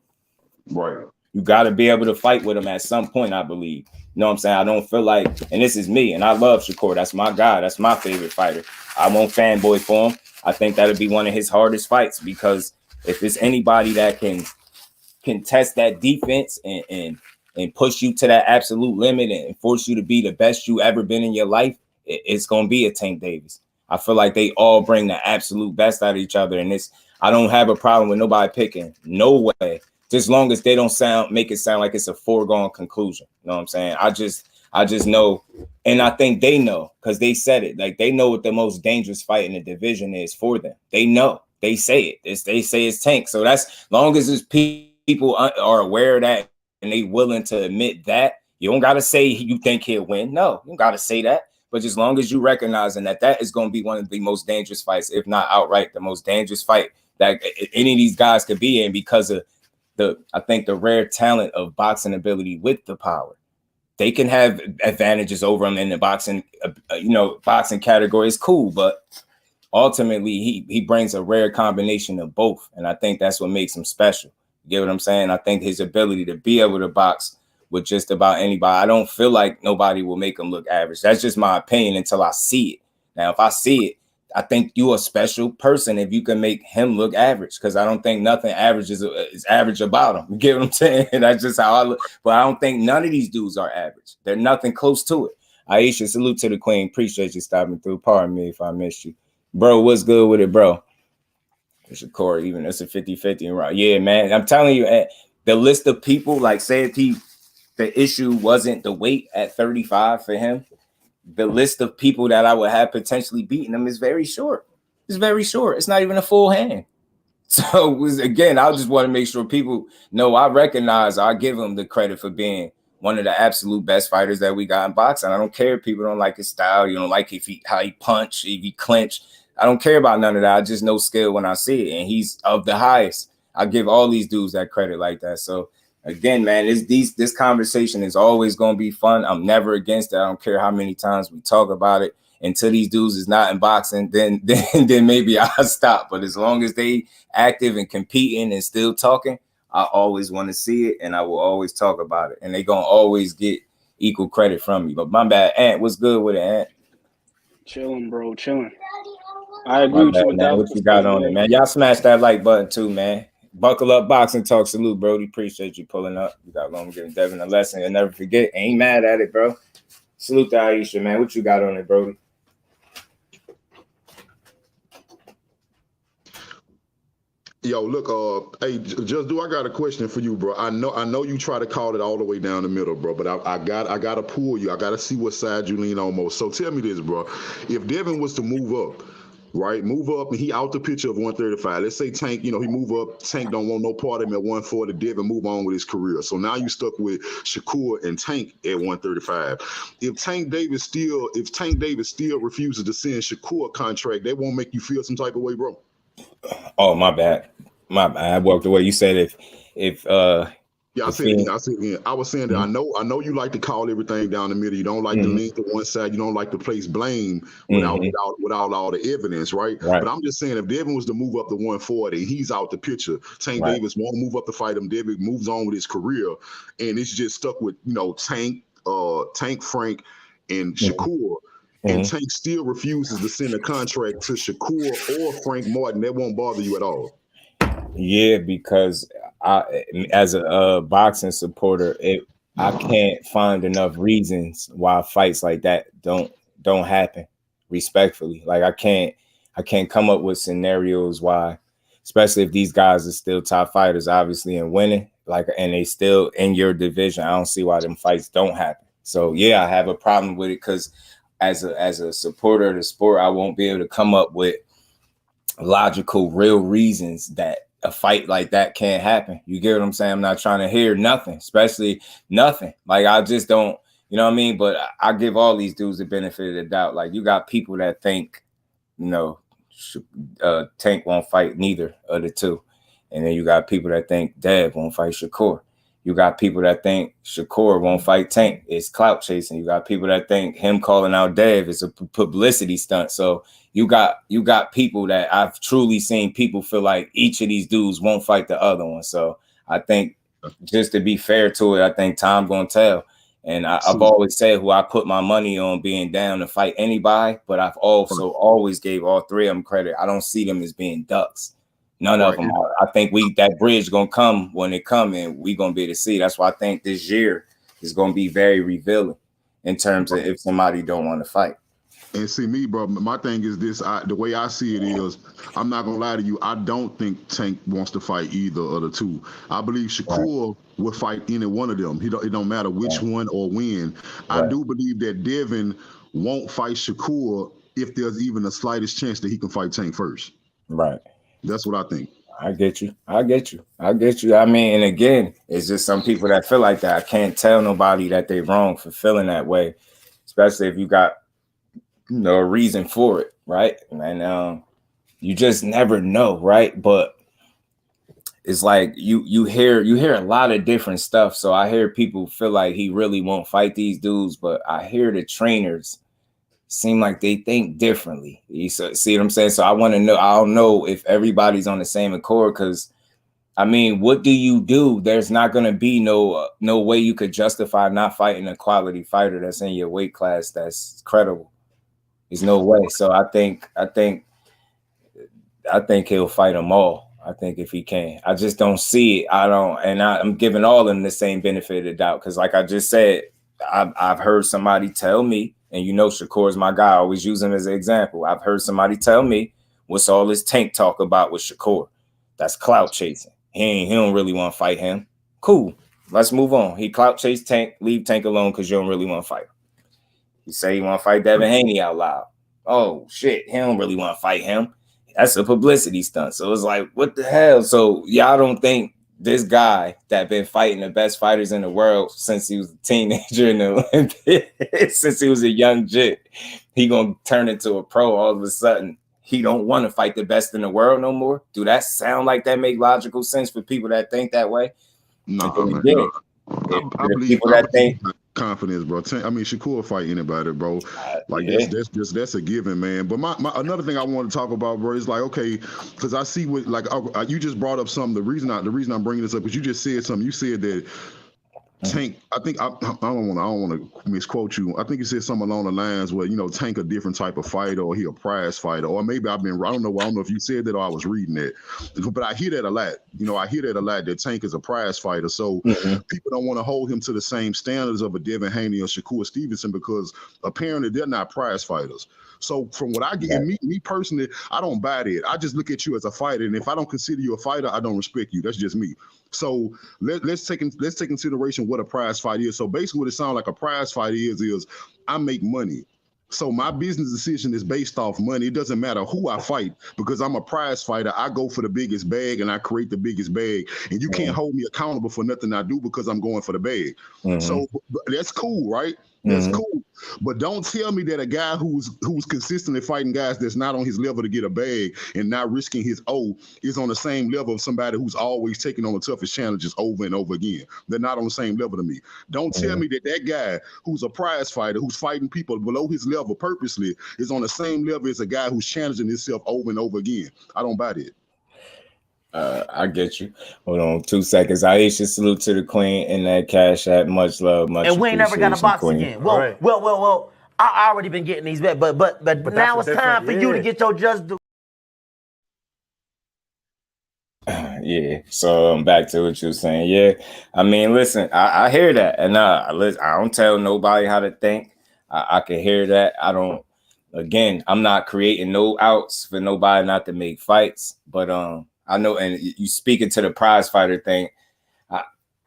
got to be able to fight with him at some point, I believe. You know what I'm saying? I don't feel like, and this is me, and I love Shakur. That's my guy. That's my favorite fighter. I won't fanboy for him. I think that'll be one of his hardest fights, because if it's anybody that can test that defense and push you to that absolute limit and force you to be the best you ever been in your life, it's going to be a Tank Davis. I feel like they all bring the absolute best out of each other. And I don't have a problem with nobody picking. No way. Just long as they don't make it sound like it's a foregone conclusion. You know what I'm saying? I just know, and I think they know, because they said it. Like, they know what the most dangerous fight in the division is for them. They know. They say it. They say it's Tank. So that's long as people are aware of that and they willing to admit that. You don't got to say you think he'll win. No, you don't got to say that. But as long as you recognizing that is going to be one of the most dangerous fights, if not outright the most dangerous fight that any of these guys could be in, because of I think the rare talent of boxing ability with the power. They can have advantages over them in the boxing, boxing category is cool, but ultimately he brings a rare combination of both. And I think that's what makes him special. You get what I'm saying? I think his ability to be able to box with just about anybody, I don't feel like nobody will make him look average. That's just my opinion until I see it. Now, if I see it, I think you're a special person if you can make him look average, because I don't think nothing average is average about him. You get what I'm saying? That's just how I look. But I don't think none of these dudes are average. They're nothing close to it. Aisha, salute to the queen. Appreciate you stopping through. Pardon me if I missed you. Bro, what's good with it, bro? It's a core, even it's a 50-50. Yeah, man. I'm telling you, the list of people, like, say if the issue wasn't the weight at 35 for him, the list of people that I would have potentially beaten him is very short. It's very short. It's not even a full hand. So again, I just want to make sure people know I give him the credit for being one of the absolute best fighters that we got in boxing. I don't care if people don't like his style. You don't like how he punch, if he clinch. I don't care about none of that. I just know skill when I see it, and he's of the highest. I give all these dudes that credit like that. So again, man, this conversation is always going to be fun. I'm never against it. I don't care how many times we talk about it. Until these dudes is not in boxing, then maybe I'll stop. But as long as they active and competing and still talking, I always want to see it, and I will always talk about it. And they gonna always get equal credit from me. But my bad, Ant, what's good with it, Ant? Chilling, bro, chilling. I agree with you. Man, what you got on it, man? Y'all smash that like button too, man. Buckle up, boxing talk. Salute, Brody. Appreciate you pulling up. You got long giving Devin a lesson. And never forget, ain't mad at it, bro. Salute to Aisha, man. What you got on it, Brody? Yo, look, hey, I got a question for you, bro. I know you try to call it all the way down the middle, bro, but I gotta pull you. I gotta see what side you lean on most. So tell me this, bro. If Devin was to move up, right, and he out the picture of 135. Let's say Tank, he move up. Tank don't want no part of him at 140. Devin move on with his career. So now you stuck with Shakur and Tank at 135. If Tank Davis still refuses to send Shakur a contract, that won't make you feel some type of way, bro? Oh, my bad. I walked away. You said if I said again. I was saying that I know you like to call everything down the middle. You don't like to lean to one side. You don't like to place blame without all the evidence, right? But I'm just saying, if Devin was to move up to 140, he's out the picture. Tank Davis won't move up to fight him. Devin moves on with his career, and it's just stuck with Tank, Frank, and Shakur. And Tank still refuses to send a contract to Shakur or Frank Martin. That won't bother you at all. Yeah, because as a boxing supporter, I can't find enough reasons why fights like that don't happen. Respectfully, like I can't come up with scenarios why, especially if these guys are still top fighters, obviously, and winning, and they still in your division. I don't see why them fights don't happen. So yeah, I have a problem with it because as a supporter of the sport, I won't be able to come up with logical, real reasons that a fight like that can't happen. You get what I'm saying? I'm not trying to hear nothing, especially nothing. Like, I just don't, you know what I mean? But I give all these dudes the benefit of the doubt. Like, you got people that think, Tank won't fight neither of the two. And then you got people that think Dev won't fight Shakur. You got people that think Shakur won't fight Tank. It's clout chasing. You got people that think him calling out Dev is a publicity stunt. So you got people that I've truly seen people feel like each of these dudes won't fight the other one. So I think, just to be fair to it, I think time gonna tell. And I've always said who I put my money on being down to fight anybody, but I've also always gave all three of them credit. I don't see them as being ducks. None of them. I think that bridge gonna come when it come, and we gonna be able to see. That's why I think this year is gonna be very revealing in terms of if somebody don't want to fight. And see me, bro, my thing is this. The way I see it is, I'm not gonna lie to you, I don't think Tank wants to fight either of the two. I believe Shakur will fight any one of them. It don't matter which one or when. I do believe that Devin won't fight Shakur if there's even the slightest chance that he can fight Tank first. Right. That's what I think. I get you. I mean, and again, it's just some people that feel like that. I can't tell nobody that they're wrong for feeling that way, especially if you got a reason for it, right? And you just never know, right? But it's like you hear a lot of different stuff. So I hear people feel like he really won't fight these dudes, but I hear the trainers seem like they think differently. You see what I'm saying? So I want to know. I don't know if everybody's on the same accord, because I mean, what do you do? There's not going to be no way you could justify not fighting a quality fighter that's in your weight class that's credible. There's no way. So I think he'll fight them all. I think if he can. I just don't see it. I'm giving all of them the same benefit of the doubt, because like I just said, I've heard somebody tell me, and Shakur's my guy, I always use him as an example. I've heard somebody tell me, what's all this Tank talk about with Shakur? That's clout chasing. He don't really want to fight him. Cool. Let's move on. He clout chase Tank, leave Tank alone because you don't really want to fight him. You say you want to fight Devin Haney out loud. Oh shit, he don't really want to fight him. That's a publicity stunt. So it's like, what the hell? So y'all don't think this guy that been fighting the best fighters in the world since he was a teenager in the Olympics, since he was a young jit, he gonna turn into a pro all of a sudden? he don't want to fight the best in the world no more? Do that sound like that make logical sense for people that think that way? No, man. Again, I believe people that think confidence, bro. I mean, Shakur fight anybody, bro. Like that's a given, man. But my another thing I want to talk about, bro, is like, okay, because I see what like you just brought up something. The reason I'm bringing this up is you just said something. You said that Tank, I think I don't want to misquote you. I think you said something along the lines where, you know, Tank a different type of fighter, or he a prize fighter, or maybe I don't know if you said that or I was reading it, but I hear that a lot. You know, I hear that a lot, that Tank is a prize fighter. So people don't want to hold him to the same standards of a Devin Haney or Shakur Stevenson, because apparently they're not prize fighters. So from what I get, me personally, I don't buy that. I just look at you as a fighter, and if I don't consider you a fighter, I don't respect you. That's just me. So let's take consideration what a prize fight is. So basically, what it sounds like a prize fight is I make money. So my business decision is based off money. It doesn't matter who I fight, because I'm a prize fighter. I go for the biggest bag and I create the biggest bag. And you can't hold me accountable for nothing I do, because I'm going for the bag. So that's cool, right? That's cool. But don't tell me that a guy who's consistently fighting guys that's not on his level to get a bag and not risking his O is on the same level of somebody who's always taking on the toughest challenges over and over again. They're not on the same level to me. Don't tell me that guy who's a prize fighter, who's fighting people below his level purposely, is on the same level as a guy who's challenging himself over and over again. I don't buy that. I get you. Hold on 2 seconds. Aisha, salute to the queen in that cash app. Much love, much and we ain't never got a box queen. again. Well. I already been getting these back, but now it's time for you to get your just due. Yeah. So I'm back to what you were saying. Yeah. I mean, listen, I hear that, and I don't tell nobody how to think. I can hear that. Again, I'm not creating no outs for nobody not to make fights, but I know, and you speaking to the prize fighter thing,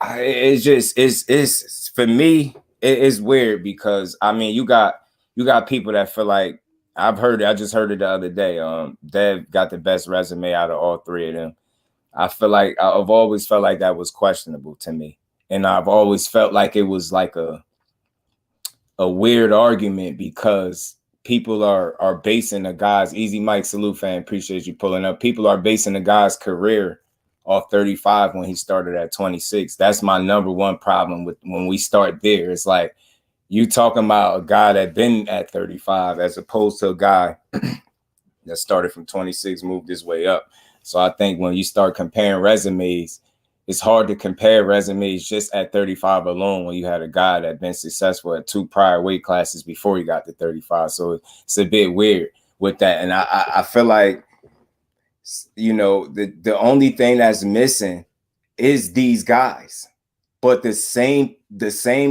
it's for me, it's weird, because I mean, you got people that feel like, I just heard it the other day. Dev got the best resume out of all three of them. I feel like I've always felt like that was questionable to me, and I've always felt like it was like a weird argument, because people are basing a guy's Easy Mike, salute fan, appreciate you pulling up. People are basing a guy's career off 35 when he started at 26. That's my number one problem with when we start there. It's like you talking about a guy that been at 35 as opposed to a guy that started from 26, moved his way up. So I think when you start comparing resumes, it's hard to compare resumes just at 35 alone when you had a guy that been successful at 2 prior weight classes before he got to 35. So it's a bit weird with that. And I feel like, you know, the only thing that's missing is these guys. But the same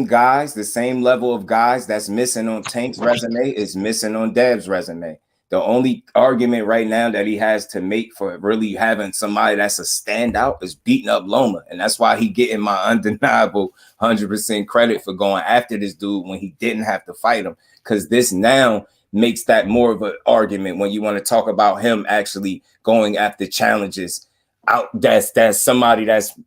guys, the same level of guys that's missing on Tank's resume is missing on Dev's resume. The only argument right now that he has to make for really having somebody that's a standout is beating up Loma. And that's why he getting my undeniable 100% credit for going after this dude when he didn't have to fight him. Because this now makes that more of an argument when you want to talk about him actually going after challenges out. That's somebody that's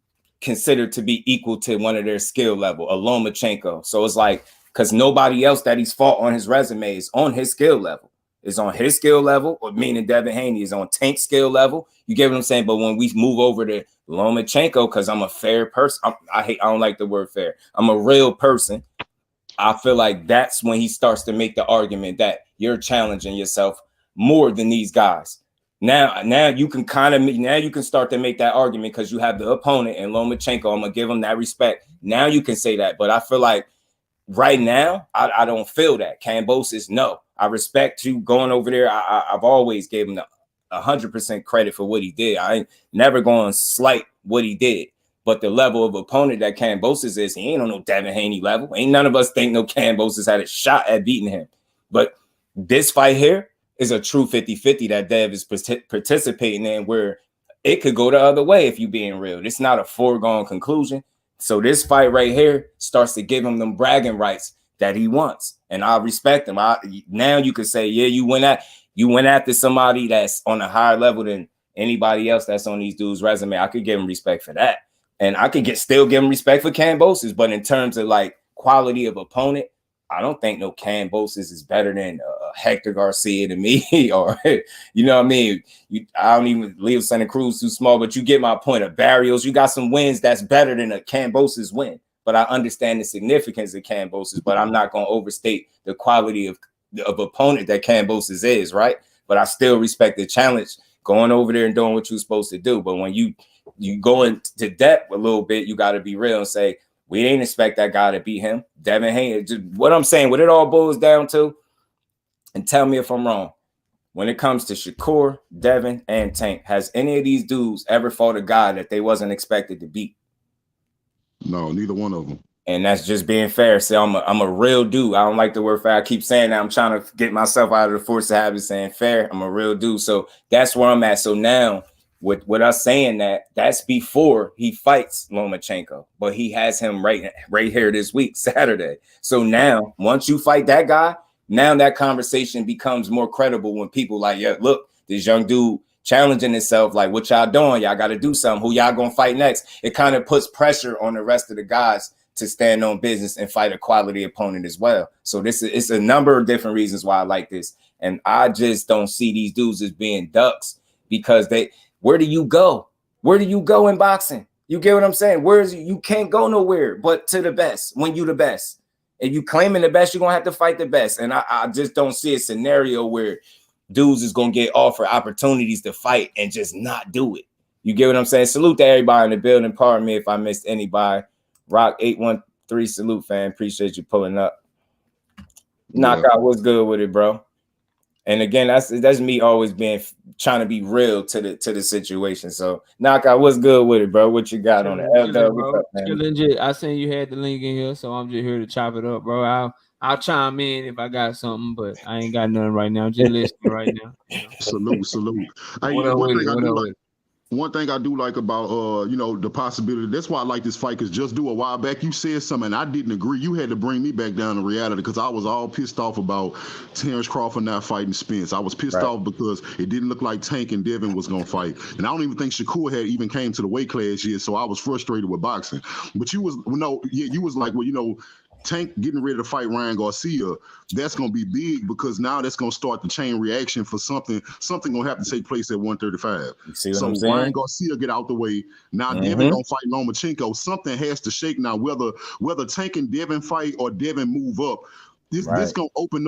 considered to be equal to one of their skill level, a Lomachenko. So it's like, because nobody else that he's fought on his resume is on his skill level. Is on his skill level, or meaning Devin Haney is on Tank's skill level. You get what I'm saying? But when we move over to Lomachenko, because I'm a fair person, I don't like the word fair. I'm a real person. I feel like that's when he starts to make the argument that you're challenging yourself more than these guys. Now you can start to make that argument because you have the opponent and Lomachenko. I'm gonna give him that respect. Now you can say that, but I feel like right now I don't feel that. Kambosos, no. I respect you going over there. I've always gave him 100% credit for what he did. I ain't never going to slight what he did. But the level of opponent that Kambosos is, he ain't on no Devin Haney level. Ain't none of us think no Kambosos had a shot at beating him. But this fight here is a true 50-50 that Dev is participating in, where it could go the other way if you being real. It's not a foregone conclusion. So this fight right here starts to give him them bragging rights that he wants, and I respect him. Now you could say, yeah, you went after somebody that's on a higher level than anybody else that's on these dudes' resume. I could give him respect for that, and I could still give him respect for Kambosos. But in terms of like quality of opponent, I don't think no Kambosos is better than Hector Garcia to me, or you know what I mean. I don't even leave Santa Cruz too small, but you get my point. Of Barrios, you got some wins that's better than a Kambosos win. But I understand the significance of Kambosos, but I'm not going to overstate the quality of opponent that Kambosos is, right? But I still respect the challenge, going over there and doing what you're supposed to do. But when you go into depth a little bit, you got to be real and say, we didn't expect that guy to beat him. Devin Haney, what I'm saying, what it all boils down to, and tell me if I'm wrong, when it comes to Shakur, Devin, and Tank, has any of these dudes ever fought a guy that they wasn't expected to beat? No, neither one of them. And that's just being fair. So I'm a real dude. I don't like the word fair. I keep saying that. I'm trying to get myself out of the force of habit saying fair. I'm a real dude. So that's where I'm at. So now, with us saying that, that's before he fights Lomachenko, but he has him right here this week, Saturday. So now, once you fight that guy, now that conversation becomes more credible when people like, yeah, look, this young dude challenging himself, like, what y'all doing? Y'all got to do something. Who y'all gonna fight next? It kind of puts pressure on the rest of the guys to stand on business and fight a quality opponent as well. So it's a number of different reasons why I like this, and I just don't see these dudes as being ducks because where do you go? Where do you go in boxing? You get what I'm saying? You can't go nowhere but to the best when you the best. If you claiming the best, you're going to have to fight the best. And I just don't see a scenario where dudes is going to get offered opportunities to fight and just not do it. You get what I'm saying? Salute to everybody in the building. Pardon me if I missed anybody. Rock 813, salute, fan. Appreciate you pulling up. Knockout, what's good with it, bro? And again, that's me always trying to be real to the situation. So Knockout, what's good with it, bro? What you got on it? I seen you had the link in here, so I'm just here to chop it up, bro. I'll chime in if I got something, but I ain't got nothing right now. Just listening right now. Salute. One thing I do like about the possibility. That's why I like this fight, because just a while back you said something and I didn't agree. You had to bring me back down to reality because I was all pissed off about Terrence Crawford not fighting Spence. I was pissed off because it didn't look like Tank and Devin was gonna fight, and I don't even think Shakur had even came to the weight class yet. So I was frustrated with boxing. But you was like, well, Tank getting ready to fight Ryan Garcia, that's going to be big because now that's going to start the chain reaction for something going to have to take place at 135. So Ryan Garcia get out the way. Now Devin going to fight Lomachenko. Something has to shake now, whether Tank and Devin fight or Devin move up. This gonna open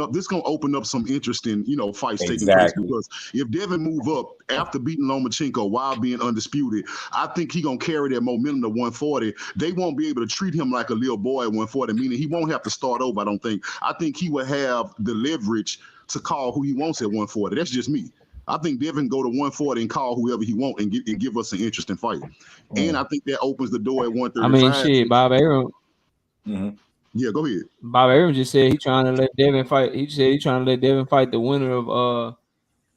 up some interesting, fights taking place, because if Devin move up after beating Lomachenko while being undisputed, I think he gonna carry that momentum to 140. They won't be able to treat him like a little boy at 140, meaning he won't have to start over. I don't think. I think he will have the leverage to call who he wants at 140. That's just me. I think Devin go to 140 and call whoever he wants and give us an interesting fight. And I think that opens the door at 135. I mean, shit, Bob Arum. Yeah, go ahead. Bob Arum just said he's trying to let Devin fight. He said he's trying to let Devin fight the winner of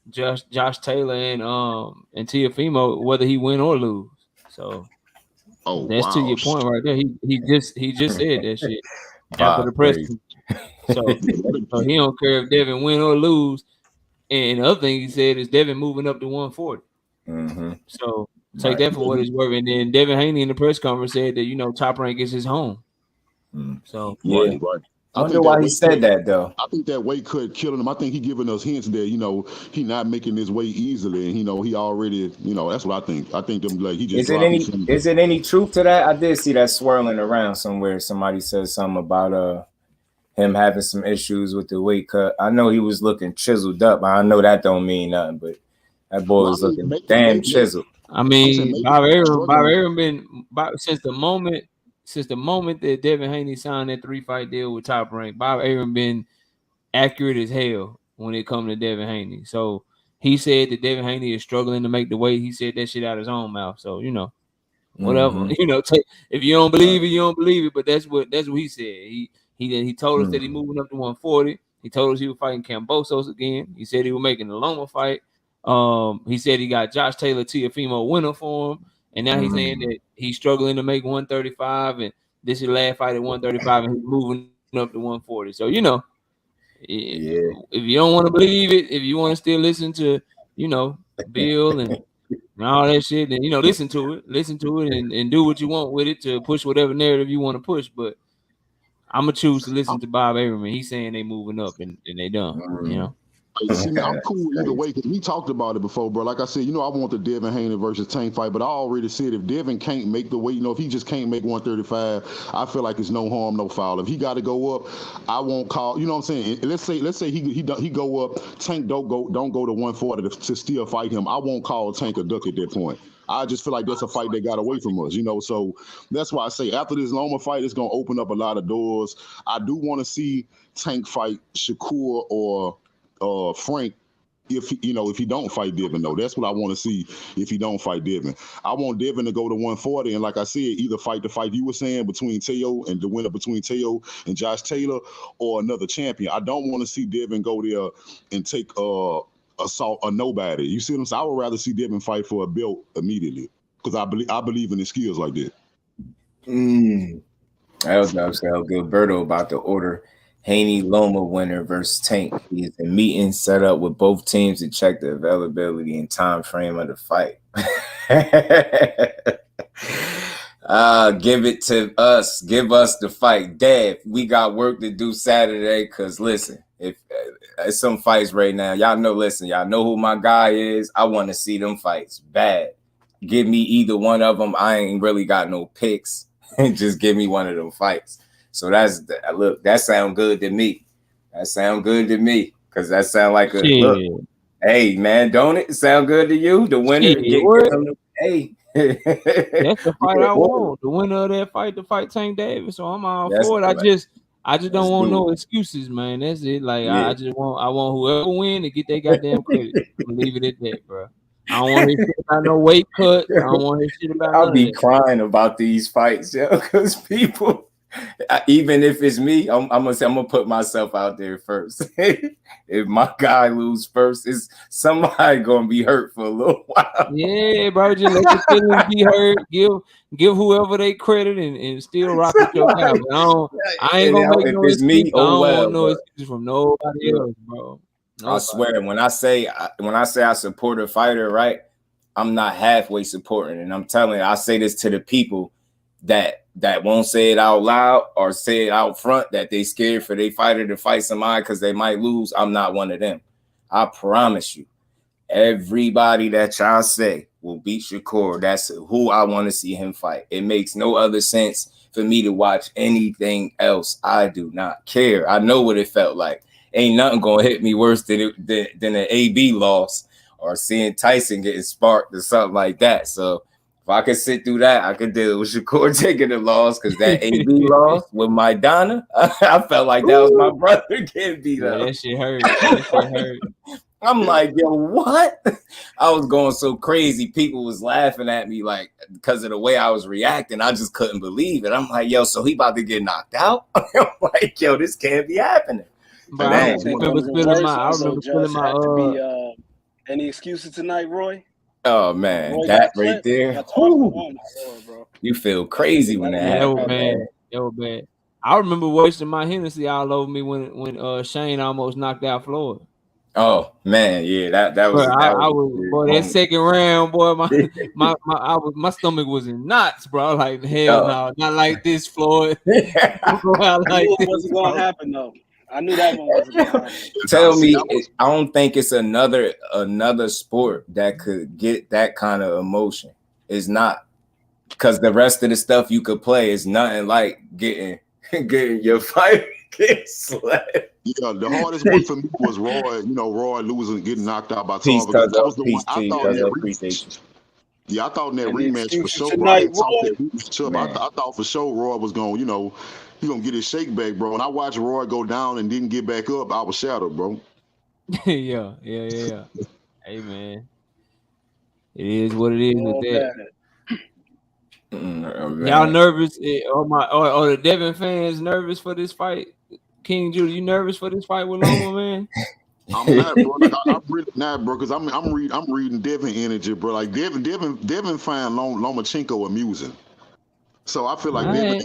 Josh Taylor and Teofimo, whether he win or lose. So that's to your point right there. He just said that shit after the press. So he don't care if Devin win or lose. And the other thing he said is Devin moving up to 140. So take that for what it's worth. And then Devin Haney in the press conference said that Top Rank is his home. So right. I wonder why he said that though. I think that weight cut killing him. I think he giving us hints that he not making his way easily, and he already that's what I think. I think them like he just. Is it any truth to that? I did see that swirling around somewhere. Somebody said something about him having some issues with the weight cut. I know he was looking chiseled up. I know that don't mean nothing, but that boy was looking damn chiseled. I mean, Bob Arum been since the moment that Devin Haney signed that 3-fight deal with Top Rank, Bob Arum been accurate as hell when it comes to Devin Haney. So he said that Devin Haney is struggling to make the weight. He said that shit out of his own mouth. So whatever. If you don't believe it, you don't believe it. But that's what he said. He told us that he's moving up to 140. He told us he was fighting Kambosos again. He said he was making the Loma fight. He said he got Josh Taylor Teofimo winner for him. And now he's saying that he's struggling to make 135, and this is the last fight at 135, and he's moving up to 140. So, if you don't want to believe it, if you want to still listen to, Bill and all that shit, then, listen to it and do what you want with it to push whatever narrative you want to push. But I'm gonna choose to listen to Bob Arum. He's saying they moving up and they done. You know. See, man, I'm cool either way because we talked about it before, bro. Like I said, I want the Devin Haney versus Tank fight, but I already said if Devin can't make the weight, if he just can't make 135, I feel like it's no harm, no foul. If he got to go up, I won't call. You know what I'm saying? Let's say he go up, Tank don't go to 140 to still fight him. I won't call Tank a duck at that point. I just feel like that's a fight that got away from us, So that's why I say after this Loma fight, it's gonna open up a lot of doors. I do want to see Tank fight Shakur or Frank, if he don't fight Devin, though. That's what I want to see if he don't fight Devin. I want Devin to go to 140, and like I said, either fight the fight you were saying between Teo and the winner between Teo and Josh Taylor, or another champion. I don't want to see Devin go there and take assault a nobody. You see what I'm saying? I would rather see Devin fight for a belt immediately because I believe in his skills like that. That was Gilberto about to order Haney Loma winner versus Tank. He is in meeting set up with both teams to check the availability and time frame of the fight. Give it to us. Give us the fight. Dad, we got work to do Saturday because, listen, if some fights right now, y'all know who my guy is. I want to see them fights bad. Give me either one of them. I ain't really got no picks. Just give me one of them fights. So that sound good to me. Because that sound like a look. Hey man, don't it sound good to you? The winner hey. That's the fight I want. The winner of that fight to fight Tank Davis. So I'm all for it. I just don't want no excuses, man. That's it. Like I want whoever win to get their goddamn credit. Leave it at that, bro. I don't want to hear shit about no weight cut. I don't want to hear shit about I'll be crying about these fights, because people. Even if it's me, I'm gonna put myself out there first. If my guy lose first, it's somebody gonna be hurt for a little while. Yeah, bro, just let your feelings be hurt. Give whoever they credit and still rock with your guy. I ain't gonna make no excuse. I don't want no excuse from nobody else, bro. I swear, when I say I support a fighter, right? I'm not halfway supporting, and I'm telling you, I say this to the people that won't say it out loud or say it out front, that they scared for their fighter to fight somebody because they might lose. I'm not one of them. I promise you, everybody that y'all say will beat Shakur. That's who I want to see him fight. It makes no other sense for me to watch anything else. I do not care. I know what it felt like. Ain't nothing gonna hit me worse than an AB loss or seeing Tyson getting sparked or something like that. So if I could sit through that, I could deal with Shakur taking the loss, because that AB loss with Maidana, I felt like that was my brother getting beat up. That shit hurt. I'm like, yo, what? I was going so crazy. People was laughing at me like because of the way I was reacting. I just couldn't believe it. I'm like, yo, so he about to get knocked out? I'm like, yo, this can't be happening. But I remember spilling my any excuses tonight, Roy? Oh man, Roy, that right there. Oh my Lord, bro. You feel crazy when that happened. That was bad. I remember wasting my Hennessy all over me when Shane almost knocked out Floyd. Oh man, yeah, that was. That second round, boy, my stomach was in knots, bro. Like hell no, not like this, Floyd. I knew it wasn't gonna happen though. I knew that one wasn't gonna happen. Tell me, I don't think it's another sport that could get that kind of emotion. It's not, because the rest of the stuff you could play is nothing like getting your fight get slapped. Yeah, the hardest one for me was Roy. Roy losing, getting knocked out by Tarver. That was the one I thought in that rematch. Yeah, I thought in that rematch for sure. I thought for sure Roy was going, he gonna get his shake back, bro. And I watched Roy go down and didn't get back up. I was shattered, bro. Yeah. Hey man, it is what it is with that. Y'all nervous? Are the Devin fans nervous for this fight? King Judah, you nervous for this fight with Loma, man? I'm not, bro. I'm really not, bro, because I'm reading Devin energy, bro. Like Devin find Lomachenko amusing. So I feel like Devin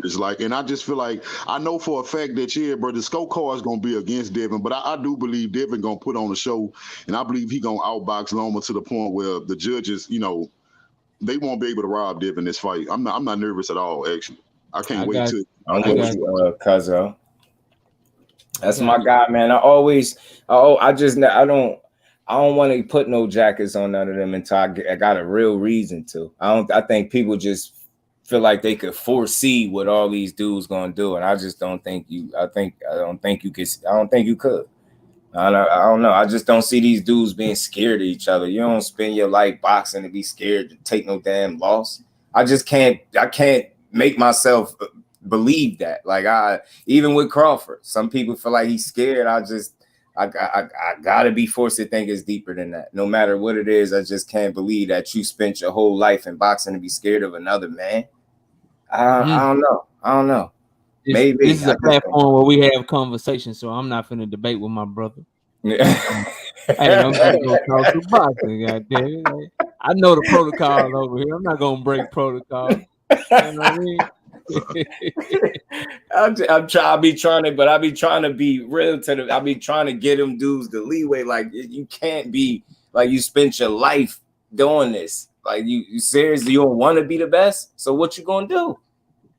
is like, and I just feel like I know for a fact that bro, the scorecard is gonna be against Devin, but I do believe Devin gonna put on a show, and I believe he gonna outbox Loma to the point where the judges, they won't be able to rob Devin this fight. I'm not nervous at all, actually. I can't wait to. I'm with you, Cuzzo. That's my guy, man. I don't want to put no jackets on none of them until I got a real reason to. I think people just feel like they could foresee what all these dudes gonna do, and I just don't think you. I don't think you could. I don't know. I just don't see these dudes being scared of each other. You don't spend your life boxing to be scared to take no damn loss. I can't make myself believe that. Like even with Crawford, some people feel like he's scared. I gotta be forced to think it's deeper than that. No matter what it is, I just can't believe that you spent your whole life in boxing to be scared of another man. I don't know. Maybe this is a platform where we have conversations, so I'm not finna debate with my brother. Hey, I'm gonna go talk to boxing, goddamn it. I know the protocol over here. I'm not gonna break protocol. You know what I mean? I be trying to be real to them. I be trying to get them dudes the leeway. Like, you can't be like, you spent your life doing this. Like, you seriously, you don't want to be the best. So what you gonna do?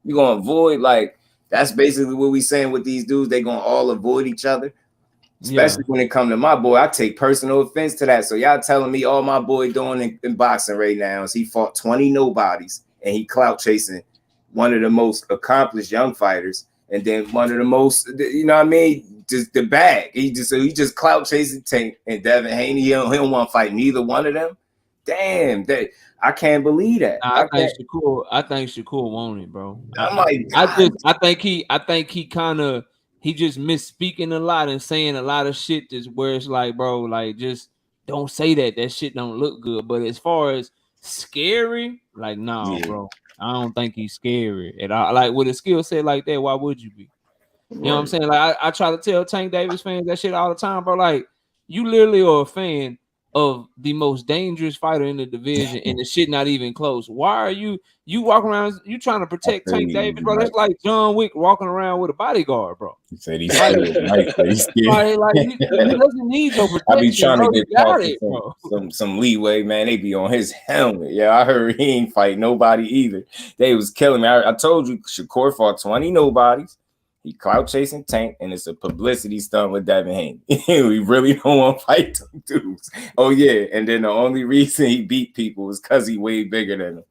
You gonna avoid, like, that's basically what we saying with these dudes. They gonna all avoid each other. Especially when it come to my boy. I take personal offense to that. So y'all telling me all my boy doing in boxing right now is he fought 20 nobodies and he clout chasing one of the most accomplished young fighters, and then one of the most, you know what I mean, just the bag. He just clout chasing Tank and Devin Haney. He don't want to fight neither one of them. Damn, I can't believe that. I think Shakur won it, bro. I think he kind of just misspeaking a lot and saying a lot of shit just where it's like, bro, like, just don't say that. That shit don't look good. But as far as scary, like, nah, bro. I don't think he's scary at all. Like, with a skill set like that, why would you be? You know what I'm saying? Like, I try to tell Tank Davis fans that shit all the time, bro. Like, you literally are a fan of the most dangerous fighter in the division, and the shit not even close. Why are you walking around? You trying to protect Tank Davis, bro? That's like John Wick walking around with a bodyguard, bro. He said he's scared. He's scared. Like, he doesn't need no protection. I be trying to get some leeway, man. They be on his helmet. Yeah, I heard he ain't fight nobody either. They was killing me. I told you, Shakur fought 20 nobodies. He clout chasing Tank, and it's a publicity stunt with Devin Haney. We really don't want to fight them dudes. Oh yeah, and then the only reason he beat people was because he way bigger than them.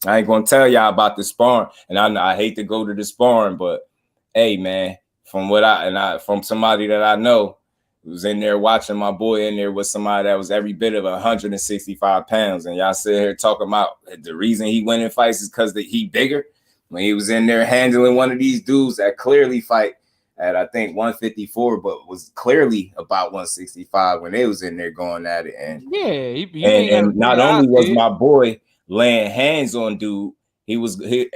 I ain't gonna tell y'all about the sparring, and I hate to go to the sparring, but hey, man, from somebody that I know who's in there watching my boy in there with somebody that was every bit of 165 pounds, and y'all sit here talking about the reason he winning fights is because he bigger. When he was in there handling one of these dudes that clearly fight at, I think, 154, but was clearly about 165 when they was in there going at it. And and not only was my boy laying hands on dude, he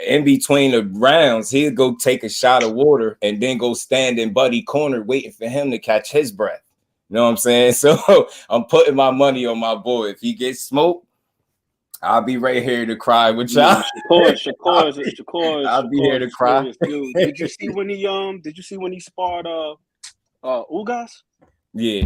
in between the rounds, he'd go take a shot of water and then go stand in Buddy corner waiting for him to catch his breath. You know what I'm saying? So I'm putting my money on my boy. If he gets smoked, I'll be right here to cry with y'all. Shakur. I'll be here to cry. Dude. Did you see when he sparred Ugas? Yeah.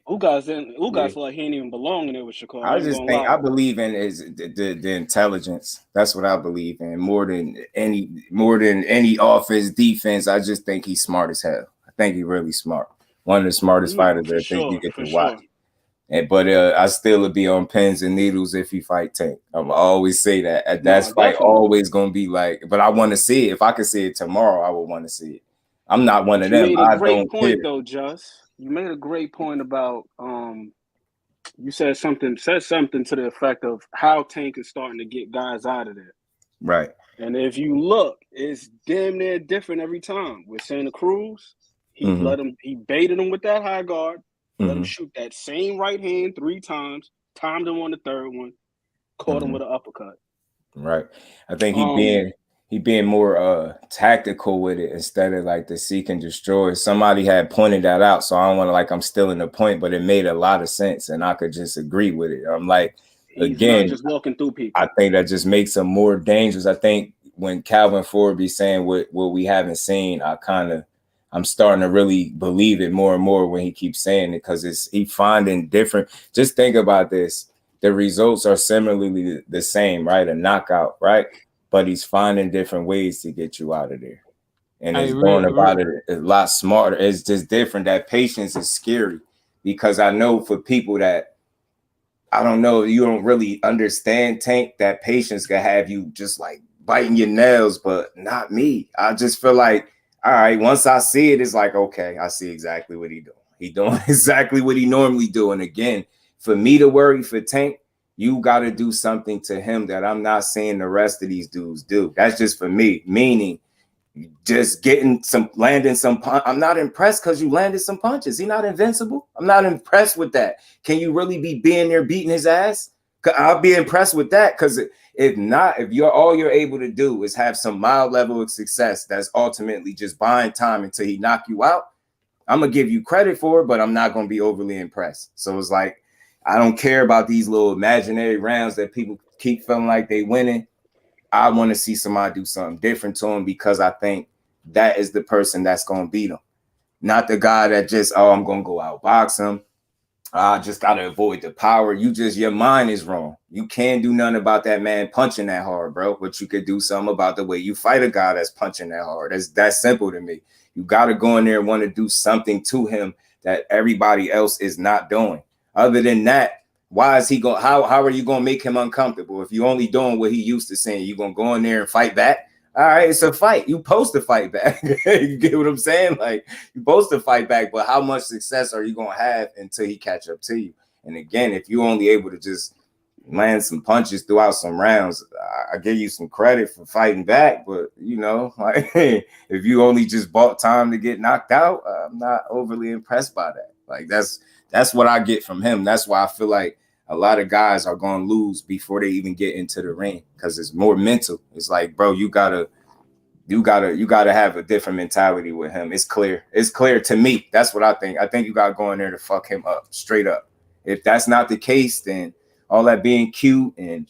Ugas like he didn't even belong in there with Shakur. I believe in is the intelligence. That's what I believe in more than any offense, defense. I just think he's smart as hell. I think he's really smart. One of the smartest fighters I think you get to watch. But I still would be on pins and needles if he fight Tank. I'm always say that. That's fight always gonna be like. But I want to see it. If I could see it tomorrow, I would want to see it. I'm not one of them. You made a great point though, Just. You made a great point about you said something to the effect of how Tank is starting to get guys out of there. Right. And if you look, it's damn near different every time. With Santa Cruz, he baited him with that high guard. Let him shoot that same right hand 3 times, timed him on the third one, caught him with an uppercut. Right. I think he being more tactical with it instead of like the seek and destroy. Somebody had pointed that out, so I don't want to like I'm still in the point, but it made a lot of sense and I could just agree with it. I'm like, he's not just walking through people. I think that just makes him more dangerous. I think when Calvin Ford be saying what we haven't seen, I'm starting to really believe it more and more when he keeps saying it because he finding different. Just think about this. The results are similarly the same, right? A knockout, right? but he's finding different ways to get you out of there. And it's going about it a lot smarter. It's just different. That patience is scary because I know for people that, I don't know, you don't really understand Tank, that patience can have you just like biting your nails, but not me. I just feel like, all right, once I see it, it's like, okay, I see exactly what he doing. He doing exactly what he normally do. And again, for me to worry for Tank, you got to do something to him that I'm not seeing the rest of these dudes do. That's just for me, meaning just landing some punch. I'm not impressed because you landed some punches. He's not invincible. I'm not impressed with that. Can you really be being there beating his ass? I'll be impressed with that, because if not, if all you're able to do is have some mild level of success that's ultimately just buying time until he knock you out, I'm gonna give you credit for it, but I'm not gonna be overly impressed. So it's like, I don't care about these little imaginary rounds that people keep feeling like they winning. I want to see somebody do something different to him, because I think that is the person that's gonna beat him, not the guy that just, oh, I'm gonna go outbox him. I just gotta avoid the power. Your mind is wrong. You can't do nothing about that man punching that hard, bro. But you could do something about the way you fight a guy that's punching that hard. That's simple to me. You gotta go in there and want to do something to him that everybody else is not doing. Other than that, why is he going? How are you gonna make him uncomfortable if you only doing what he used to saying? You gonna go in there and fight back? All right, it's a fight. You supposed to fight back. You get what I'm saying? Like, you supposed to fight back, but how much success are you gonna have until he catch up to you? And again, if you only able to just land some punches throughout some rounds, I give you some credit for fighting back. But you know, like, if you only just bought time to get knocked out, I'm not overly impressed by that. Like, that's what I get from him. That's why I feel like a lot of guys are going to lose before they even get into the ring, because it's more mental. It's like, bro, you gotta have a different mentality with him. It's clear to me. That's what I think. I think you got to go in there to fuck him up straight up. If that's not the case, then all that being cute and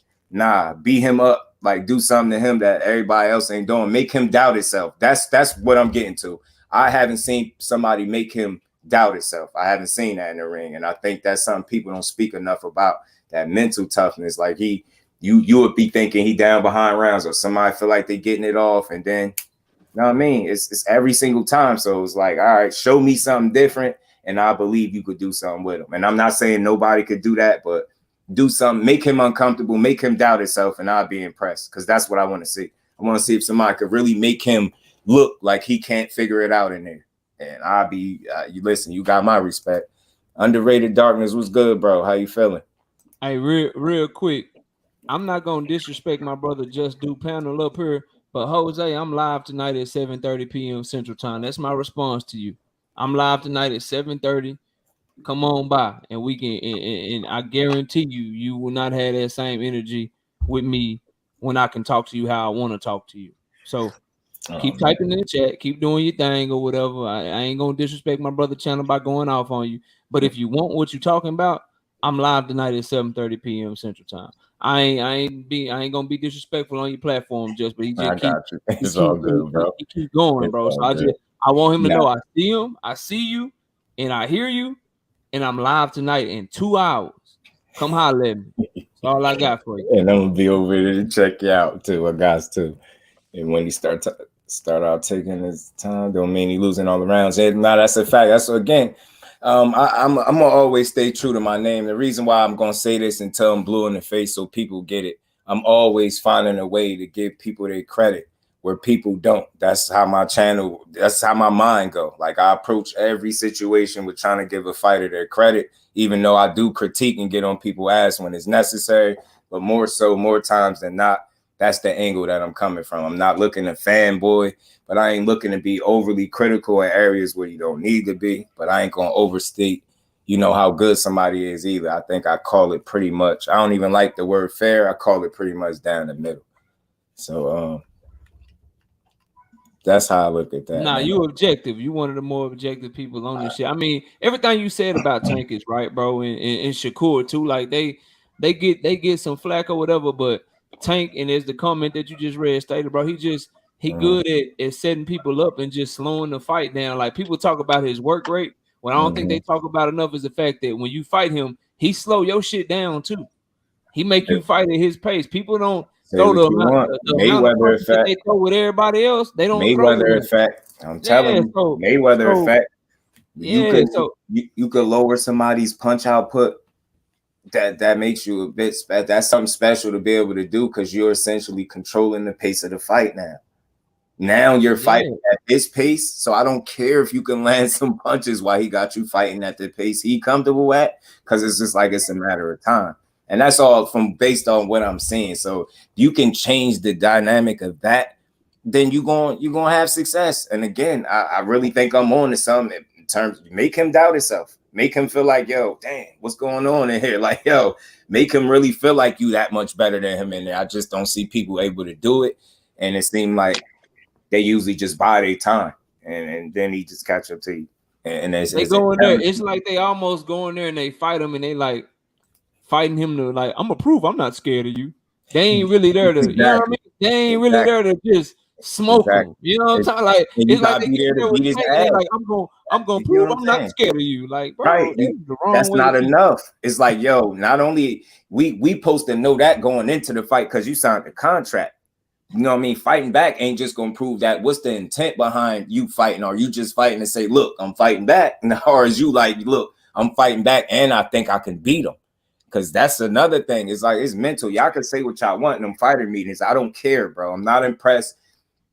beat him up, like do something to him that everybody else ain't doing. Make him doubt himself. That's what I'm getting to. I haven't seen somebody make him doubt itself. I haven't seen that in the ring, and I think that's something people don't speak enough about, that mental toughness. Like, you would be thinking he down behind rounds, or somebody feel like they getting it off, and then, you know what I mean, it's every single time. So it's like, all right, show me something different, and I believe you could do something with him. And I'm not saying nobody could do that, but do something, make him uncomfortable, make him doubt himself, and I'll be impressed, because that's what I want to see. I want to see if somebody could really make him look like he can't figure it out in there. And I'll be, you listen, you got my respect. Underrated Darkness, what's good, bro? How you feeling? Hey, real quick, I'm not going to disrespect my brother Just Do panel up here, but Jose, I'm live tonight at 7:30 p.m. Central Time. That's my response to you. I'm live tonight at 7:30. Come on by, and we can, and I guarantee you will not have that same energy with me when I can talk to you how I want to talk to you. So keep typing in the chat, keep doing your thing or whatever. I ain't gonna disrespect my brother channel by going off on you. But if you want what you're talking about, I'm live tonight at 7:30 p.m. Central Time. I ain't gonna be disrespectful on your platform, but he just it's all good, bro. He keep going, bro. So I want him to know I see him, I see you, and I hear you, and I'm live tonight in 2 hours. Come holler at me. That's all I got for you. And I'm gonna be over there to check you out too, I guys too. And when he start out taking his time, don't mean he losing all the rounds. And now that's a fact. That's again, I'm gonna always stay true to my name. The reason why I'm gonna say this and tell them blue in the face so people get it. I'm always finding a way to give people their credit where people don't. That's how my channel, that's how my mind go. Like, I approach every situation with trying to give a fighter their credit, even though I do critique and get on people's ass when it's necessary, but more times than not, that's the angle that I'm coming from. I'm not looking to fanboy, but I ain't looking to be overly critical in areas where you don't need to be, but I ain't going to overstate, how good somebody is either. I think I call it pretty much, I don't even like the word fair. I call it pretty much down the middle. So that's how I look at that. Nah, you objective. You one of the more objective people on this shit. I mean, everything you said about Tank is right, bro, and Shakur too. Like, they get some flack or whatever, but Tank, and as the comment that you just read stated, bro, he good at setting people up and just slowing the fight down. Like, people talk about his work rate. What I don't think they talk about enough is the fact that when you fight him, he slow your shit down too. He make you fight at his pace. People don't throw what you want. the amount of Mayweather punches that effect. they throw with everybody else. They don't throw with Mayweather him. effect. I'm telling you, Mayweather effect. You could lower somebody's punch output. That makes you a bit. That's something special to be able to do because you're essentially controlling the pace of the fight now. Now you're fighting at his pace, so I don't care if you can land some punches while he got you fighting at the pace he comfortable at, because it's just like it's a matter of time. And that's all from based on what I'm seeing. So you can change the dynamic of that, then you're gonna have success. And again, I really think I'm on to something in terms of make him doubt himself, make him feel like, yo, damn, what's going on in here? Like, yo, make him really feel like you that much better than him in there. I just don't see people able to do it. And it seemed like they usually just buy their time and then he just catch up to you. And they go in there. It's like they almost go in there and they fight him and they like fighting him to like, I'm gonna prove I'm not scared of you. They ain't really there to, you know what I mean? They ain't really there to just smoke him. You know what I'm talking? Like it's like they get there with his ass. Like I'm gonna prove I'm not scared of you. Like, bro, that's not enough. It's like, yo, not only we supposed to know that going into the fight because you signed the contract. You know what I mean? Fighting back ain't just gonna prove that. What's the intent behind you fighting? Are you just fighting to say, look, I'm fighting back? Or is you like, look, I'm fighting back and I think I can beat him? Because that's another thing. It's like, it's mental. Y'all can say what y'all want in them fighter meetings. I don't care, bro. I'm not impressed.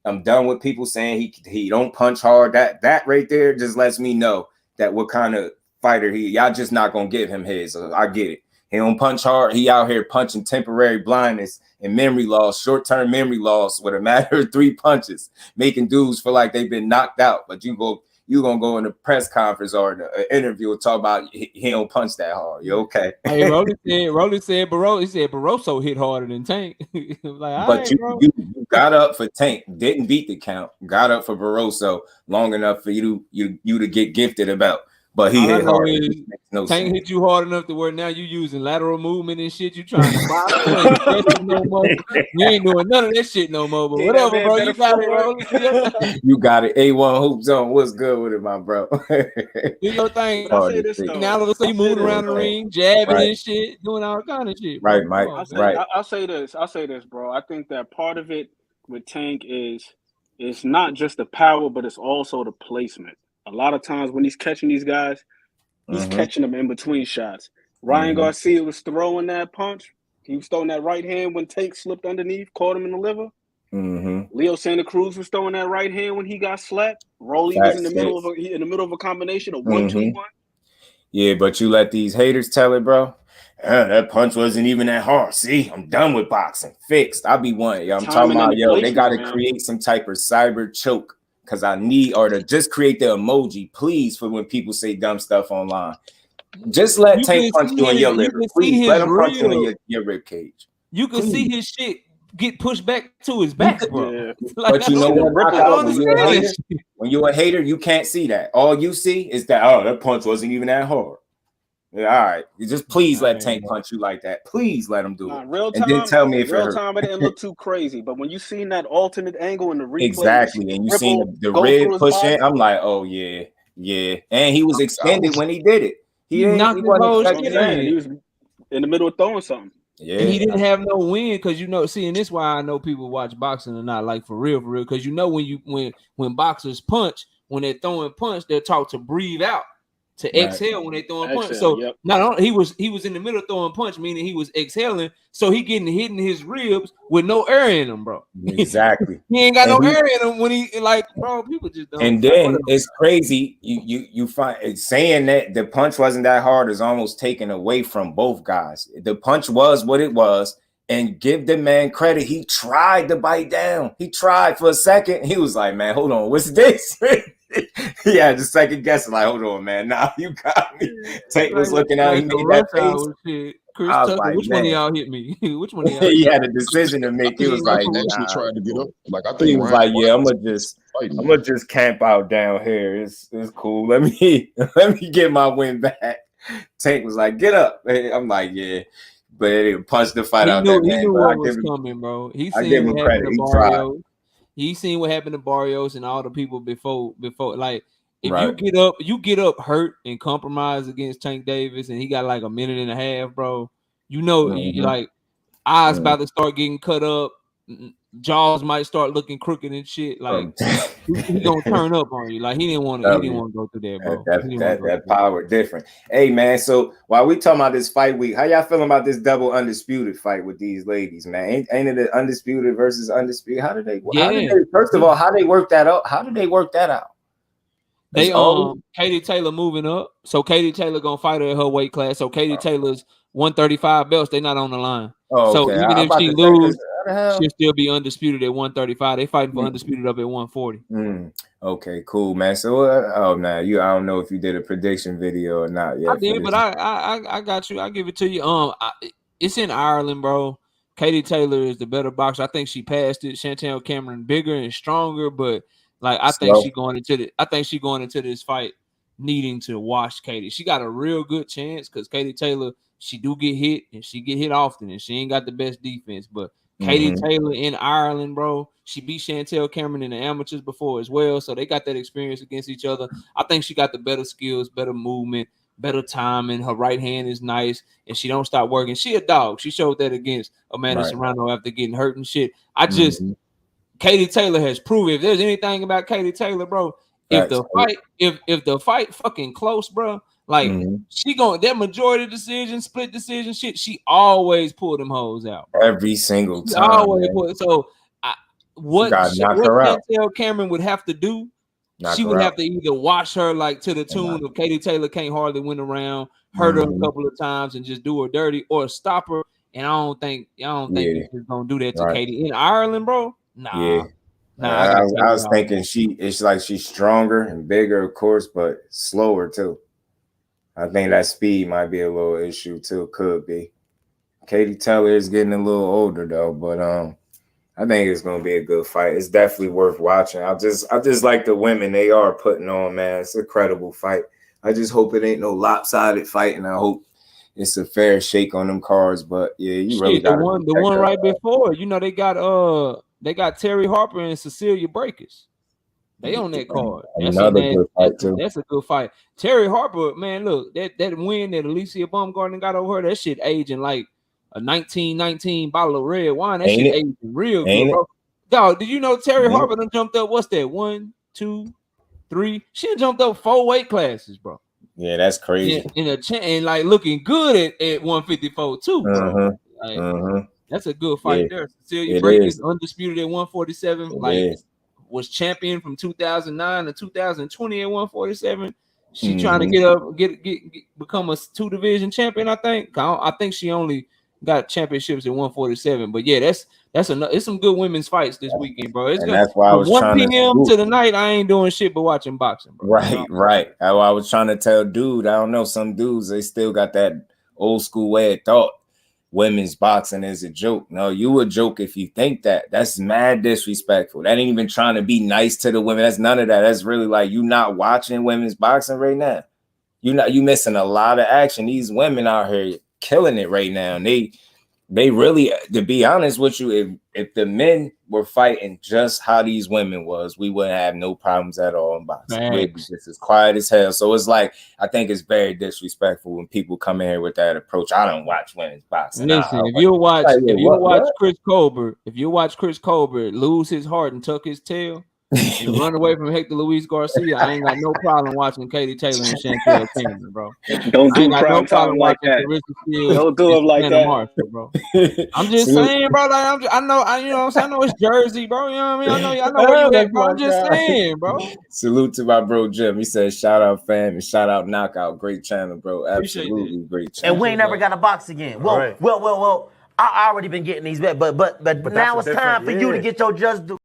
I'm done with people saying he don't punch hard. That right there just lets me know that what kind of fighter y'all just not gonna give him his. I get it. He don't punch hard. He out here punching temporary blindness and memory loss, short-term memory loss with a matter of 3 punches, making dudes feel like they've been knocked out. But you gonna go in a press conference or an interview and talk about he don't punch that hard. You okay? Hey, Rolly said Barroso hit harder than Tank. Like, but you got up for Tank, didn't beat the count, got up for Barroso long enough for you to get gifted a belt. But he hit hard. Tank hit you hard enough to where now you using lateral movement and shit. You trying to box. No more. You ain't doing none of that shit no more. But whatever, bro. You got it, bro. You got it. A1 Hoop Zone. What's good with it, my bro? Do your thing. Now all of a sudden you moving around the ring, jabbing and shit, doing all kind of shit. Right, Mike. I'll say this, bro. I think that part of it with Tank is it's not just the power, but it's also the placement. A lot of times when he's catching these guys, he's catching them in between shots. Ryan Garcia was throwing that punch. He was throwing that right hand when Tank slipped underneath, caught him in the liver. Leo Santa Cruz was throwing that right hand when he got slapped. Rolly was in the middle of a combination of 1-2-1. Yeah, but you let these haters tell it, bro. That punch wasn't even that hard. See, I'm done with boxing. Fixed. I'll be one. I'm talking about, yo, they got to create some type of cyber choke. Because I need, or to just create the emoji, please, for when people say dumb stuff online. Just let Tank punch you in your liver. Please, let him punch you in your rib cage. You can see his shit get pushed back to his back, bro. Yeah. Like, but you know what? When you're a hater, you can't see that. All you see is that, oh, that punch wasn't even that hard. Yeah, all right. You just please let Tank punch you like that. Please let him do it. Real time, and then tell me if real time it didn't look too crazy. But when you seen that alternate angle in the replay, exactly, and you seen the rib pushing, I'm like, oh yeah. And he was extended when he did it. He knocked the whole shit in. He was in the middle of throwing something. Yeah, and he didn't have no win because and this is why I know people watch boxing or not, like for real, because when boxers punch, when they're throwing punch, they're taught to breathe out. To exhale when they throwing punch. So not only he was in the middle throwing punch, meaning he was exhaling, so he getting hit in his ribs with no air in him, bro. Exactly. He ain't got no air in him when he bro, people just don't. And then it's crazy. You find saying that the punch wasn't that hard is almost taken away from both guys. The punch was what it was, and give the man credit. He tried to bite down. He tried for a second. He was like, man, hold on, what's this? Yeah, just second guessing, like, hold on, man. Nah, you got me. Tank was looking out. He made that face. Chris Tucker, like, which one of y'all hit me? Which one of y'all? He had a decision to make. He was like, actually tried to get up. Like, I think he was like, yeah, I'm gonna just camp out down here. It's cool. Let me get my win back. Tank was like, get up. I'm like, yeah. But it punched the fight out there. He knew what was coming, bro. He seen what happened to Barrios. He seen what happened to Barrios and all the people before. Like, if you get up hurt and compromised against Tank Davis, and he got like a minute and a half, bro. You know, like eyes about to start getting cut up, jaws might start looking crooked and shit. Like he gonna turn up on you. Like he didn't want to go through that, bro. That power different. Hey man, so while we talking about this fight week, how y'all feeling about this double undisputed fight with these ladies, man? Ain't it the undisputed versus undisputed? How did they first of all, how they work that out? How did they work that out? They Katie Taylor moving up. So Katie Taylor gonna fight her at her weight class. So Katie Taylor's 135 belts, they not on the line. So even if she lose, she'll still be undisputed at 135. They fighting for undisputed up at 140. Okay, cool, man. So I don't know if you did a prediction video or not yet. I did, but I got you. I give it to you. It's in Ireland, bro. Katie Taylor is the better boxer. I think she passed it. Chantel Cameron bigger and stronger, but like I think she going into this fight needing to wash Katie. She got a real good chance because Katie Taylor, she do get hit and she get hit often and she ain't got the best defense. But Katie Taylor in Ireland, bro, she beat Chantel Cameron in the amateurs before as well. So they got that experience against each other. I think she got the better skills, better movement, better timing. Her right hand is nice and she don't stop working. She a dog. She showed that against Amanda Serrano after getting hurt and shit. Katie Taylor has proven, if there's anything about Katie Taylor, bro, if the fight fucking close, bro, like she going that majority decision, split decision shit, she always pull them hoes out, bro. Every single time. Always pull it. So what Chantel Cameron would have to do, she would have to either watch her like to the tune of Katie Taylor can't hardly win around, hurt her a couple of times and just do her dirty, or stop her. And I don't think she's gonna do that to Katie in Ireland, bro. I was thinking it's like she's stronger and bigger, of course, but slower too. I think that speed might be a little issue too. Could be. Katie Taylor is getting a little older though, but I think it's gonna be a good fight. It's definitely worth watching. I just like the women they are putting on, man. It's a credible fight. I just hope it ain't no lopsided fight, and I hope it's a fair shake on them cards. But yeah, you really got the one right before. You know, they got Terry Harper and Cecilia Breakers. They on that card. That's a good fight. Terry Harper, man, look, that win that ALYCIA Baumgardner got over her, that shit aging like a 1919 bottle of red wine. That shit aging real good, bro. Dog, did you know Terry Harper done jumped up? What's that? 1, 2, 3. She done jumped up 4 weight classes, bro. Yeah, that's crazy. And like looking good at 154 too, bro. That's a good fight there. Cecilia Breakers undisputed at 147. Was champion from 2009 to 2020 at 147. She trying to become a 2 division champion. I think she only got championships at 147. But yeah, it's some good women's fights this weekend, bro. That's why I was 1 p.m. to the night. I ain't doing shit but watching boxing, bro. Right. I was trying to tell dude. I don't know. Some dudes they still got that old school way of thought. Women's boxing is a joke. No, you a joke if you think that. That's mad disrespectful. That ain't even trying to be nice to the women. That's none of that. That's really like you not watching women's boxing right now. You missing a lot of action. These women out here killing it right now. And they really, to be honest with you, if the men were fighting just how these women was, we wouldn't have no problems at all in boxing. We'd be just as quiet as hell. So it's like, I think it's very disrespectful when people come in here with that approach. I don't watch women's boxing. Listen, if you watch Chris Colbert lose his heart and tuck his tail and run away from Hector Luis Garcia, I ain't got no problem watching Katie Taylor and Chantel Cameron, bro. Don't do no problem like that. Don't do them like that, Marshall, bro. I'm just saying, bro. Like, I know it's Jersey, bro. You know what I mean? I know where you at, bro. I'm just saying, bro. Salute to my bro Jim. He said, "Shout out fam and shout out Knockout. Great channel, bro. Absolutely great channel." And we ain't never got a box again. Well. I already been getting these bet, but now it's time for you to get your JusDueBoxing.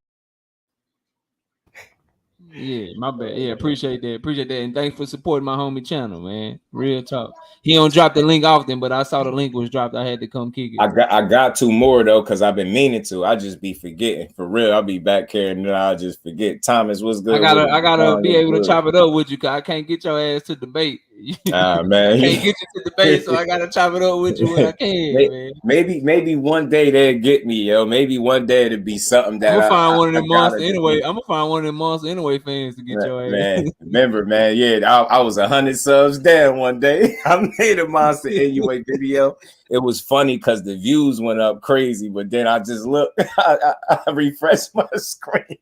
Yeah, my bad. Yeah, appreciate that. And thanks for supporting my homie channel, man. Real talk. He don't drop the link often, but I saw the link was dropped. I had to come kick it. I got 2 more though, because I've been meaning to. I just be forgetting. For real, I'll be back here and then I'll just forget. Thomas, what's good? I gotta be able to chop it up with you, because I can't get your ass to debate. Man. I can't get you to debate, so I gotta chop it up with you when I can, man. Maybe one day they'll get me, yo. Maybe one day it'll be something that I'm gonna find one of them monsters anyway. OnlyFans to get your ass. Man, remember, man, yeah, I was 100 subs down one day. I made a monster NUA video. It was funny because the views went up crazy, but then I just looked, I refreshed my screen.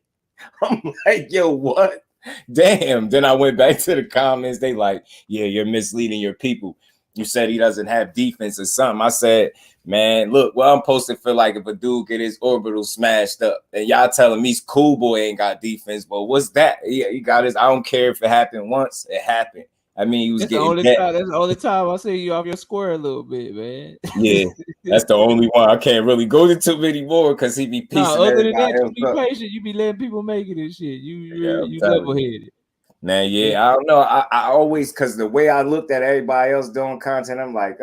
I'm like, yo, what? Damn. Then I went back to the comments. They like, yeah, you're misleading your people. You said he doesn't have defense or something. I said, man, look, well, I'm supposed to feel like if a dude get his orbital smashed up and y'all telling me Cool Boy ain't got defense, but what's that? Yeah, he got his. I don't care if it happened once, it happened. I mean, he was That's getting that's the only time I see you off your square a little bit, man. Yeah, that's the only one. I can't really go to too many more because he be piecing other than that, you be up. patient. You be letting people make it and shit. You Yeah, level-headed. Man, yeah, I don't know. I always, because the way I looked at everybody else doing content, I'm like,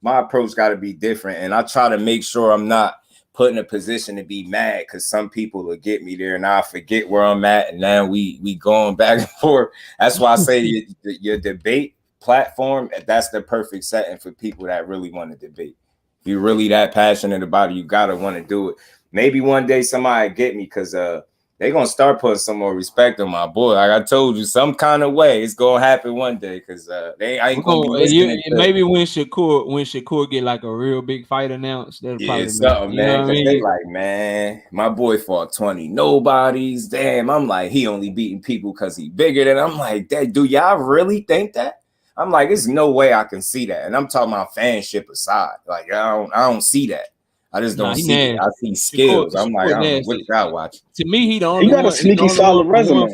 my approach got to be different. And I try to make sure I'm not put in a position to be mad because some people will get me there and I forget where I'm at. And now we going back and forth. That's why I say your debate platform, that's the perfect setting for people that really want to debate. If you're really that passionate about it, you got to want to do it. Maybe one day somebody get me because they're going to start putting some more respect on my boy. Like I told you, some kind of way it's going to happen one day because I ain't going to be listening. Maybe when Shakur get like a real big fight announced, that'll probably something, man. Because they like, man, my boy fought 20 nobodies. Damn, I'm like, he only beating people because he bigger than I'm like, do y'all really think that? I'm like, there's no way I can see that. And I'm talking about fanship aside. Like, I don't see that. I just don't see it. I see skills. I'm like, I don't know what y'all watching. To me, he the only one. He got a sneaky solid resume.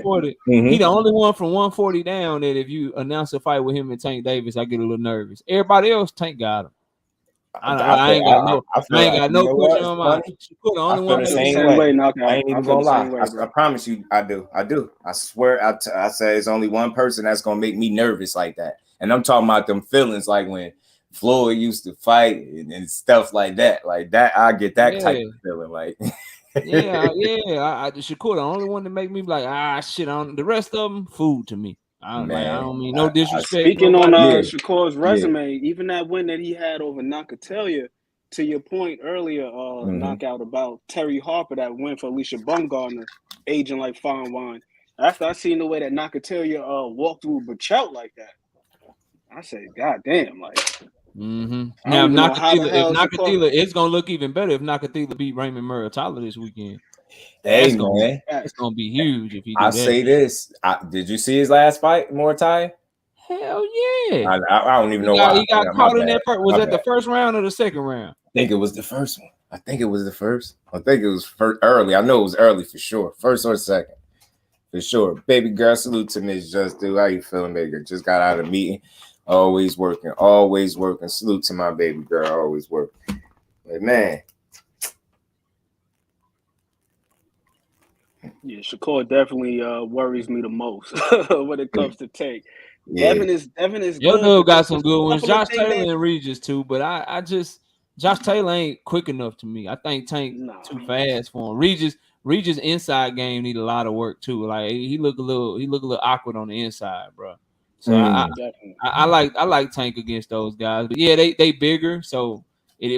He the only one from 140 down that if you announce a fight with him and Tank Davis, I get a little nervous. Everybody else, Tank got him. I ain't got no question on my. Shakur the only one. The same way. I ain't even gonna lie. I promise you, I do. I swear. I say it's only one person that's gonna make me nervous like that, and I'm talking about them feelings like when Floyd used to fight and stuff like that. Like that, I get that type of feeling. Like, Shakur, the only one to make me like, shit. On the rest of them, food to me. I don't mean no disrespect. Speaking on Shakur's resume, even that win that he had over Nakatelia, to your point earlier, knockout about Terry Harper, that win for Alicia Baumgardner, aging like fine wine. After I seen the way that Nakatelia walked through Burchelt like that, I say, God damn, like. Now, if Nakatila, it's gonna look even better if Nakatila beat Raymond Muratalla this weekend. Hey, man, it's gonna be huge if he. I say this. Did you see his last fight, Muay Hell yeah! I don't even know why he got caught in that first. Was that the first round or the second round? I think it was the first one. I think it was the first. I think it was first early. I know it was early for sure. First or second, for sure. Baby girl, salute to Miss JusDueBoxing. How you feeling, baby? Just got out of a meeting. Always working, always working. Salute to my baby girl, always working. But man. Yeah, Shakur definitely worries me the most when it comes to Tank. Yeah. Devin is your dude got some good ones. Josh Taylor and Regis too, but I just Josh Taylor ain't quick enough to me. I think Tank too fast for him. Regis inside game need a lot of work too. Like he look a little awkward on the inside, bro. So I like Tank against those guys. But yeah, they bigger. So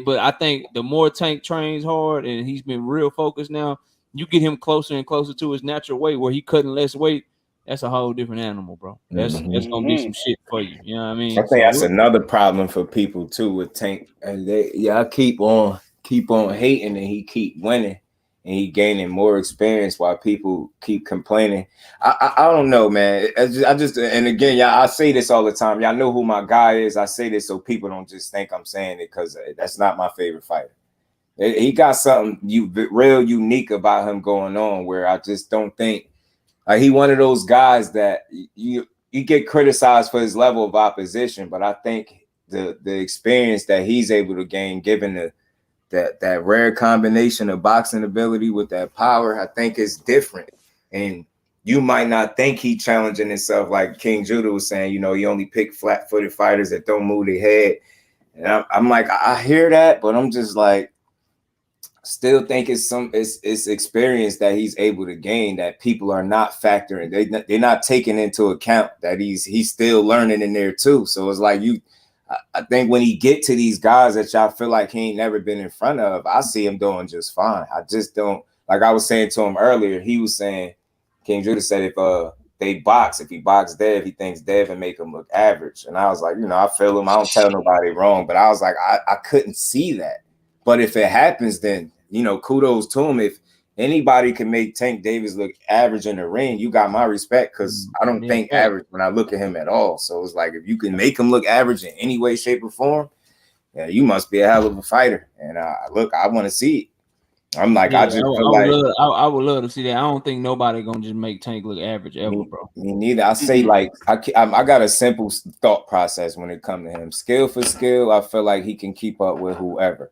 but I think the more Tank trains hard and he's been real focused now, you get him closer and closer to his natural weight where he cutting less weight. That's a whole different animal, bro. That's gonna be some shit for you. You know what I mean? I think that's another problem for people too with Tank. And I keep on hating and he keep winning. And he gaining more experience while people keep complaining. I don't know, man. I just and again, y'all, I say this all the time. Y'all know who my guy is. I say this so people don't just think I'm saying it because that's not my favorite fighter. He got something real unique about him going on where I just don't think he one of those guys that you get criticized for his level of opposition, but I think the experience that he's able to gain, given that rare combination of boxing ability with that power, I think is different. And you might not think he challenging himself like King Judah was saying, you only pick flat-footed fighters that don't move their head. And I'm like, I hear that, but I'm just like, still think it's experience that he's able to gain that people are not factoring. They're not taking into account that he's still learning in there too. So it's like I think when he get to these guys that y'all feel like he ain't never been in front of, I see him doing just fine. I just don't, like I was saying to him earlier, he was saying King Judah said if if he box Dev, he thinks Dev and make him look average. And I was like, I feel him. I don't tell nobody wrong. But I was like, I couldn't see that. But if it happens, then, kudos to him. If anybody can make Tank Davis look average in the ring, you got my respect, because I don't think average when I look at him at all. So it's like, if you can make him look average in any way, shape, or form, yeah, you must be a hell of a fighter. And I want to see it. I'm like, I would love to see that. I don't think nobody gonna just make Tank look average ever, bro. Me neither. I say, like, I got a simple thought process when it comes to him. Skill for skill, I feel like he can keep up with whoever.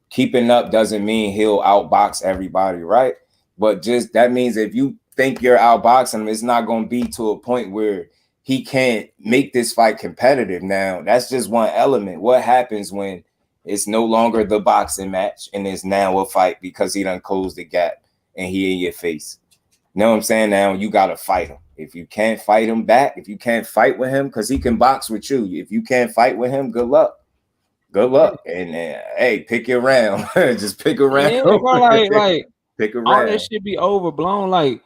Keeping up doesn't mean he'll outbox everybody, right? But just that means if you think you're outboxing him, it's not gonna be to a point where he can't make this fight competitive. Now, that's just one element. What happens when it's no longer the boxing match and it's now a fight because he done closed the gap and he in your face? You know what I'm saying? Now you got to fight him. If you can't fight him back, if you can't fight with him, because he can box with you. If you can't fight with him, good luck. Good luck. And hey, pick your round. Just pick a round. Yeah, bro, like pick a round. All that shit be overblown. Like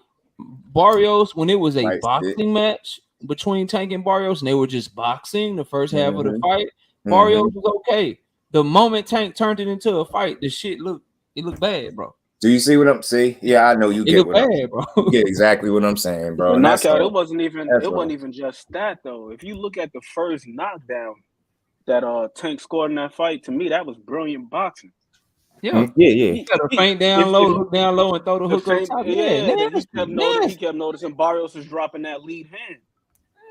Barrios, when it was a boxing match between Tank and Barrios, and they were just boxing the first half of the fight, Barrios was okay. The moment Tank turned it into a fight, the shit looked bad, bro. Do you see what I'm saying? Yeah, I know you get what bad, bro. You get exactly what I'm saying, bro. The knockout, it wasn't even just that though. If you look at the first knockdown that Tank scored in that fight, to me that was brilliant boxing. Yeah. He got to feint down low, hook down low, and throw the hook on top. He kept noticing Barrios was dropping that lead hand.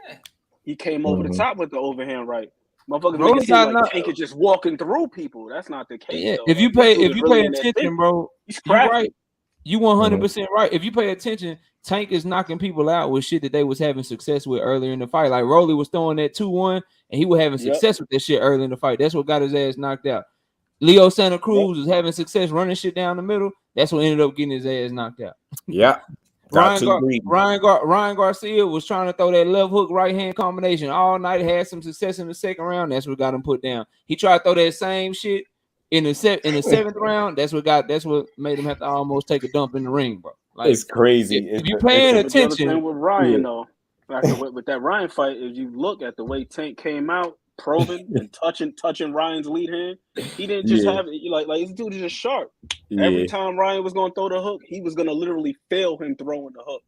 Yeah. He came over the top with the overhand right. Motherfuckers make it seem like Tank is just walking through people. That's not the case. Yeah, if you pay attention, bro, you right. You 100% right. If you pay attention, Tank is knocking people out with shit that they was having success with earlier in the fight. Like Rolly was throwing that 2-1, and he was having success with that shit early in the fight. That's what got his ass knocked out. Leo Santa Cruz was having success running shit down the middle. That's what ended up getting his ass knocked out. Yeah. Ryan Garcia was trying to throw that left hook right hand combination all night. Had some success in the second round. That's what got him put down. He tried to throw that same shit in the seventh round. That's what made him have to almost take a dump in the ring, bro. Like, it's crazy. If you paying attention with Ryan though, with that Ryan fight, if you look at the way Tank came out, probing and touching Ryan's lead hand, he didn't just have it like this dude is just sharp. Every time Ryan was gonna throw the hook, he was gonna literally fail him throwing the hook.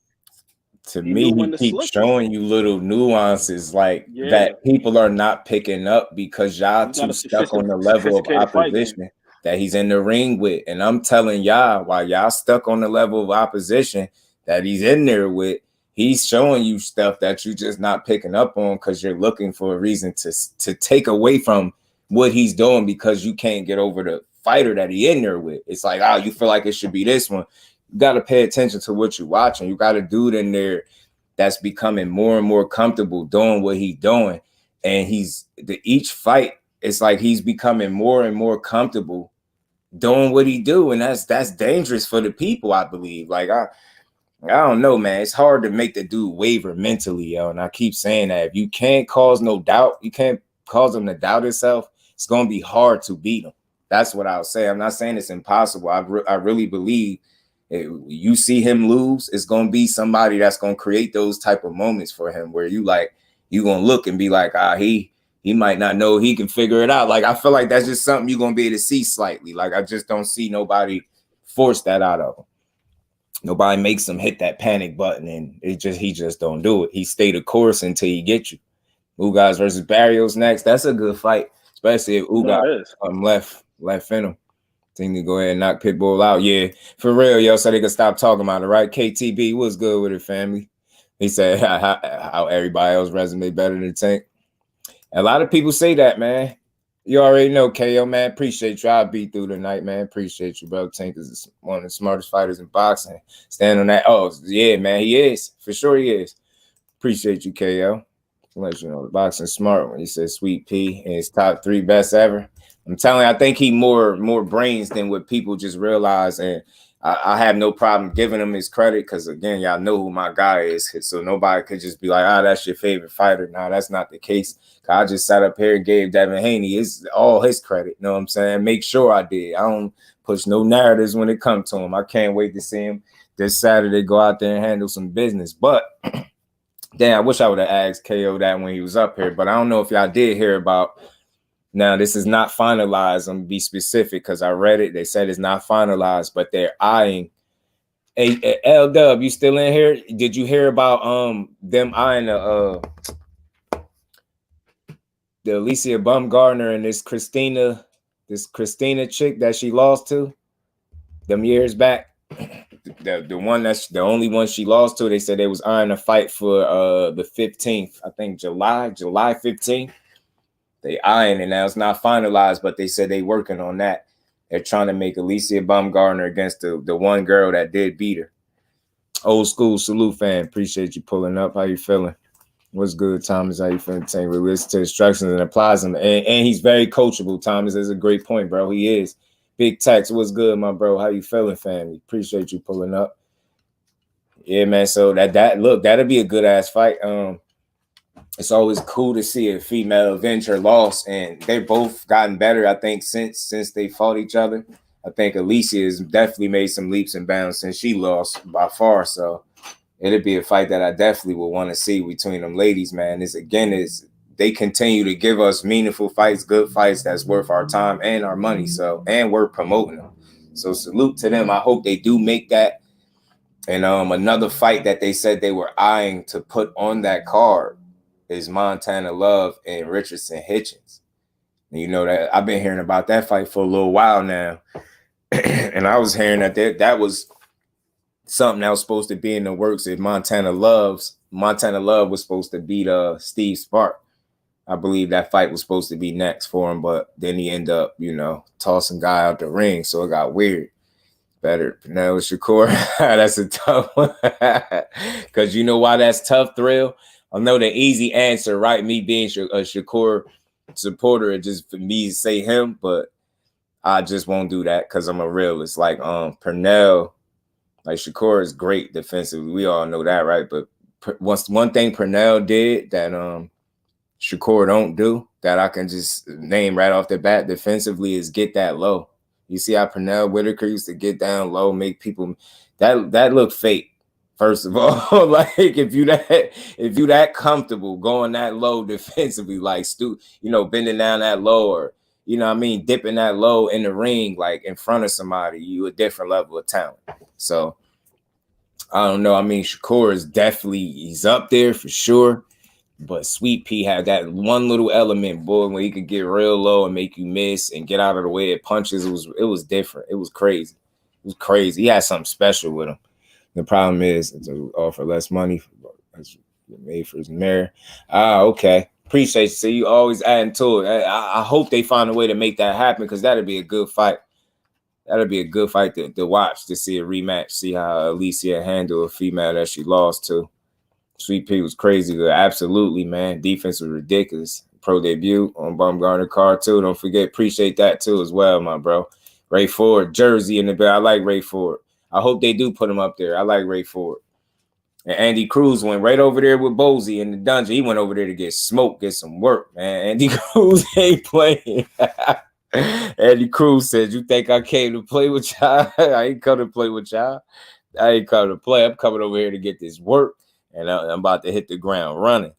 To me, he keeps showing you little nuances like that people are not picking up because y'all too stuck on the level of opposition that he's in the ring with. And I'm telling y'all, while y'all stuck on the level of opposition that he's in there with, he's showing you stuff that you're just not picking up on because you're looking for a reason to take away from what he's doing because you can't get over the fighter that he in there with. It's like, you feel like it should be this one. You got to pay attention to what you're watching. You got a dude in there that's becoming more and more comfortable doing what he's doing. And each fight, it's like he's becoming more and more comfortable doing what he do. And that's dangerous for the people, I believe. Like, I don't know, man. It's hard to make the dude waver mentally, yo. And I keep saying that if you can't cause no doubt, you can't cause him to doubt himself, it's going to be hard to beat him. That's what I'll say. I'm not saying it's impossible. I really believe you see him lose, it's going to be somebody that's going to create those type of moments for him where you're going to look and be like, he might not know he can figure it out. Like, I feel like that's just something you're going to be able to see slightly. Like, I just don't see nobody force that out of him. Nobody makes him hit that panic button, and he just don't do it. He stay the course until he gets you. Ugas versus Barrios next. That's a good fight, especially if Ugas left in him. Think to go ahead and knock Pitbull out. Yeah, for real, yo, so they can stop talking about it, right? KTB, what's good with it, family? He said how everybody else resume better than Tank. A lot of people say that, man. You already know, KO, man. Appreciate you. I'll be through tonight, man. Appreciate you, bro. Tank is one of the smartest fighters in boxing. Stand on that. Oh, yeah, man. He is. For sure he is. Appreciate you, KO. Let you know the boxing's smart when he says Sweet Pea and his top 3 best ever. I'm telling you, I think he more brains than what people just realize. And I have no problem giving him his credit because, again, y'all know who my guy is. So nobody could just be like, that's your favorite fighter. No, that's not the case. I just sat up here and gave Devin Haney all his credit. You know what I'm saying? Make sure I did. I don't push no narratives when it comes to him. I can't wait to see him this Saturday, go out there and handle some business. But damn, I wish I would have asked KO that when he was up here. But I don't know if y'all did hear about. Now, this is not finalized. I'm gonna be specific because I read it. They said it's not finalized, but they're eyeing. Hey, L Dub, you still in here? Did you hear about them eyeing the ALYCIA Baumgardner and this Christina chick that she lost to them years back? The one that's the only one she lost to. They said they was eyeing a fight for the 15th, I think July 15th. They eyeing it now. It's not finalized, but they said they working on that. They're trying to make ALYCIA Baumgardner against the one girl that did beat her. Old school salute fan. Appreciate you pulling up. How you feeling? What's good, Thomas? How you feeling? We listen to instructions and applies them. And he's very coachable, Thomas. That's a great point, bro. He is. Big Tex, what's good, my bro? How you feeling, family? Appreciate you pulling up. Yeah, man. So that'll be a good ass fight. It's always cool to see a female avenge her loss, and they've both gotten better, I think, since they fought each other. I think ALYCIA has definitely made some leaps and bounds since she lost by far. So it'll be a fight that I definitely would want to see between them ladies, man. They continue to give us meaningful fights, good fights that's worth our time and our money. So, and we're promoting them. So salute to them. I hope they do make that. And another fight that they said they were eyeing to put on that card is Montana Love and Richardson Hitchins. And you know that I've been hearing about that fight for a little while now. And I was hearing that was something that was supposed to be in the works. If Montana Love was supposed to beat Steve Spark. I believe that fight was supposed to be next for him, but then he ended up, tossing guy out the ring, so it got weird. Better Pernell Shakur. That's a tough one. Because you know why that's tough, Thrill? I know the easy answer, right? Me being a Shakur supporter, it just for me to say him, but I just won't do that because I'm a realist. Like Pernell, like Shakur is great defensively. We all know that, right? But one thing Pernell did that Shakur don't do, that I can just name right off the bat defensively, is get that low. You see how Pernell Whitaker used to get down low, make people that look fake. First of all, like if you that comfortable going that low defensively, like bending down that low, or dipping that low in the ring, like in front of somebody, you a different level of talent. So I don't know. I mean, Shakur is he's up there for sure. But Sweet Pea had that one little element, boy, where he could get real low and make you miss and get out of the way of punches. It was different. It was crazy. It was crazy. He had something special with him. The problem is to offer less money. That's made for his mayor. Okay. Appreciate you. So you always adding to it. I hope they find a way to make that happen, because that'd be a good fight. That'd be a good fight to watch, to see a rematch, see how ALYCIA handled a female that she lost to. Sweet Pea was crazy good. Absolutely, man. Defense was ridiculous. Pro debut on Baumgardner card too. Don't forget, appreciate that too as well, my bro. Ray Ford, Jersey in the bed. I like Ray Ford. I hope they do put him up there. I like Ray Ford. And Andy Cruz went right over there with Bozy in the dungeon. He went over there to get smoked, get some work, man. Andy Cruz ain't playing. Andy Cruz said, "You think I came to play with y'all? I ain't come to play with y'all. I ain't come to play. I'm coming over here to get this work. And I'm about to hit the ground running."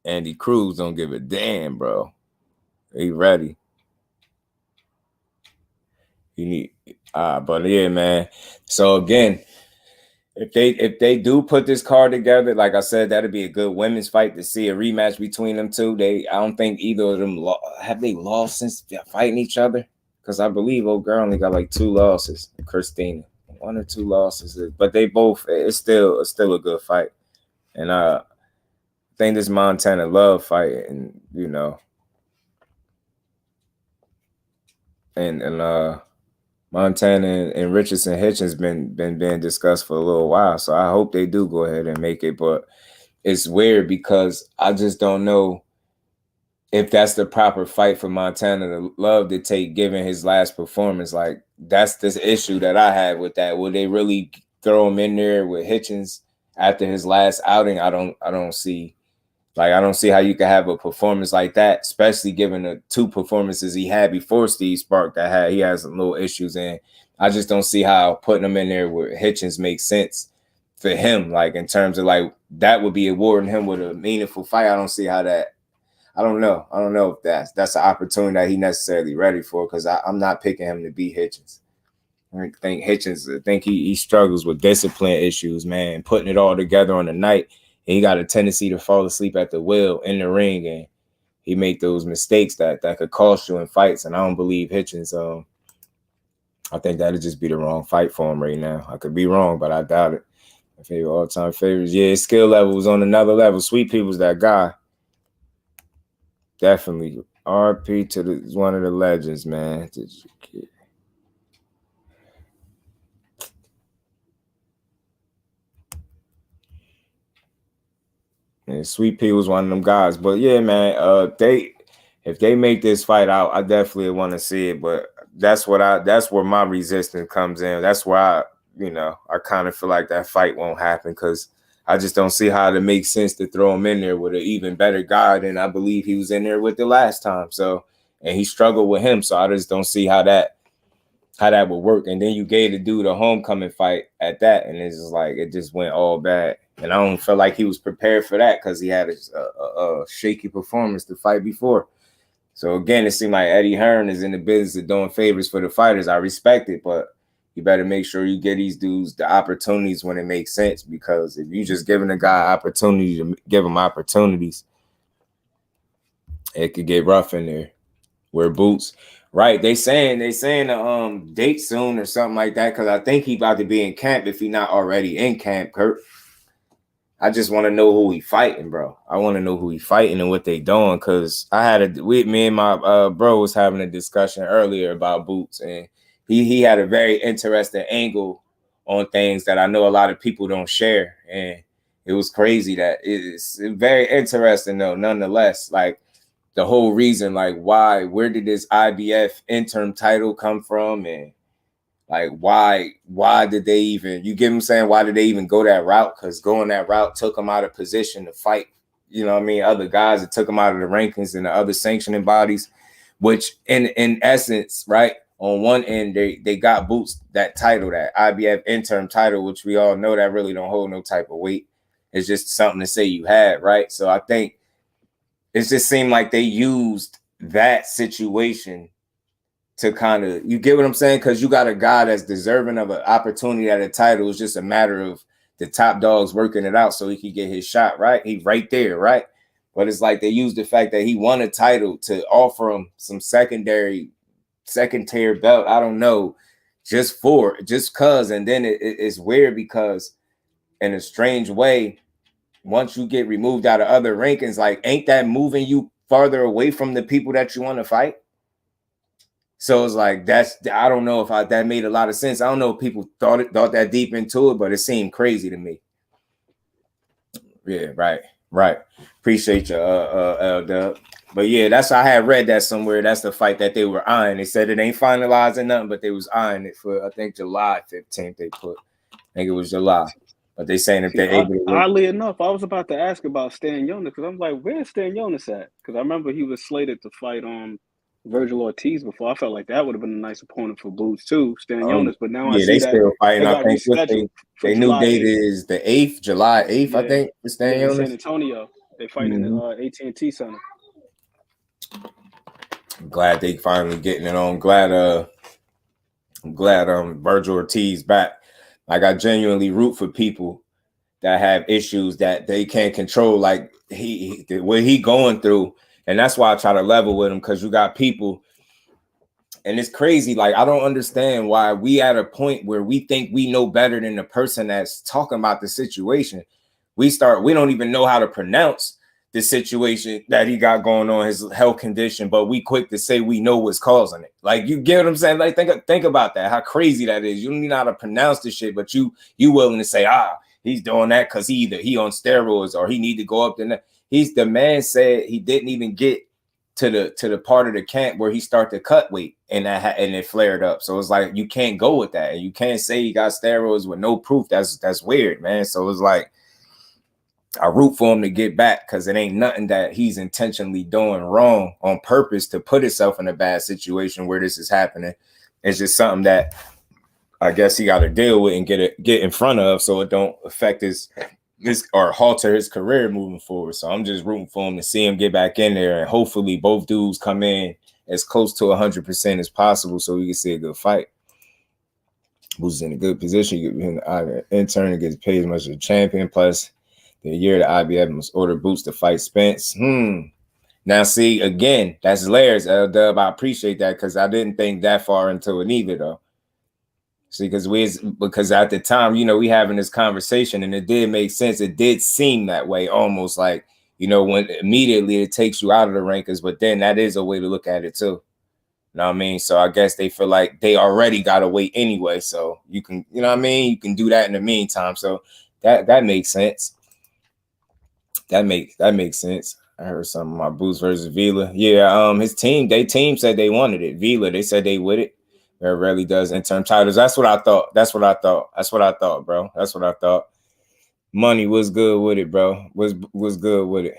Andy Cruz don't give a damn, bro. He ready. But yeah, man. So again, if they do put this card together, like I said, that'd be a good women's fight to see a rematch between them two. I don't think either of them have they lost since fighting each other, because I believe old girl only got like 2 losses. Christina. 1 or 2 losses, but they both, it's still a good fight. And I think this Montana Love fight, and and Montana and Richardson Hitchins been being discussed for a little while. So I hope they do go ahead and make it. But it's weird because I just don't know if that's the proper fight for Montana Love to take, given his last performance. Like, that's this issue that I had with that. Will they really throw him in there with Hitchins after his last outing? I don't see how you can have a performance like that, especially given the 2 performances he had before Steve Spark he has some little issues in. I just don't see how putting him in there with Hitchins makes sense for him. Like in terms of like that would be awarding him with a meaningful fight. I don't see how that. I don't know. I don't know if that's an opportunity that he necessarily ready for, because I'm not picking him to beat Hitchins. I think Hitchins, I think he struggles with discipline issues, man, putting it all together on the night. And he got a tendency to fall asleep at the wheel in the ring, and he make those mistakes that could cost you in fights. And I don't believe Hitchins. I think that'd just be the wrong fight for him right now. I could be wrong, but I doubt it. My favorite all-time favorites. Yeah, his skill level was on another level. Sweet People's that guy. Definitely. RP to one of the legends, man. And Sweet Pea was one of them guys. But yeah, man, if they make this fight out, I definitely want to see it. But that's where my resistance comes in. That's why I kind of feel like that fight won't happen, because I just don't see how it makes sense to throw him in there with an even better guy than I believe he was in there with the last time. So, and he struggled with him. So I just don't see how that would work. And then you gave the dude a homecoming fight at that, and it's just like it just went all bad. And I don't feel like he was prepared for that, because he had a shaky performance to fight before. So again, it seemed like Eddie Hearn is in the business of doing favors for the fighters. I respect it, but you better make sure you get these dudes the opportunities when it makes sense, because if you just giving a guy opportunity to give him opportunities, it could get rough in there. Wear boots. Right. They saying date soon or something like that, because I think he about to be in camp if he not already in camp, Kurt. I just want to know who he fighting, bro. I want to know who he fighting and what they doing, because me and my bro was having a discussion earlier about boots, and he had a very interesting angle on things that I know a lot of people don't share. And it was crazy that it's very interesting though, nonetheless. Like the whole reason, like where did this IBF interim title come from? And like, why did they even, you get what I'm saying? Why did they even go that route? Because going that route took them out of position to fight, other guys. It took them out of the rankings and the other sanctioning bodies, which in essence, right, on one end, they got Boots that title, that IBF interim title, which we all know that really don't hold no type of weight. It's just something to say you had, right? So I think it just seemed like they used that situation to kind of, you get what I'm saying? Because you got a guy that's deserving of an opportunity at a title. It's just a matter of the top dogs working it out so he could get his shot, right? He right there, right? But it's like they used the fact that he won a title to offer him some second tier belt. I don't know, just cause. And then it's weird because in a strange way, once you get removed out of other rankings, like, ain't that moving you farther away from the people that you want to fight? So it's like, I don't know if that made a lot of sense. I don't know if people thought that deep into it, but it seemed crazy to me. Yeah, right. Appreciate you, L-Dub. But yeah, I had read that somewhere. That's the fight that they were eyeing. They said it ain't finalized or nothing, but they was eyeing it for, I think, July 15th they put. I think it was July. But they saying if they're able to. Oddly enough, I was about to ask about Stan Jonas, because I'm like, where's Stan Jonas at? Because I remember he was slated to fight Virgil Ortiz before. I felt like that would have been a nice opponent for Boots too, Stan Jonas. But now I see they that still fighting. I think they new date 8th. is the 8th, July 8th. Yeah. I think for Stan Jonas. San Antonio. They fight in the AT&T Center. I'm glad they finally getting it on. I'm glad Virgil Ortiz back. Like, I genuinely root for people that have issues that they can't control, like what he going through. And that's why I try to level with him, because you got people, and it's crazy. Like, I don't understand why we at a point where we think we know better than the person that's talking about the situation. We don't even know how to pronounce the situation that he got going on, his health condition, but we quick to say we know what's causing it. Like, you get what I'm saying? Like, think about that, how crazy that is. You don't even know how to pronounce this shit, but you willing to say, he's doing that because he on steroids, or he need to go up there. The man said he didn't even get to the part of the camp where he started to cut weight, and it flared up. So it's like, you can't go with that, and you can't say he got steroids with no proof. That's weird, man. So it's like, I root for him to get back, because it ain't nothing that he's intentionally doing wrong on purpose to put himself in a bad situation where this is happening. It's just something that I guess he got to deal with and get in front of, so it don't affect his or halter his career moving forward. So I'm just rooting for him to see him get back in there, and hopefully both dudes come in as close to 100% as possible, so we can see a good fight. Who's in a good position? Intern gets paid as much as a champion. Plus, the year the IBF must order Boots to fight Spence. Now, see, again, that's layers, L-Dub. I appreciate that because I didn't think that far into it either, though. See, because at the time, you know, we having this conversation and it did make sense. It did seem that way, almost like, you know, when immediately it takes you out of the rankings, but then that is a way to look at it too. You know what I mean? So I guess they feel like they already got to wait anyway. So you can, you know what I mean? You can do that in the meantime. So that makes sense. That makes sense. I heard something about Boots versus Vila. Yeah, his team said they wanted it. Vila, they said they with it. It rarely does interim titles. That's what I thought, bro. That's what I thought. Money was good with it, bro. Was good with it.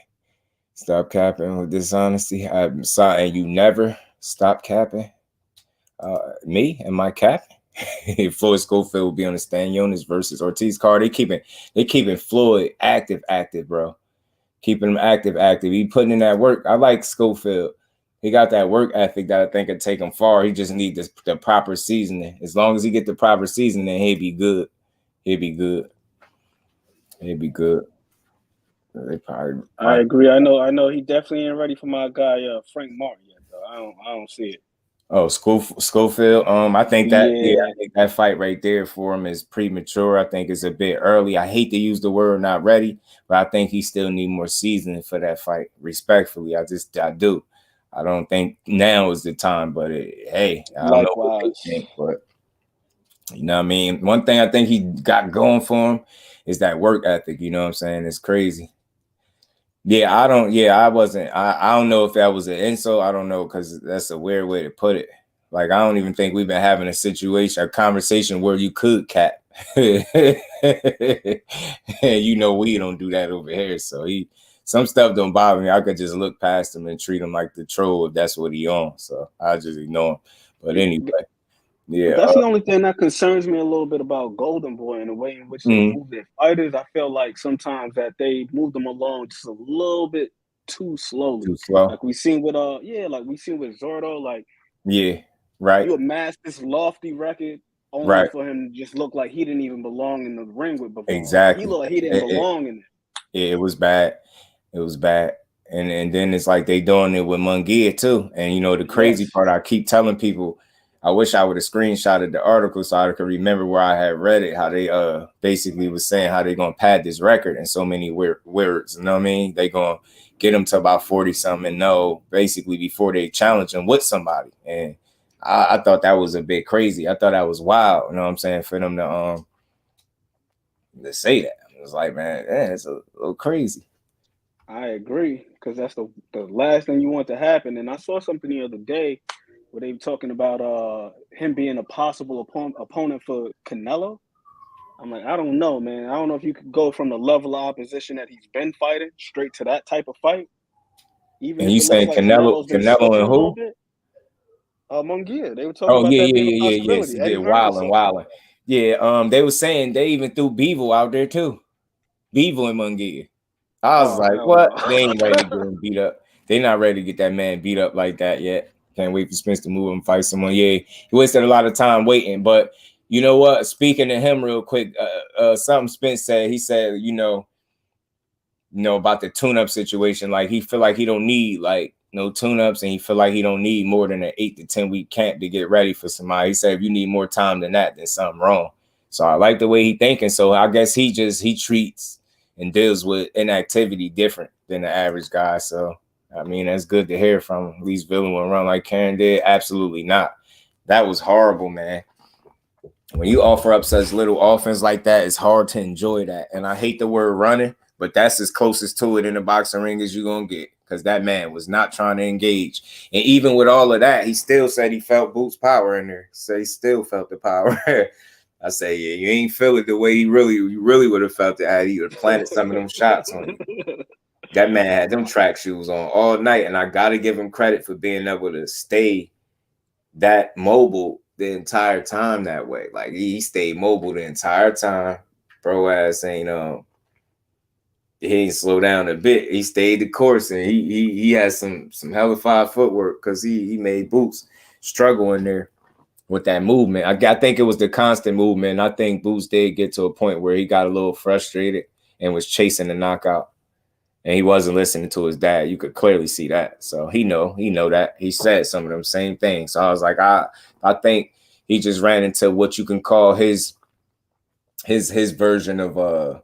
Stop capping with dishonesty. And you never stop capping. Me and my capping. Floyd Schofield will be on the Stan Jonas versus Ortiz card. They keeping Floyd active, bro. Keeping him active. He putting in that work. I like Schofield. He got that work ethic that I think could take him far. He just needs the proper seasoning. As long as he get the proper seasoning, he'll be good. I agree. I know he definitely ain't ready for my guy Frank Martin yet, though. I don't see it. Oh, Schofield. I think that fight right there for him is premature. I think it's a bit early. I hate to use the word not ready, but I think he still need more seasoning for that fight. Respectfully, I do. I don't think now is the time, but hey, I don't know what they think, but you know what I mean? One thing I think he got going for him is that work ethic. You know what I'm saying? It's crazy. I don't know if that was an insult. I don't know, because that's a weird way to put it. Like, I don't even think we've been having a conversation where you could cap. You know, we don't do that over here. So some stuff don't bother me. I could just look past him and treat him like the troll if that's what he on. So I just ignore him. But anyway, yeah. That's the only thing that concerns me a little bit about Golden Boy and the way in which they move their fighters. I feel like sometimes that they move them along just a little bit too slowly. Too slow. Like we seen with Zordo. Like, yeah, right. You amassed this lofty record only for him to just look like he didn't even belong in the ring with before. Exactly. He looked like he didn't belong in it. Yeah, it was bad. And then it's like they doing it with Munguia too. And you know, the crazy part, I keep telling people, I wish I would have screenshotted the article so I could remember where I had read it, how they basically was saying how they're gonna pad this record in so many words. You know what I mean? They gonna get them to about 40 something and know basically before they challenge them with somebody. And I thought that was a bit crazy. I thought that was wild, you know what I'm saying, for them to say that. It was like, man, it's a little crazy. I agree, because that's the last thing you want to happen. And I saw something the other day where they were talking about him being a possible opponent for Canelo. I'm like, I don't know, man. I don't know if you could go from the level of opposition that he's been fighting straight to that type of fight. Even and you saying like Canelo and who? Munguia. They were talking about that being a possibility. Yeah, wilding. Yeah, they were saying they even threw Bevel out there too. Bevel and Munguia. I was what? They ain't ready to get him beat up. They not ready to get that man beat up like that yet. Can't wait for Spence to move and fight someone. Yeah, he wasted a lot of time waiting. But you know what? Speaking to him real quick, something Spence said. He said, you know, about the tune-up situation. Like, he feel like he don't need no tune-ups, and he feel like he don't need more than an 8 to 10 week camp to get ready for somebody. He said if you need more time than that, then something wrong. So I like the way he thinking. So I guess he treats and deals with inactivity different than the average guy. So I mean, that's good to hear from him. At least Villain will run like Karen did. Absolutely not. That was horrible, man. When you offer up such little offense like that, it's hard to enjoy that. And I hate the word running, but that's as closest to it in the boxing ring as you're going to get, because that man was not trying to engage. And even with all of that, he still said he felt Boots' power in there. So he still felt the power. I say, yeah, you ain't feel it the way you really would have felt it had he would have planted some of them shots on you. That man had them track shoes on all night, and I got to give him credit for being able to stay that mobile the entire time that way. Like he stayed mobile the entire time. Bro ass ain't he ain't slow down a bit. He stayed the course, and he has some hella fire footwork because he made Boots struggle in there with that movement. I think it was the constant movement. I think Boots did get to a point where he got a little frustrated and was chasing the knockout, and he wasn't listening to his dad. You could clearly see that. So he know that. He said some of them same things. So I was like, I think he just ran into what you can call his version of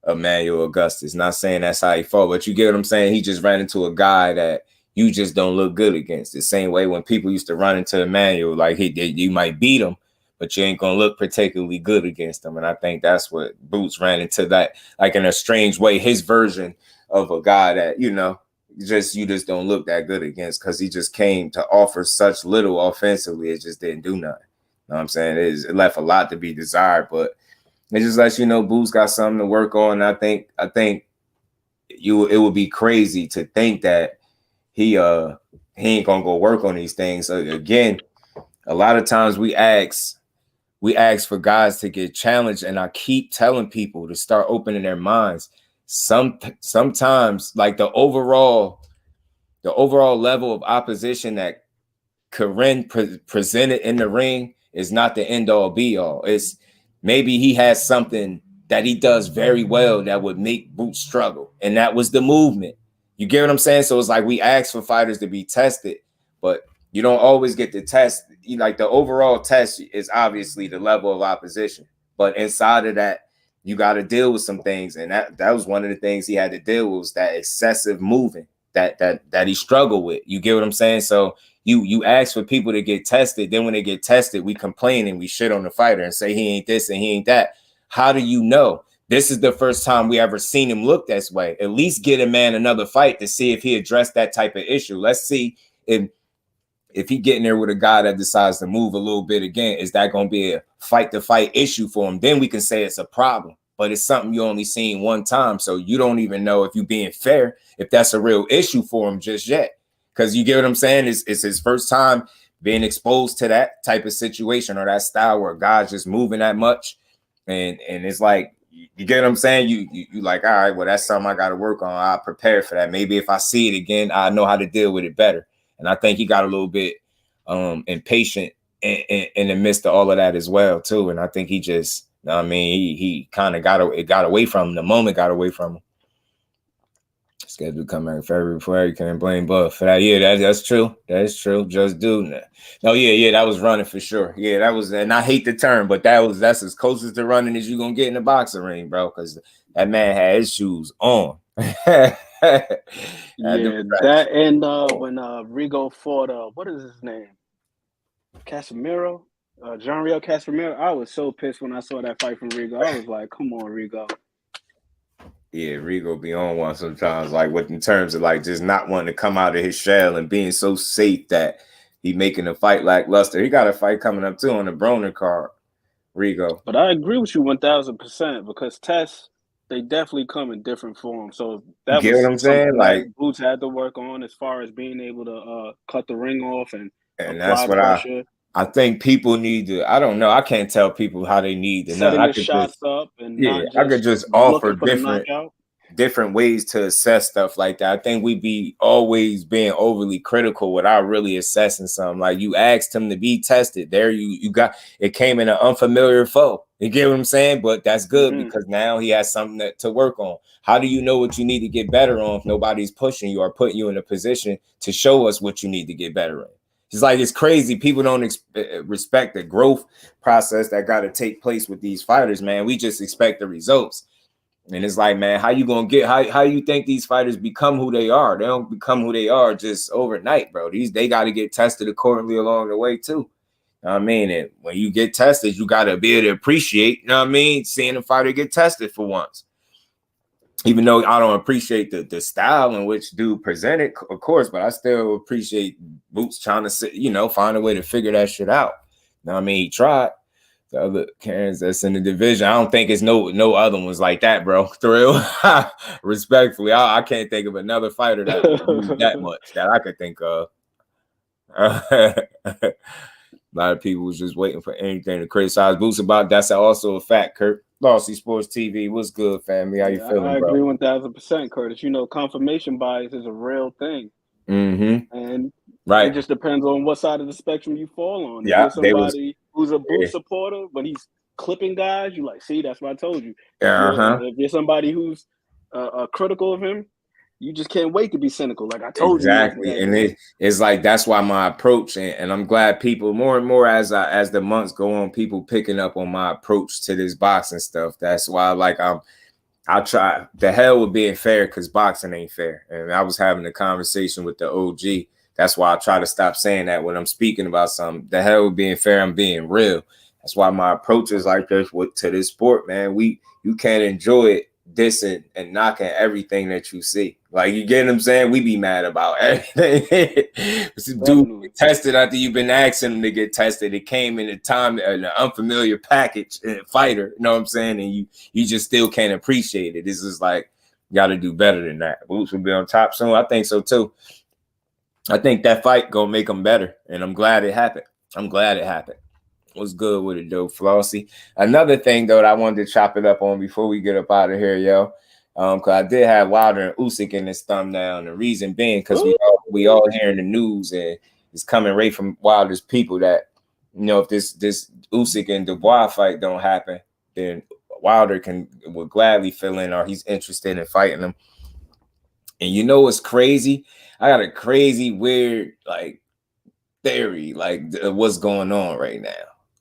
Emmanuel Augustus. Not saying that's how he fought, but you get what I'm saying? He just ran into a guy that you just don't look good against. The same way when people used to run into Emmanuel, like you might beat him, but you ain't gonna look particularly good against him. And I think that's what Boots ran into, that, like in a strange way, his version of a guy that, you just don't look that good against, because he just came to offer such little offensively. It just didn't do nothing. You know what I'm saying? It left a lot to be desired, but it just lets you know Boots got something to work on. I think it would be crazy to think that he ain't gonna go work on these things. Again, a lot of times we ask for guys to get challenged, and I keep telling people to start opening their minds. Sometimes, like the overall level of opposition that Karen presented in the ring is not the end all be all. It's maybe he has something that he does very well that would make Boots struggle, and that was the movement. You get what I'm saying? So it's like we ask for fighters to be tested, but you don't always get the test. Like the overall test is obviously the level of opposition, but inside of that, you got to deal with some things, and that was one of the things he had to deal with, was that excessive moving that he struggled with. You get what I'm saying? So you ask for people to get tested, then when they get tested, we complain and we shit on the fighter and say he ain't this and he ain't that. How do you know? This is the first time we ever seen him look this way. At least get a man another fight to see if he addressed that type of issue. Let's see if he get in there with a guy that decides to move a little bit again. Is that going to be a fight-to-fight issue for him? Then we can say it's a problem. But it's something you only seen one time, so you don't even know, if you're being fair, if that's a real issue for him just yet. Because you get what I'm saying? It's his first time being exposed to that type of situation or that style where a guy's just moving that much. And it's like, you get what I'm saying? You like, all right, well, that's something I got to work on. I'll prepare for that. Maybe if I see it again, I know how to deal with it better. And I think he got a little bit impatient in the midst of all of that as well, too. And I think he just, I mean, he kind of got away from him. The moment got away from him. Scheduled to come out in February before you can't blame Buff for that. Yeah, that's true. That is true. Just do that. No, yeah, that was running for sure. Yeah, that was, and I hate the term, but that's as closest to running as you're gonna get in the boxing ring, bro. Because that man had his shoes on. Yeah, that and when Rigo fought, what is his name? Casemiro, Jean-Real Casemiro. I was so pissed when I saw that fight from Rigo. I was like, come on, Rigo. Yeah, Rigo be on one sometimes, like in terms of like just not wanting to come out of his shell and being so safe that he making a fight lackluster. He got a fight coming up too on the Broner card, Rigo. But I agree with you 1000% because tests, they definitely come in different forms. So that get was what I'm saying? Like Boots had to work on as far as being able to cut the ring off and that's what pressure. I think people need to. I don't know. I can't tell people how they need to. Setting the shots up and I could just offer different ways to assess stuff like that. I think we be always being overly critical without really assessing something. Like you asked him to be tested. There you got it. Came in an unfamiliar foe. You get what I'm saying? But that's good because now he has something to work on. How do you know what you need to get better on if nobody's pushing you or putting you in a position to show us what you need to get better in? It's like, it's crazy. People don't respect the growth process that got to take place with these fighters, man. We just expect the results. And it's like, man, how you going to get, how you think these fighters become who they are? They don't become who they are just overnight, bro. They got to get tested accordingly along the way too. You know what I mean? And when you get tested, you got to be able to appreciate, you know what I mean, seeing a fighter get tested for once. Even though I don't appreciate the style in which dude presented, of course, but I still appreciate Boots trying to, find a way to figure that shit out. You know what I mean? He tried. The other Karens that's in the division, I don't think it's no other ones like that, bro. Thrill. Respectfully, I can't think of another fighter that that much that I could think of. A lot of people was just waiting for anything to criticize Boots about. That's also a fact, Kurt. Lossy Sports TV, what's good, family? How you feeling, I bro? agree 1000%, Curtis. You know, confirmation bias is a real thing. And it just depends on what side of the spectrum you fall on. If you're somebody who's a Boots supporter, but he's clipping guys, you like, see, that's what I told you. If you're somebody who's critical of him, you just can't wait to be cynical. Like I told you. Exactly. And it's like, that's why my approach, and I'm glad people more and more as the months go on, people picking up on my approach to this boxing stuff. That's why I'll try the hell with being fair, because boxing ain't fair. And I was having a conversation with the OG. That's why I try to stop saying that when I'm speaking about something. The hell with being fair, I'm being real. That's why my approach is like this to this sport, man. You can't enjoy it dissing and knocking everything that you see. Like, you get what I'm saying? We be mad about everything. Dude get tested after you've been asking him to get tested. It came in an unfamiliar package, fighter, you know what I'm saying? And you just still can't appreciate it. This is like, you got to do better than that. Boots will be on top soon. I think so too. I think that fight gonna make them better, and I'm glad it happened. What's good with it, though, Flossie? Another thing, though, that I wanted to chop it up on before we get up out of here, yo. Because I did have Wilder and Usyk in this thumbnail, and the reason being because we all hearing the news, and it's coming right from Wilder's people that, you know, if this Usyk and Dubois fight don't happen, then Wilder would gladly fill in, or he's interested in fighting them. And you know what's crazy? I got a crazy, weird, like, theory, like, what's going on right now.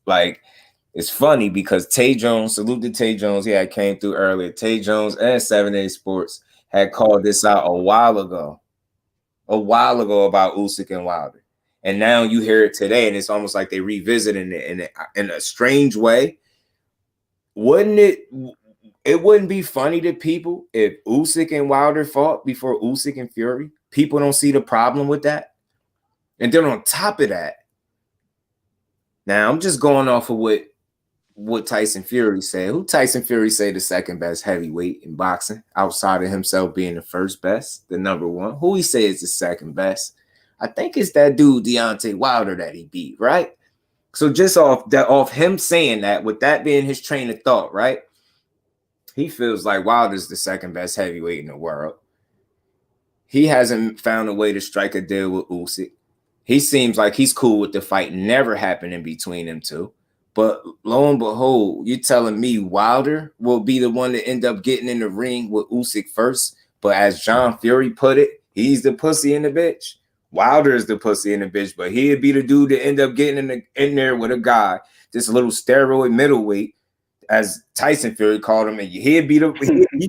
Like, it's funny because Tay Jones, salute to Tay Jones. Yeah, I came through earlier. Tay Jones and 7A Sports had called this out a while ago about Usyk and Wilder. And now you hear it today, and it's almost like they revisiting it in a strange way. It wouldn't be funny to people if Usyk and Wilder fought before Usyk and Fury? People don't see the problem with that. And then on top of that, now I'm just going off of what Tyson Fury said. Who Tyson Fury say the second best heavyweight in boxing outside of himself being the first best, the number one? Who he say is the second best? I think it's that dude Deontay Wilder that he beat, right? So just off him saying that, with that being his train of thought, right? He feels like Wilder's the second best heavyweight in the world. He hasn't found a way to strike a deal with Usyk. He seems like he's cool with the fight never happening between them two. But lo and behold, you're telling me Wilder will be the one to end up getting in the ring with Usyk first. But as John Fury put it, he's the pussy in the bitch. Wilder is the pussy in the bitch, but he'd be the dude to end up getting in there with a guy, this little steroid middleweight, as Tyson Fury called him, and he'd be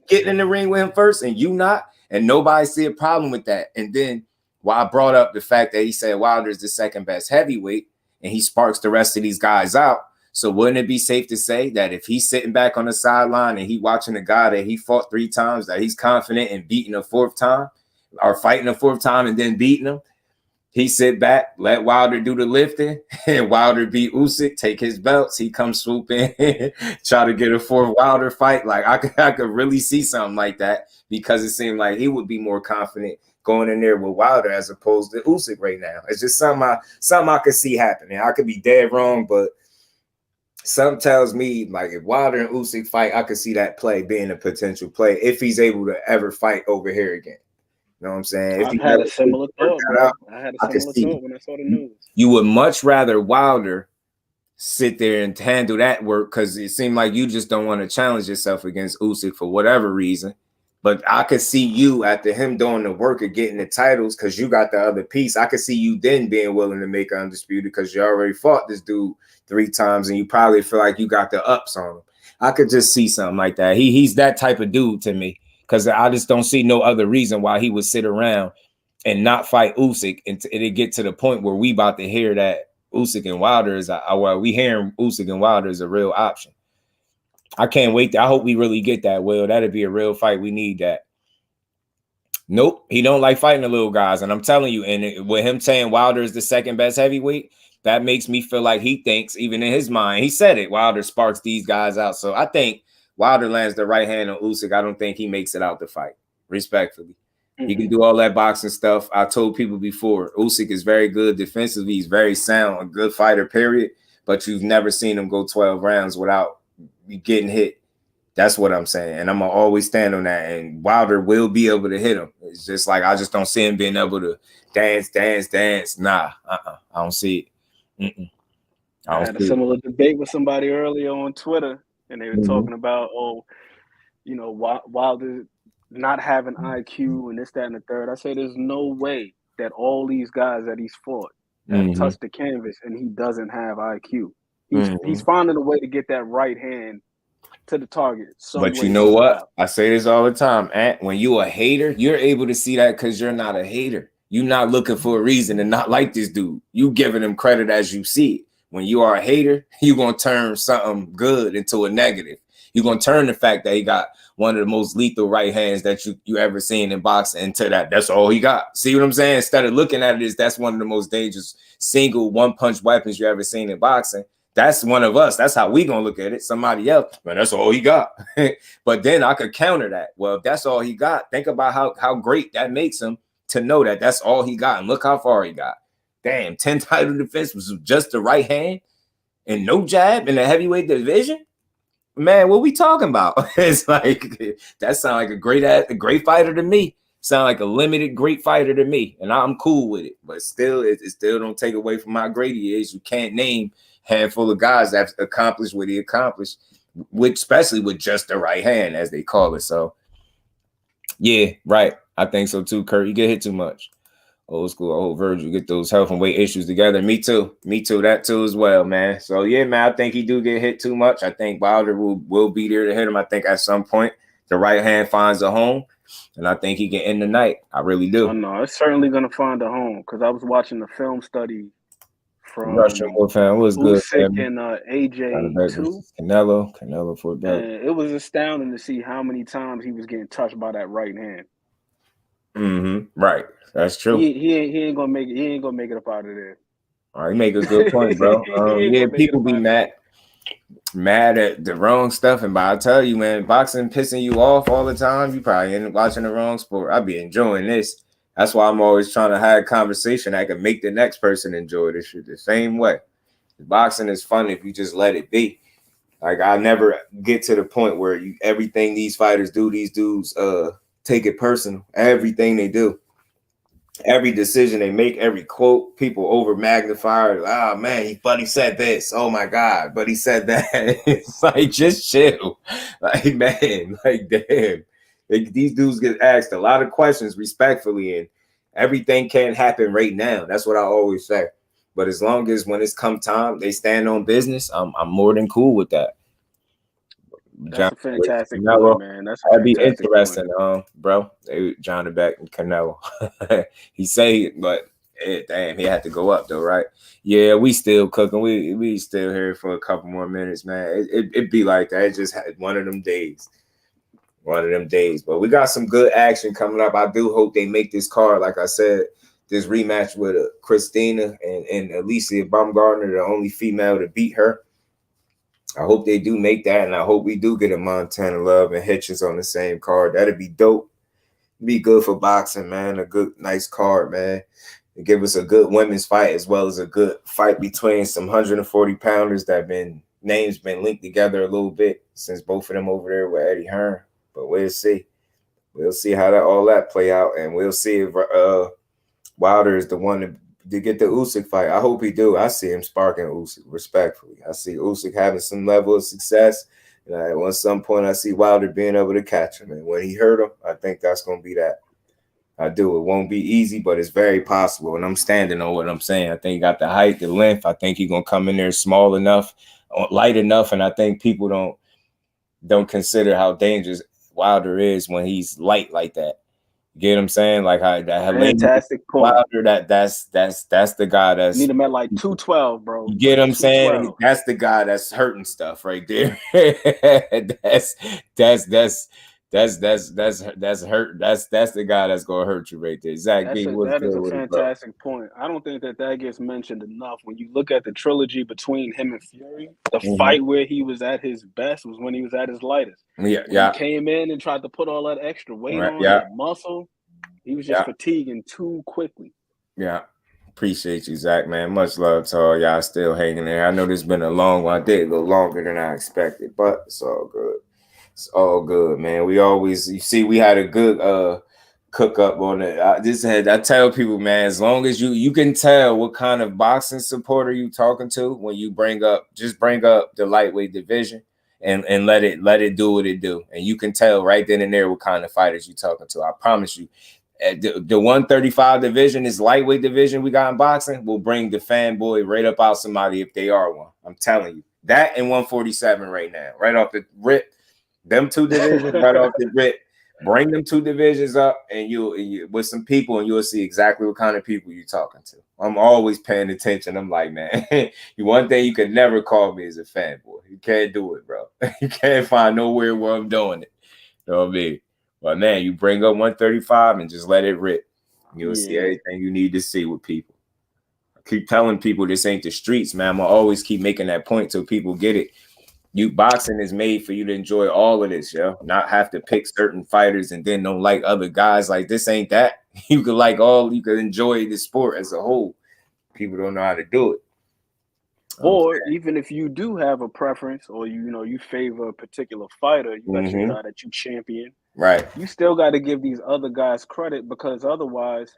getting in the ring with him first, and you not, and nobody see a problem with that. And then while I brought up the fact that he said Wilder is the second best heavyweight, and he sparks the rest of these guys out. So wouldn't it be safe to say that if he's sitting back on the sideline and he watching a guy that he fought 3 times, that he's confident in beating a 4th time, or fighting a 4th time and then beating him, he sit back, let Wilder do the lifting, and Wilder beat Usyk, take his belts, he comes swoop in, try to get a 4th Wilder fight. Like, I could really see something like that, because it seemed like he would be more confident going in there with Wilder as opposed to Usyk right now. It's just something I could see happening. I could be dead wrong, but something tells me, like, if Wilder and Usyk fight, I could see that play being a potential play if he's able to ever fight over here again. You know what I'm saying? I had a similar thought when I saw the news. You would much rather Wilder sit there and handle that work, because it seemed like you just don't want to challenge yourself against Usyk for whatever reason. But I could see you, after him doing the work of getting the titles, because you got the other piece, I could see you then being willing to make Undisputed, because you already fought this dude 3 times and you probably feel like you got the ups on him. I could just see something like that. He's that type of dude to me, because I just don't see no other reason why he would sit around and not fight Usyk and it get to the point where we about to hear that Usyk and Wilder is we hearing Usyk and Wilder is a real option. I can't wait. I hope we really get that. Will, that'd be a real fight. We need that. Nope, he don't like fighting the little guys, and I'm telling you, and with him saying Wilder is the second best heavyweight, that makes me feel like he thinks, even in his mind, he said it, Wilder sparks these guys out. So I think Wilder lands the right hand on Usyk. I don't think he makes it out the fight, respectfully. He can do all that boxing stuff. I told people before, Usyk is very good defensively. He's very sound, a good fighter, period. But you've never seen him go 12 rounds without getting hit. That's what I'm saying. And I'm going to always stand on that. And Wilder will be able to hit him. It's just like I just don't see him being able to dance. Nah, I don't see it. I had a similar debate with somebody earlier on Twitter, and they were talking about, Wilder not having IQ and this, that, and the third. I say there's no way that all these guys that he's fought have touched the canvas and he doesn't have IQ. He's finding a way to get that right hand to the target. But you know what? I say this all the time. When you a hater, you're able to see that because you're not a hater. You're not looking for a reason to not like this dude. You giving him credit as you see it. When you are a hater, you're going to turn something good into a negative. You're going to turn the fact that he got one of the most lethal right hands that you ever seen in boxing into that. That's all he got. See what I'm saying? Instead of looking at it as that's one of the most dangerous single one-punch weapons you ever seen in boxing, that's one of us. That's how we going to look at it. Somebody else, man, that's all he got. But then I could counter that. Well, if that's all he got, think about how great that makes him to know that that's all he got. And look how far he got. Damn, 10 title defense was just the right hand and no jab in the heavyweight division. Man, what we talking about? It's like that sound like a great fighter to me. Sound like a limited great fighter to me, and I'm cool with it. But still, it still don't take away from how great he is. You can't name a handful of guys that accomplished what he accomplished, especially with just the right hand, as they call it. So, yeah, right. I think so too, Kurt. You get hit too much. Old school, old Virgil, get those health and weight issues together. Me too. That too as well, man. So, yeah, man, I think he do get hit too much. I think Wilder will be there to hit him. I think at some point the right hand finds a home, and I think he can end the night. I really do. Oh, no, it's certainly going to find a home because I was watching the film study from Russian War fan was good. Usyk and AJ too. Canelo for that. It was astounding to see how many times he was getting touched by that right hand. Right. That's true. He ain't gonna make it. He ain't gonna make it up out of there. All right, you make a good point, bro. Yeah, people be mad at the wrong stuff, and I tell you, man, boxing pissing you off all the time. You probably end up watching the wrong sport. I be enjoying this. That's why I'm always trying to have a conversation that can make the next person enjoy this shit the same way. Boxing is fun if you just let it be. Like I never get to the point where everything these fighters do, these dudes take it personal. Everything they do. Every decision they make, every quote, people over magnify. Oh man, he said this. Oh my God, but he said that. It's like just chill. Like man, like damn. These dudes get asked a lot of questions respectfully, and everything can't happen right now. That's what I always say. But as long as when it's come time, they stand on business, I'm more than cool with that. That's a fantastic point, man. That'd be interesting, bro. John the Beck and Canelo. He say it, but damn, he had to go up though, right? Yeah, we still cooking. We still here for a couple more minutes, man. It be like that. It just had one of them days. But we got some good action coming up. I do hope they make this card, like I said, this rematch with Christina and ALYCIA Baumgardner, the only female to beat her. I hope they do make that, and I hope we do get a Montana Love and Hitchens on the same card. That'd be dope. Be good for boxing, man. A good, nice card, man. To give us a good women's fight as well as a good fight between some 140-pounders that names been linked together a little bit since both of them over there with Eddie Hearn. But we'll see. We'll see how all that play out, and we'll see if Wilder is the one to get the Usyk fight. I hope he do. I see him sparking Usyk respectfully. I see Usyk having some level of success, and at some point I see Wilder being able to catch him. And when he hurt him, I think that's going to be that. I do. It won't be easy, but it's very possible, and I'm standing on what I'm saying. I think he got the height, the length. I think he's going to come in there small enough, light enough, and I think people don't consider how dangerous Wilder is when he's light like that. You get what I'm saying? Like how that fantastic point. Wilder, that's the guy that's need him at like 212, bro. You get what I'm saying? That's the guy that's hurting stuff right there. that's hurt. That's the guy that's gonna hurt you right there. Exactly. That is a fantastic point. I don't think that gets mentioned enough. When you look at the trilogy between him and Fury, the fight where he was at his best was when he was at his lightest. Yeah, He came in and tried to put all that extra weight on that muscle. He was just fatiguing too quickly. Yeah. Appreciate you, Zach, man. Much love to all y'all still hanging there. I know this has been a long one. I did go longer than I expected, but it's all good. It's all good, man. We always, you see, we had a good cook up on it. I tell people, man, as long as you can tell what kind of boxing supporter you talking to when you bring up the lightweight division and let it do what it do. And you can tell right then and there what kind of fighters you talking to. I promise you. The 135 division, is lightweight division we got in boxing, will bring the fanboy right up out somebody if they are one. I'm telling you. That and 147 right now. Right off the rip. Them two divisions right off the rip. Bring them two divisions up and you with some people and you'll see exactly what kind of people you're talking to. I'm always paying attention. I'm like, man, one thing you can never call me is a fanboy. You can't do it, bro. You can't find nowhere where I'm doing it. You know what I mean? But man, you bring up 135 and just let it rip. You'll see everything you need to see with people. I keep telling people this ain't the streets, man. I'm gonna always keep making that point till people get it. Boxing is made for you to enjoy all of this, yo. Not have to pick certain fighters and then don't like other guys. Like this ain't that. You could enjoy the sport as a whole. People don't know how to do it. Or even if you do have a preference or you favor a particular fighter, you got your guy that you champion. Right. You still got to give these other guys credit because otherwise,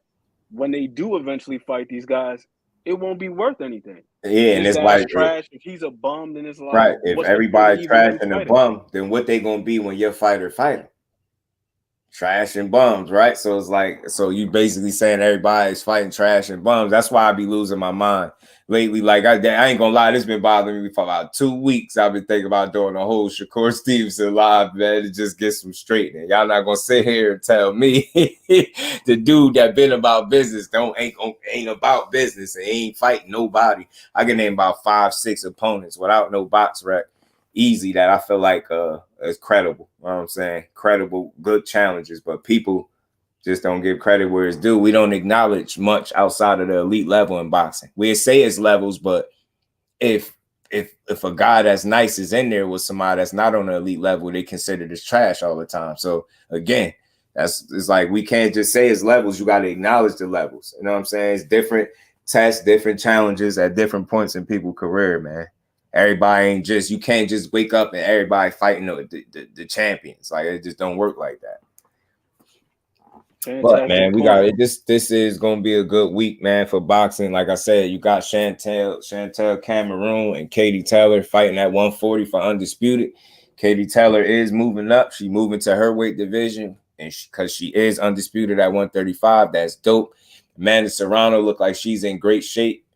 when they do eventually fight these guys, it won't be worth anything. Yeah, and it's like trash. If he's a bum, then it's like right. If everybody trash and a bum, then what they gonna be when your fighter fighting? Trash and bums, right? So it's like, so you basically saying everybody's fighting trash and bums. That's why I be losing my mind lately. Like I ain't gonna lie, this been bothering me for about 2 weeks. I've been thinking about doing a whole Shakur Stevenson live, man, to just get some straightening. Y'all not gonna sit here and tell me the dude that been about business ain't about business and ain't fighting nobody. I can name about 5-6 opponents without no box rec. Easy that I feel like is credible. You know what I'm saying? Credible, good challenges, but people just don't give credit where it's due. We don't acknowledge much outside of the elite level in boxing. We say it's levels, but if a guy that's nice is in there with somebody that's not on the elite level, they consider this trash all the time. So again, it's like we can't just say it's levels. You got to acknowledge the levels. You know what I'm saying? It's different tests, different challenges at different points in people's career, man. Everybody ain't just, you can't just wake up and everybody fighting the champions. Like it just don't work like that. Fantastic. But man, we got it. This is gonna be a good week, man, for boxing. Like I said, you got Chantelle Cameroon and Katie Taylor fighting at 140 for undisputed. Katie Taylor is moving up. She moving to her weight division, and because she is undisputed at 135, that's dope. Amanda Serrano look like she's in great shape.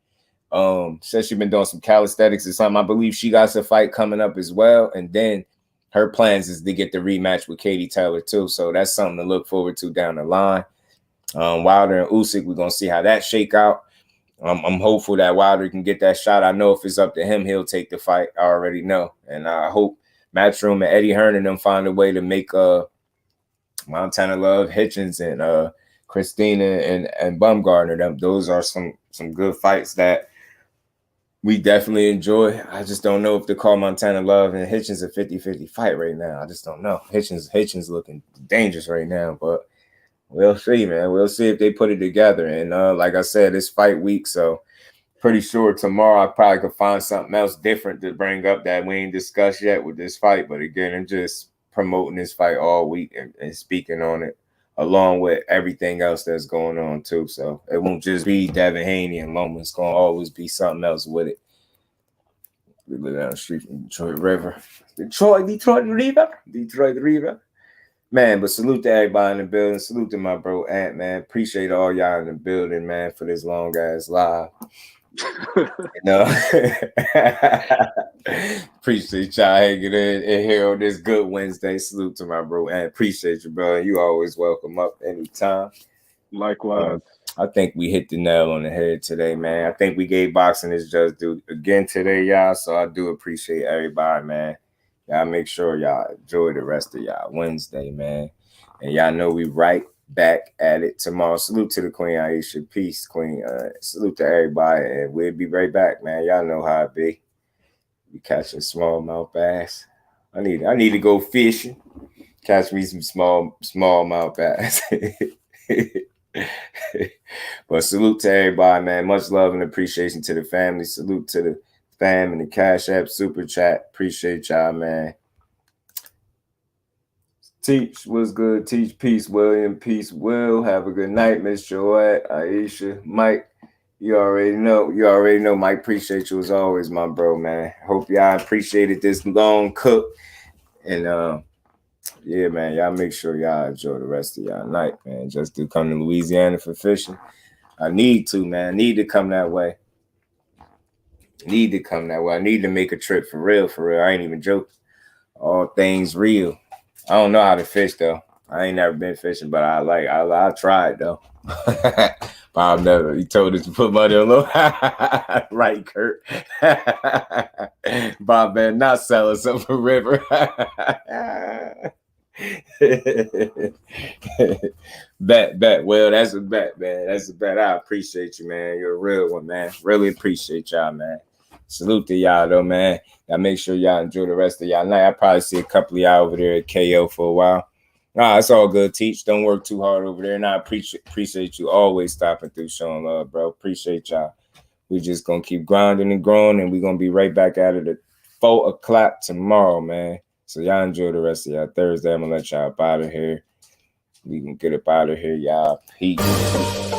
Says she's been doing some calisthenics or something. I believe she got a fight coming up as well. And then her plans is to get the rematch with Katie Taylor too. So that's something to look forward to down the line. Wilder and Usyk, we're gonna see how that shake out. I'm hopeful that Wilder can get that shot. I know if it's up to him, he'll take the fight. I already know. And I hope Matchroom and Eddie Hearn and them find a way to make Montana Love, Hitchins, and Christina and Baumgardner. Those are some good fights that we definitely enjoy. I just don't know if to call Montana Love and Hitchins a 50-50 fight right now. I just don't know. Hitchins looking dangerous right now, but we'll see, man. We'll see if they put it together. And like I said, it's fight week, so pretty sure tomorrow I probably could find something else different to bring up that we ain't discussed yet with this fight. But again, I'm just promoting this fight all week and speaking on it, along with everything else that's going on too. So it won't just be Devin Haney and Loma. It's going to always be something else with it. We live down the street from Detroit River. Detroit River. Man, but salute to everybody in the building. Salute to my bro Ant, man. Appreciate all y'all in the building, man, for this long-ass live. Appreciate y'all hanging in here on this good Wednesday. Salute to my bro and appreciate you, bro. You always welcome up anytime. Likewise. I think we hit the nail on the head today, man. I think we gave boxing its just due again today, y'all. So I do appreciate everybody, man. Y'all make sure y'all enjoy the rest of y'all Wednesday, man. And y'all know we right back at it tomorrow. Salute to the Queen Aisha. Peace, Queen. Salute to everybody, and we'll be right back, man. Y'all know how it be. We catching smallmouth bass. I need to go fishing. Catch me some smallmouth bass. But salute to everybody, man. Much love and appreciation to the family. Salute to the fam and the Cash App Super Chat. Appreciate y'all, man. Teach, what's good? Teach, peace, William, peace, Will. Have a good night, Miss Joette, Aisha, Mike. You already know. Mike, appreciate you as always, my bro, man. Hope y'all appreciated this long cook. And yeah, man, y'all make sure y'all enjoy the rest of y'all night, man. Just do come to Louisiana for fishing. I need to, man. I need to come that way. I need to make a trip for real. I ain't even joking. All things real. I don't know how to fish though. I ain't never been fishing, but I tried though. Bob never. He told us to put money on low. Right, Kurt. Bob man, not sell us up a river. Bet. Well, that's a bet, man. That's a bet. I appreciate you, man. You're a real one, man. Really appreciate y'all, man. Salute to y'all, though, man. Y'all make sure y'all enjoy the rest of y'all night. I'll probably see a couple of y'all over there at KO for a while. Nah, it's all good, Teach. Don't work too hard over there. And I appreciate you always stopping through, showing love, bro. Appreciate y'all. We just going to keep grinding and growing, and we're going to be right back at it at 4 o'clock tomorrow, man. So y'all enjoy the rest of y'all Thursday. I'm going to let y'all up out of here. We can get up out of here, y'all. Peace.